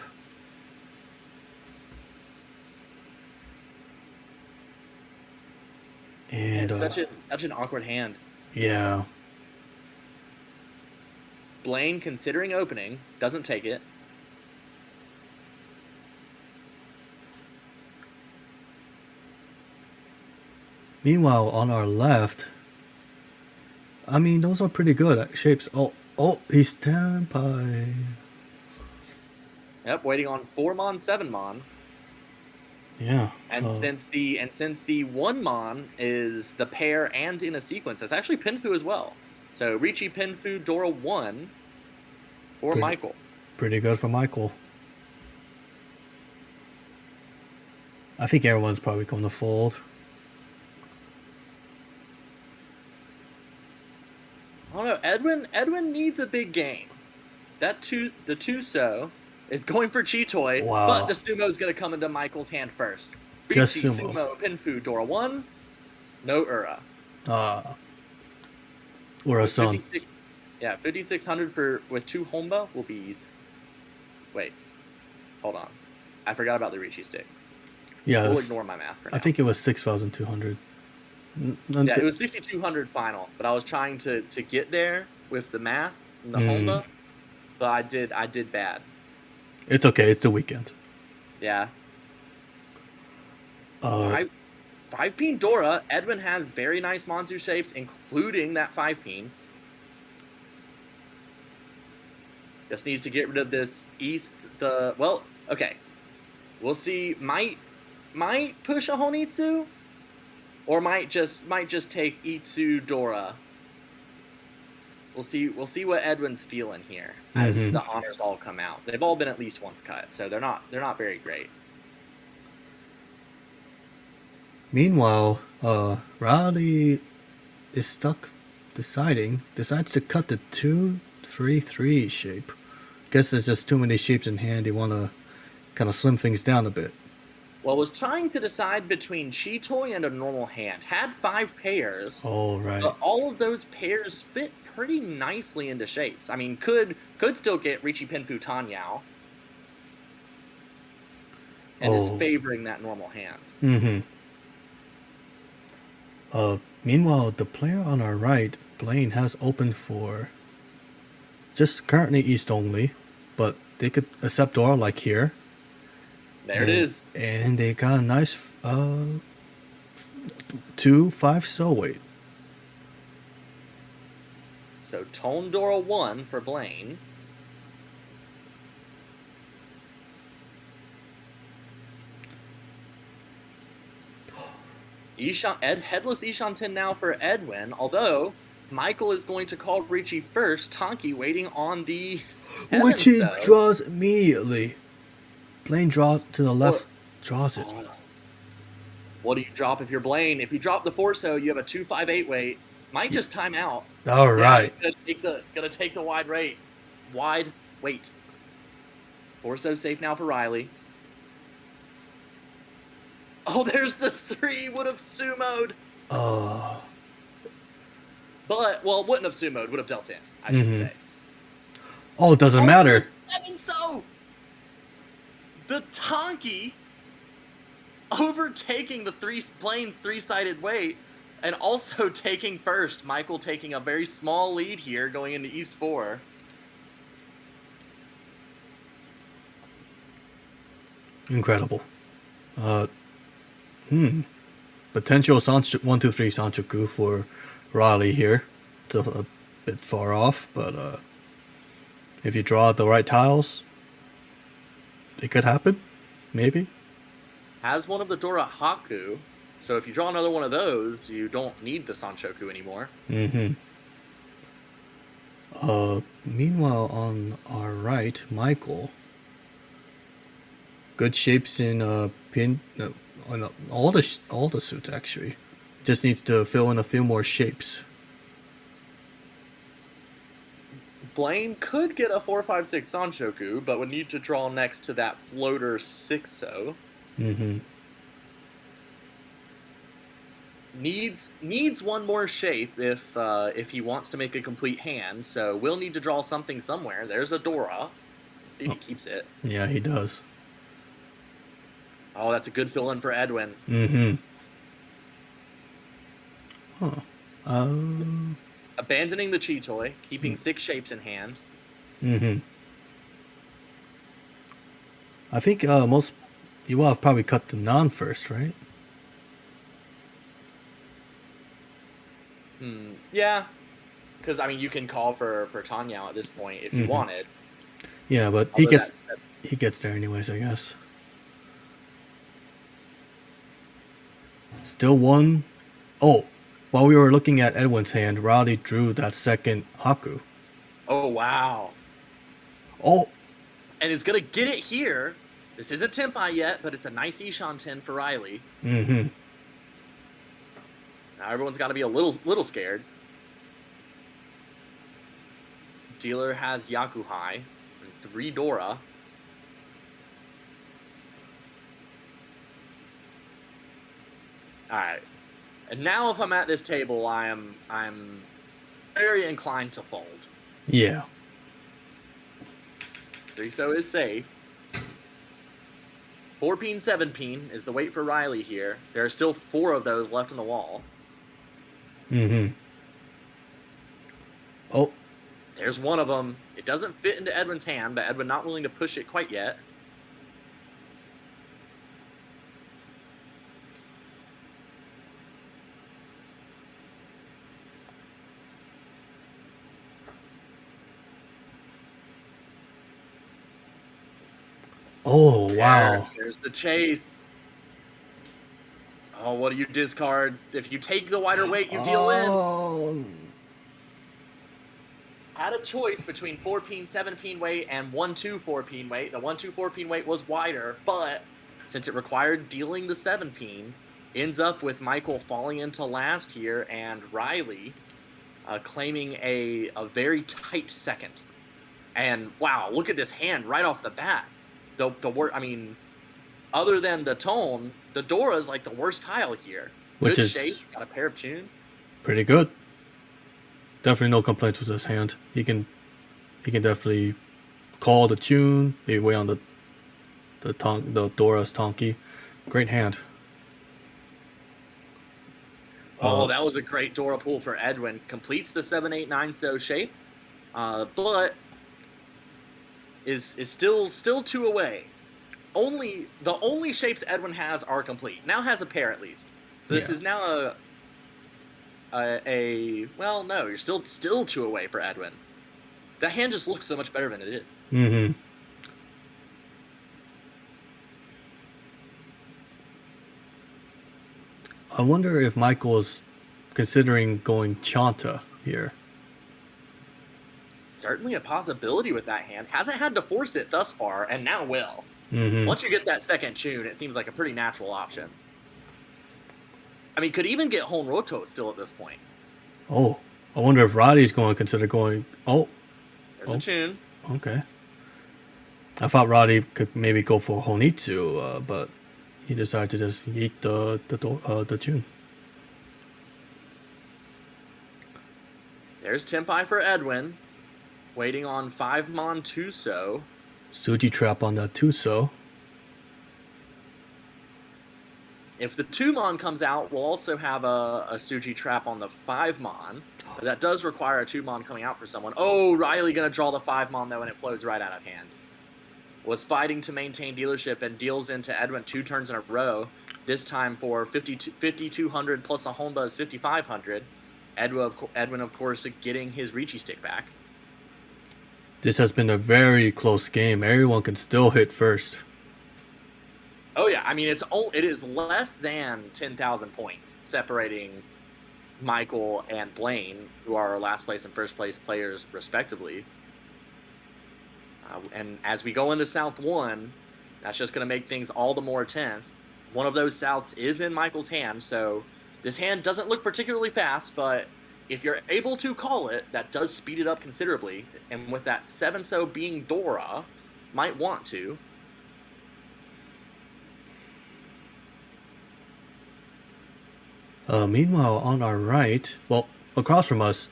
And It's such an awkward hand. yeah, Blaine, considering opening, doesn't take it. meanwhile on our left, I mean those are pretty good shapes. Oh, he's standby. Yep, waiting on 4 Mon, 7 Mon. Yeah. And since the 1 Mon is the pair and in a sequence, that's actually Pinfu as well. So Ricci, Pinfu, Dora 1 or Michael. Pretty good for Michael. I think everyone's probably going to fold. I don't know. Edwin needs a big game. The Tuso is going for Chitoy, Wow. but the Sumo is going to come into Michael's hand first. Just Ricci, Sumo. Pinfu, Dora 1, no Ura. Or a son. 5,600 with 2 Honba will be. Wait, hold on. I forgot about the Ricci stick. Yeah, We'll ignore my math for now. I think it was 6,200. Yeah, it was 6,200 final, but I was trying to get there with the math and the Honda, but I did bad. It's okay. It's the weekend. Yeah. 5-peen Dora. Edwin has very nice Monzu shapes, including that 5-peen. Just needs to get rid of this east. Okay. We'll see. Might push a Honitsu, or might just take Itsu Dora. We'll see what Edwin's feeling here as the honors all come out. They've all been at least once cut, so they're not very great. Meanwhile, Riley is stuck decides to cut the 2-3-3 shape. Guess there's just too many shapes in hand. They want to kind of slim things down a bit. Well, was trying to decide between Chitoy and a normal hand. Had 5 pairs. Oh, right. But all of those pairs fit pretty nicely into shapes. I mean, could still get Ricci, Pinfu, Tanyao. And is favoring that normal hand. Meanwhile, the player on our right, Blaine, has opened for just currently East only, but they could accept Dora like here. There it is. And they got a nice 2-5 soul weight. So Tone Dora 1 for Blaine. Headless Ishanten now for Edwin, although Michael is going to call Ricci first. Tonki waiting on the 7, which he draws immediately. Blaine draw to the left, draws it. What do you drop if you're Blaine? If you drop the Forso, you have a 2-5-8 weight. Might just time out. All right. It's gonna take the wide weight. Forso safe now for Riley. Oh, there's the 3. Would have sumoed. But wouldn't have sumoed. Would have dealt in. I should say. Oh, it doesn't matter. So the Tonki overtaking the Blaine's 3-sided weight, and also taking first. Michael taking a very small lead here, going into East 4. Incredible. Potential 1-2-3 Sanchoku for Riley here. It's a bit far off, but if you draw the right tiles, it could happen. Maybe. Has one of the Dora Haku, so if you draw another one of those, you don't need the Sanchoku anymore. Meanwhile, on our right, Michael. Good shapes in on all the suits actually. Just needs to fill in a few more shapes. Blaine could get a 4-5-6 Sanshoku, but would need to draw next to that floater 6-0. Mm-hmm. Needs one more shape if he wants to make a complete hand. So we'll need to draw something somewhere. There's a Dora. See if he keeps it. Yeah, he does. Oh, that's a good fill-in for Edwin. Mm-hmm. Huh. Abandoning the Chi Toy, keeping 6 shapes in hand. Mm-hmm. I think you will have probably cut the non first, right? Yeah, because I mean you can call for Tanyao at this point if you wanted. Yeah, but he gets there anyways, I guess. Still one. Oh, while we were looking at Edwin's hand, Roddy drew that second Haku. Oh wow. Oh. And is gonna get it here. This isn't Tenpai yet, but it's a nice Ishan 10 for Riley. Mm-hmm. Now everyone's got to be a little scared. Dealer has Yakuhai and 3 Dora. All right, and now if I'm at this table, I'm very inclined to fold. Yeah. 3-so is safe. 4-peen, 7-peen is the weight for Riley here. There are still 4 of those left in the wall. Mm-hmm. Oh. There's one of them. It doesn't fit into Edwin's hand, but Edwin not willing to push it quite yet. Oh, wow. There's the chase. Oh, what do you discard? If you take the wider weight, you deal in. Had a choice between 4-peen, 7-peen weight and 1-2 4-peen weight. The 1-2 4-peen weight was wider, but since it required dealing the 7-peen, ends up with Michael falling into last here and Riley claiming a very tight second. And wow, look at this hand right off the bat. I mean, other than the tone, the Dora is like the worst tile here. Which good is shape, got a pair of tune. Pretty good. Definitely no complaints with his hand. He can definitely call the tune, maybe wait on the Dora's Tonki. Great hand. Oh, that was a great Dora pull for Edwin. Completes the 7-8-9-so shape, but is still 2 away. The only shapes Edwin has are complete. Now has a pair at least. So this is now well, no, you're still 2 away for Edwin. That hand just looks so much better than it is. Mm-hmm. I wonder if Michael is considering going Chanta here. Certainly a possibility with that hand. Hasn't had to force it thus far, and now will. Mm-hmm. Once you get that second tune, it seems like a pretty natural option. I mean, could even get Honroto still at this point. Oh, I wonder if Roddy's going to consider going. Oh, there's a tune. Okay. I thought Roddy could maybe go for Honitsu, but he decided to just yeet the tune. There's Tenpai for Edwin, waiting on 5-mon 2-so. Suji trap on that 2-so. If the 2-mon comes out, we'll also have a Suji trap on the 5-mon. But that does require a 2-mon coming out for someone. Oh, Riley going to draw the 5-mon, though, and it flows right out of hand. Was fighting to maintain dealership and deals into Edwin 2 turns in a row. This time for 5,200 plus a Honda is 5,500. Edwin, of course, getting his Ricci stick back. This has been a very close game. Everyone can still hit first. Oh yeah, I mean it is less than 10,000 points separating Michael and Blaine, who are last place and first place players respectively. And as we go into South 1, that's just going to make things all the more tense. One of those Souths is in Michael's hand, so this hand doesn't look particularly fast, but if you're able to call it, that does speed it up considerably. And with that 7-so being Dora, might want to. Meanwhile, on our right, well, across from us,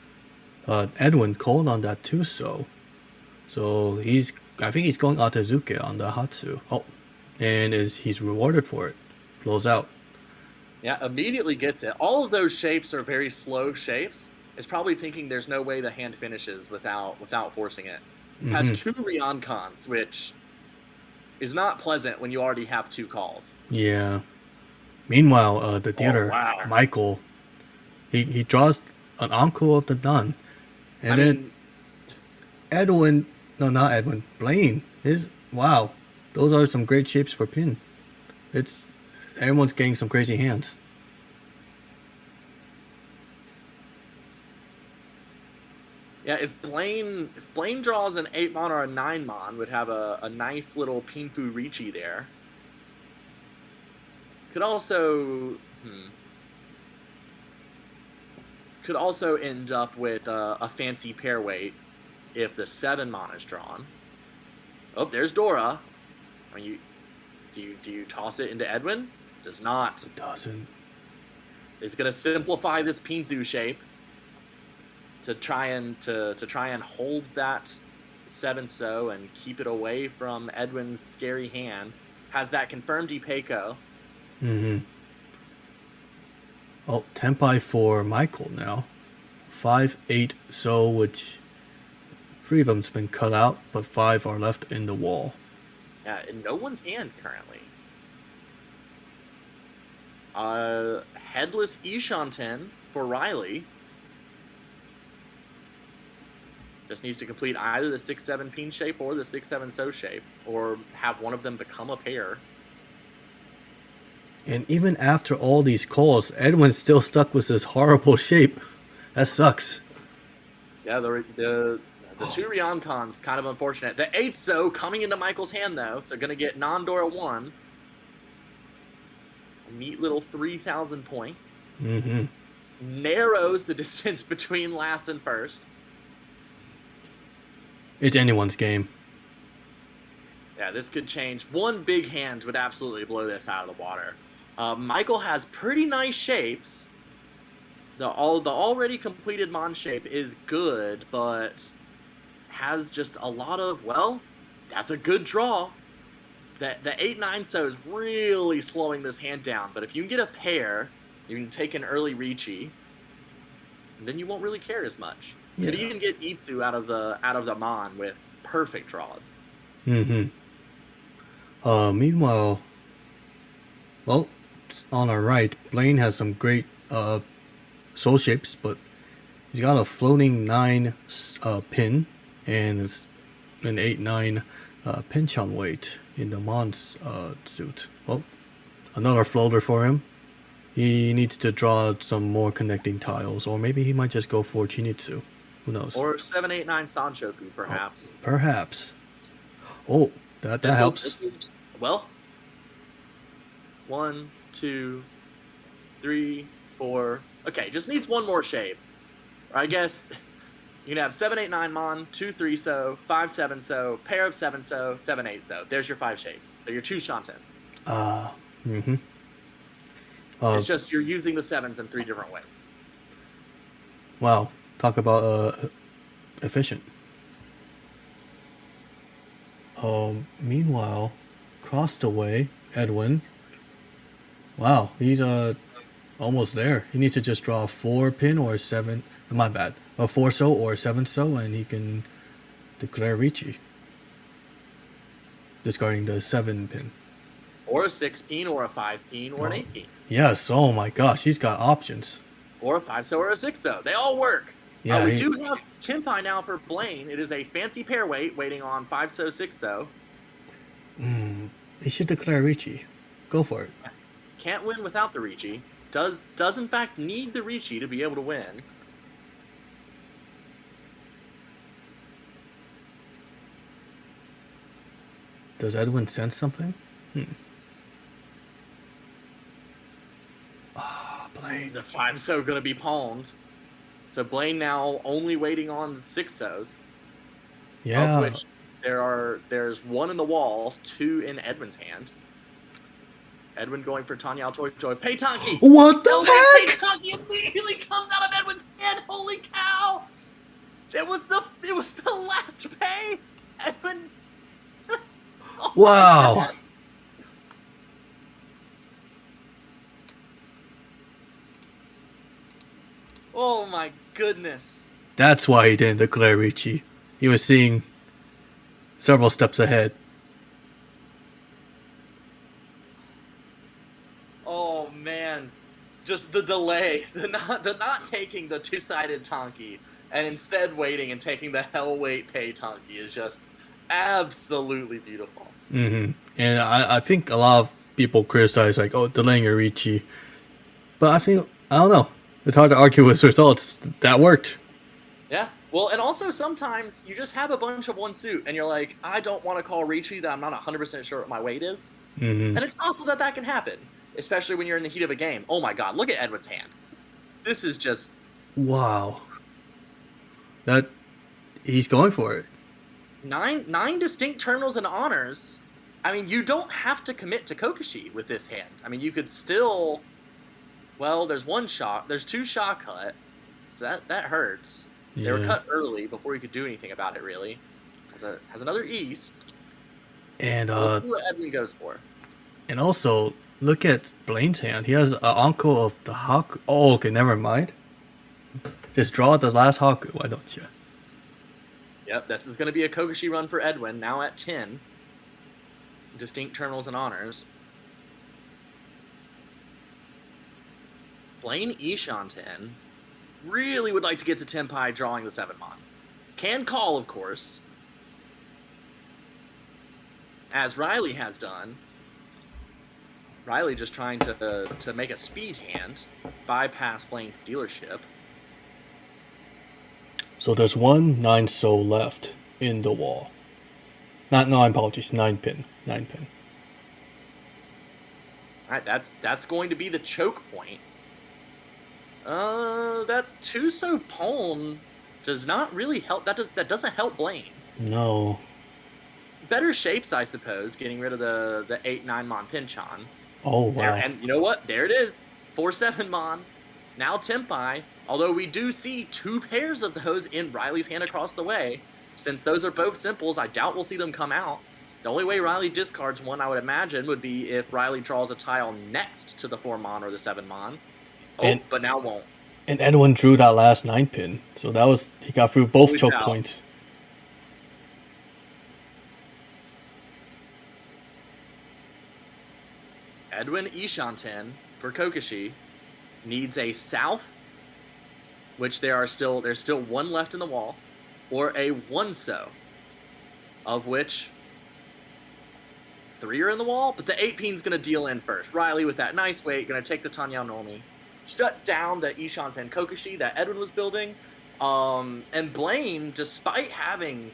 Edwin called on that 2-so. So I think he's going Atazuke on the Hatsu. Oh, and he's rewarded for it. Flows out. Yeah, immediately gets it. All of those shapes are very slow shapes. Is probably thinking there's no way the hand finishes without forcing it. Has 2 Ryoncons, which is not pleasant when you already have 2 calls. Yeah. Meanwhile, the dealer, wow. Michael, he draws an Anko of the Nun. And then Edwin, no, not Edwin, Blaine, wow, those are some great shapes for pin. Everyone's getting some crazy hands. Yeah, if Blaine draws an 8-mon or a 9-mon, would have a nice little Pinfu Ricci there. Could also end up with a fancy pair weight if the 7-mon is drawn. Oh, there's Dora. I mean, do you toss it into Edwin? Does not. It doesn't. It's gonna simplify this Pinzu shape to try and hold that 7-so and keep it away from Edwin's scary hand. Has that confirmed Ipeko. Oh, Tenpai for Michael now. 5-8-so, which 3 of them's been cut out, but 5 are left in the wall. Yeah, in no one's hand currently. Headless Ishanten for Riley. Just needs to complete either the 6-7 pin shape or the 6-7-so shape, or have one of them become a pair. And even after all these calls, Edwin's still stuck with this horrible shape. That sucks. Yeah, the 2 Ryoncons, kind of unfortunate. The 8-so coming into Michael's hand, though, so going to get non-Dora 1. A neat little 3,000 points. Narrows the distance between last and first. It's anyone's game. Yeah, this could change. One big hand would absolutely blow this out of the water. Michael has pretty nice shapes. The already completed Mon shape is good, but has just a lot of, well, that's a good draw. The 8-9-so is really slowing this hand down, but if you can get a pair, you can take an early Ricci, and then you won't really care as much. Yeah. Could even get Itsu out of the Mon with perfect draws. Meanwhile, well, on our right, Blaine has some great soul shapes, but he's got a floating 9 pin and it's an 8-9 pinch-on weight in the Mon's suit. Well, another floater for him. He needs to draw some more connecting tiles, or maybe he might just go for Chinitsu. Who knows? Or 7-8-9 Sanshoku, perhaps. Perhaps. Oh, that helps. Well, 1, 2, 3, 4. Okay, just needs one more shape. Or I guess you can have 7-8-9 Mon, 2 3-so, 5 7-so, pair of 7-so, 7-8-so. There's your 5 shapes. So your 2 Shanten. It's just you're using the 7s in 3 different ways. Wow, talk about efficient. Meanwhile, across the way, Edwin. Wow, he's almost there. He needs to just draw a 4 pin or a 7. My bad, a 4-so or a 7-so, and he can declare Ricci, discarding the 7 pin. Or a 6 pin, or a 5 pin, or an 8 pin. Yes. Oh my gosh, he's got options. Or a 5-so or a 6-so. They all work. Yeah, we do have Tenpai now for Blaine. It is a fancy pair weight, waiting on 5-so, 6-so. He should declare Ricci. Go for it. Can't win without the Ricci. Does in fact need the Ricci to be able to win. Does Edwin sense something? Blaine. The 5-so gonna be palmed. So Blaine now only waiting on 6 So's, Yeah. of which there's 1 in the wall, 2 in Edwin's hand. Edwin going for Tanyao Toy Toy. Peitanki! What the Elway heck? Peitanki immediately comes out of Edwin's hand. Holy cow! It was the last pay. Edwin. Oh my Wow. God. Oh my goodness. That's why he didn't declare Ricci. He was seeing several steps ahead. Oh man. Just the delay, the not taking the 2-sided Tonki and instead waiting and taking the Hellweight Pei Tonki is just absolutely beautiful. And I think a lot of people criticize, like, oh, delaying your Ricci. But I don't know. It's hard to argue with results. That worked. Yeah. Well, and also sometimes you just have a bunch of 1 suit and you're like, I don't want to call Ricci that I'm not 100% sure what my weight is. Mm-hmm. And it's possible that can happen, especially when you're in the heat of a game. Oh my god, look at Edwin's hand. This is just... Wow. He's going for it. 9 distinct terminals and honors. I mean, you don't have to commit to Kokoshi with this hand. I mean, you could still... Well, there's 1 shot. There's 2 shot cut. So that hurts. Yeah. They were cut early before you could do anything about it, really. Has another East. And Let's see what Edwin goes for. And also, look at Blaine's hand. He has an uncle of the Haku. Oh, okay, never mind. Just draw the last Haku, why don't you? Yep, this is going to be a Kokoshi run for Edwin, now at 10. Distinct terminals and honors. Blaine Ishanten really would like to get to Tenpai drawing the 7-mon. Can call, of course. As Riley has done. Riley just trying to make a speed hand, bypass Blaine's dealership. So there's 1 9 so left in the wall. Not 9, apologies, 9 pin. 9 pin. Alright, that's going to be the choke point. That 2-so Pone does not really help. That doesn't help Blaine. No. Better shapes, I suppose, getting rid of the 8-9 Mon Pinchon. Oh, wow. And you know what? There it is. 4-7 Mon. Now Tenpai. Although we do see 2 pairs of those in Riley's hand across the way. Since those are both simples, I doubt we'll see them come out. The only way Riley discards one, I would imagine, would be if Riley draws a tile next to the 4-mon or the 7-mon. Oh, but now won't. And Edwin drew that last 9 pin. So he got through both choke out. points. Edwin Ishanten for Kokoshi needs a south, which there's still 1 left in the wall, or a 1-so, of which 3 are in the wall, but the 8-pin's going to deal in first. Riley with that nice weight, going to take the Tanyao Nomi, shut down the Ishanten Kokoshi that Edwin was building, and Blaine, despite having...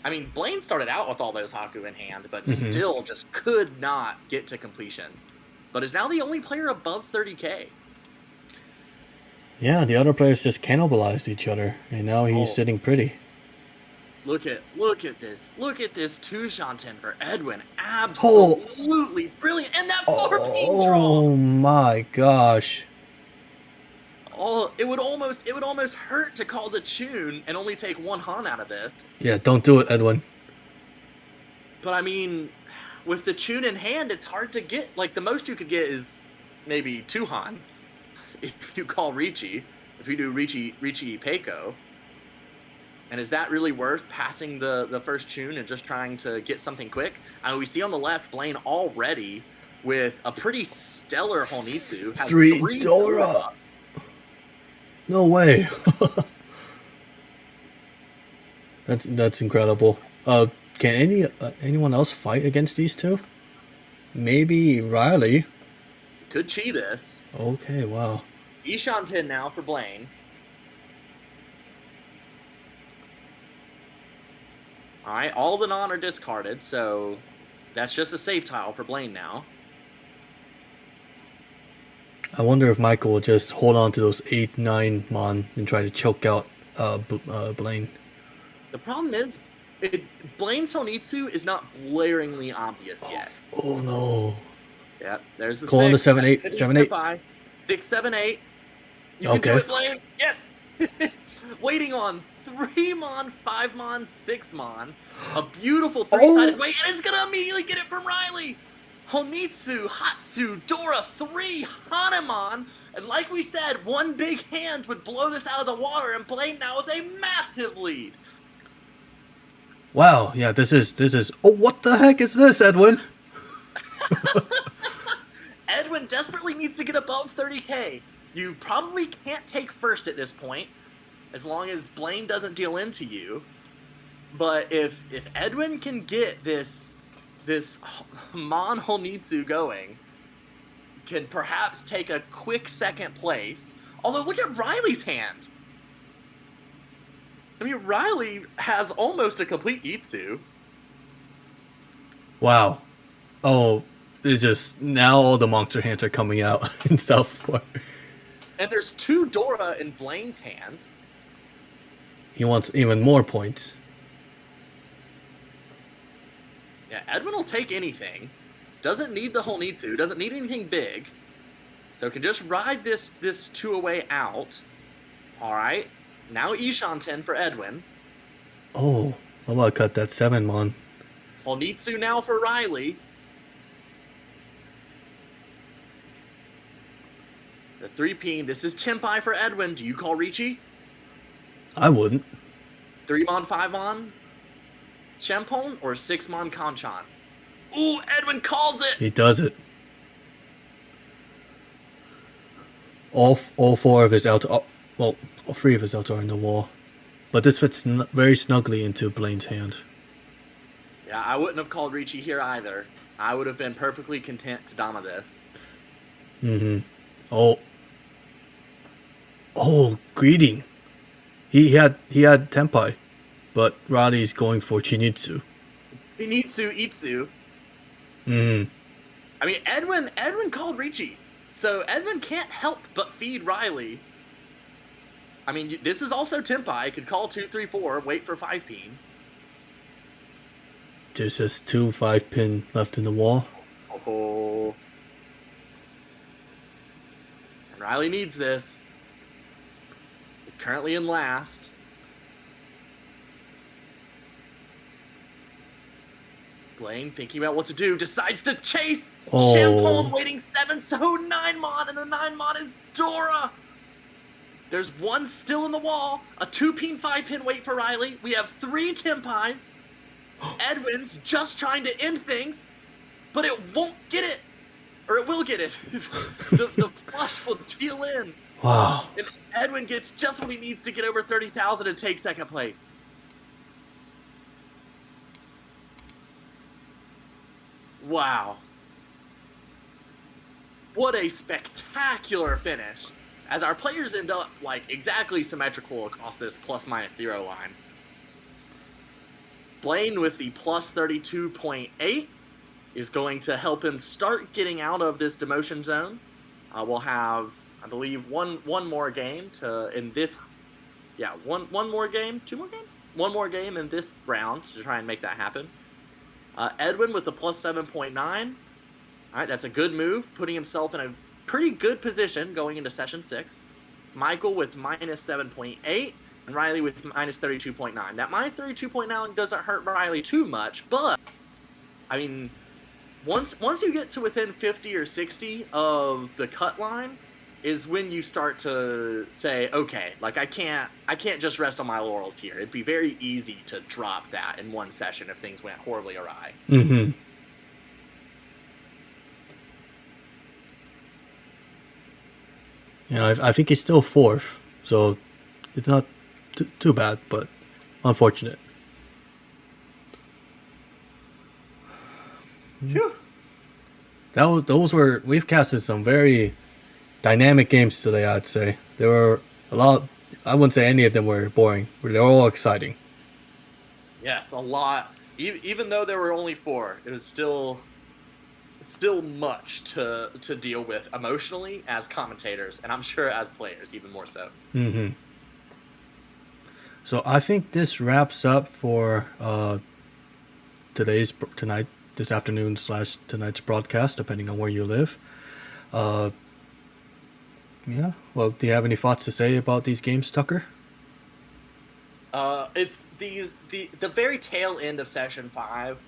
I mean, Blaine started out with all those Haku in hand, but still just could not get to completion. But is now the only player above 30k. Yeah, the other players just cannibalized each other, and now he's sitting pretty. Look at this. Look at this 2-Shanten for Edwin. Absolutely brilliant. And that 4-pin draw. Oh my gosh. Oh, it would almost hurt to call the tune and only take 1 Han out of this. Yeah, don't do it, Edwin. But I mean, with the tune in hand, it's hard to get. Like, the most you could get is maybe 2 Han. If you call Ricci. If you do Ricci Peiko. And is that really worth passing the first tune and just trying to get something quick? I mean, we see on the left, Blaine already with a pretty stellar Honitsu. Has 3 Dora. No way. That's incredible. Can anyone else fight against these 2? Maybe Riley. Could Chi this. Okay, wow. Ishanten now for Blaine. Alright, all the non are discarded, so that's just a safe tile for Blaine now. I wonder if Michael will just hold on to those 8-9 mon and try to choke out Blaine. The problem is, Blaine Sonitsu is not blaringly obvious yet. Oh no. Yeah, there's the Call on the 6. 7-8. That's 7-8. by 6, 7, 8. You Okay. can do it, Blaine. Yes. Waiting on 3 mon, 5 mon, 6 mon. A beautiful 3-sided wait, and it's gonna immediately get it from Riley. Honitsu, Hatsu, Dora, 3 Hanuman. And like we said, one big hand would blow this out of the water, and Blaine now with a massive lead. Wow, yeah, this is. Oh, what the heck is this, Edwin? Edwin desperately needs to get above 30k. You probably can't take first at this point, as long as Blaine doesn't deal into you. But if Edwin can get this Mon Honitsu going, can perhaps take a quick second place. Although look at Riley's hand. I mean, Riley has almost a complete Itsu. Wow. Oh, it's just now all the monster hands are coming out in Southport. And there's 2 Dora in Blaine's hand. He wants even more points. Yeah, Edwin will take anything. Doesn't need the Honitsu. Doesn't need anything big. So can just ride this 2-away out. Alright. Now Ishan 10 for Edwin. Oh, I'm about to cut that 7 mon. Honitsu now for Riley. The 3-peen. This is Tempai for Edwin. Do you call Ricci? I wouldn't. 3 mon, 5 mon? Champon or 6 mon Kanchan? Ooh, Edwin calls it! He does it. All 4 of his outs. Well, all 3 of his outs are in the wall. But this fits very snugly into Blaine's hand. Yeah, I wouldn't have called Ricci here either. I would have been perfectly content to Dama this. Mm-hmm. Oh, greeting. He had Tempai, but Riley's going for Chinitsu. Chinitsu, Itsu. Mm-hmm. I mean, Edwin called Ricci, so Edwin can't help but feed Riley. I mean, this is also Tempai. Could call 2, 3, 4, wait for 5-peen. There's just 2 5-pin left in the wall. Oh. And Riley needs this. He's currently in last. Blaine, thinking about what to do, decides to chase! Oh. Champon waiting 7, so 9 mon, and the 9 mon is Dora! There's 1 still in the wall, a 2-peen, 5-pin wait for Riley. We have 3 Tempais. Edwin's just trying to end things, but it won't get it. Or it will get it. the flush will deal in. Wow. And Edwin gets just what he needs to get over 30,000 and take second place. Wow. What a spectacular finish. As our players end up, like, exactly symmetrical across this plus-minus-0 line. Blaine with the plus 32.8 is going to help him start getting out of this demotion zone. We'll have, I believe, one more game one more game? 2 more games? 1 more game in this round to try and make that happen. Edwin with the plus 7.9. All right, that's a good move, putting himself in a pretty good position going into session 6. Michael with minus 7.8, and Riley with minus 32.9. That minus 32.9 doesn't hurt Riley too much, but, I mean, once you get to within 50 or 60 of the cut line, is when you start to say, okay, like I can't just rest on my laurels here. It'd be very easy to drop that in one session if things went horribly awry. Mm-hmm. You know, I think he's still 4th, so it's not too bad, but unfortunate. Phew. We've casted some very dynamic games today, I'd say. There were a lot, I wouldn't say any of them were boring, but they're all exciting. Yes, a lot. Even though there were only 4, it was still still much to deal with emotionally as commentators, and I'm sure as players even more so. Mm-hmm. So I think this wraps up for this afternoon / tonight's broadcast, depending on where you live. Yeah. Well, do you have any thoughts to say about these games, Tucker? It's the very tail end of session 5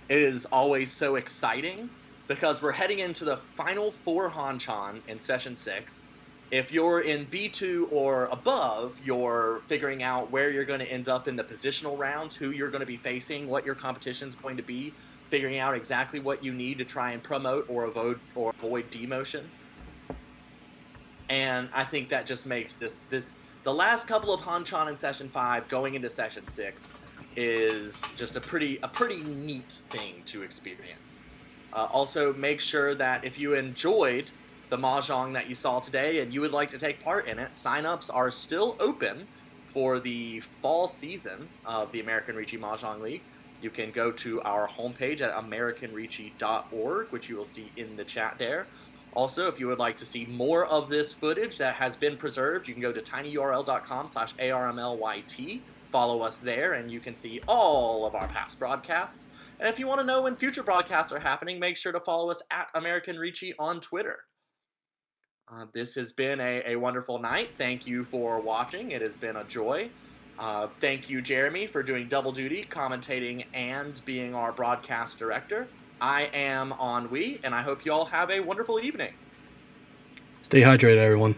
is always so exciting because we're heading into the final 4 Hanchan in session 6. If you're in B2 or above, you're figuring out where you're going to end up in the positional rounds, who you're going to be facing, what your competition's going to be, figuring out exactly what you need to try and promote or avoid demotion. And I think that just makes the last couple of Hanchan in session 5 going into session 6 is just a pretty neat thing to experience. Also, make sure that if you enjoyed the Mahjong that you saw today and you would like to take part in it, signups are still open for the fall season of the American Ricci Mahjong League. You can go to our homepage at americanricci.org, which you will see in the chat there. Also, if you would like to see more of this footage that has been preserved, you can go to tinyurl.com/ARMLYT. Follow us there, and you can see all of our past broadcasts. And if you want to know when future broadcasts are happening, make sure to follow us at American Ricci on Twitter. This has been a wonderful night. Thank you for watching. It has been a joy. Thank you, Jeremy, for doing double duty, commentating and being our broadcast director. I am Ennui, and I hope you all have a wonderful evening. Stay hydrated, everyone.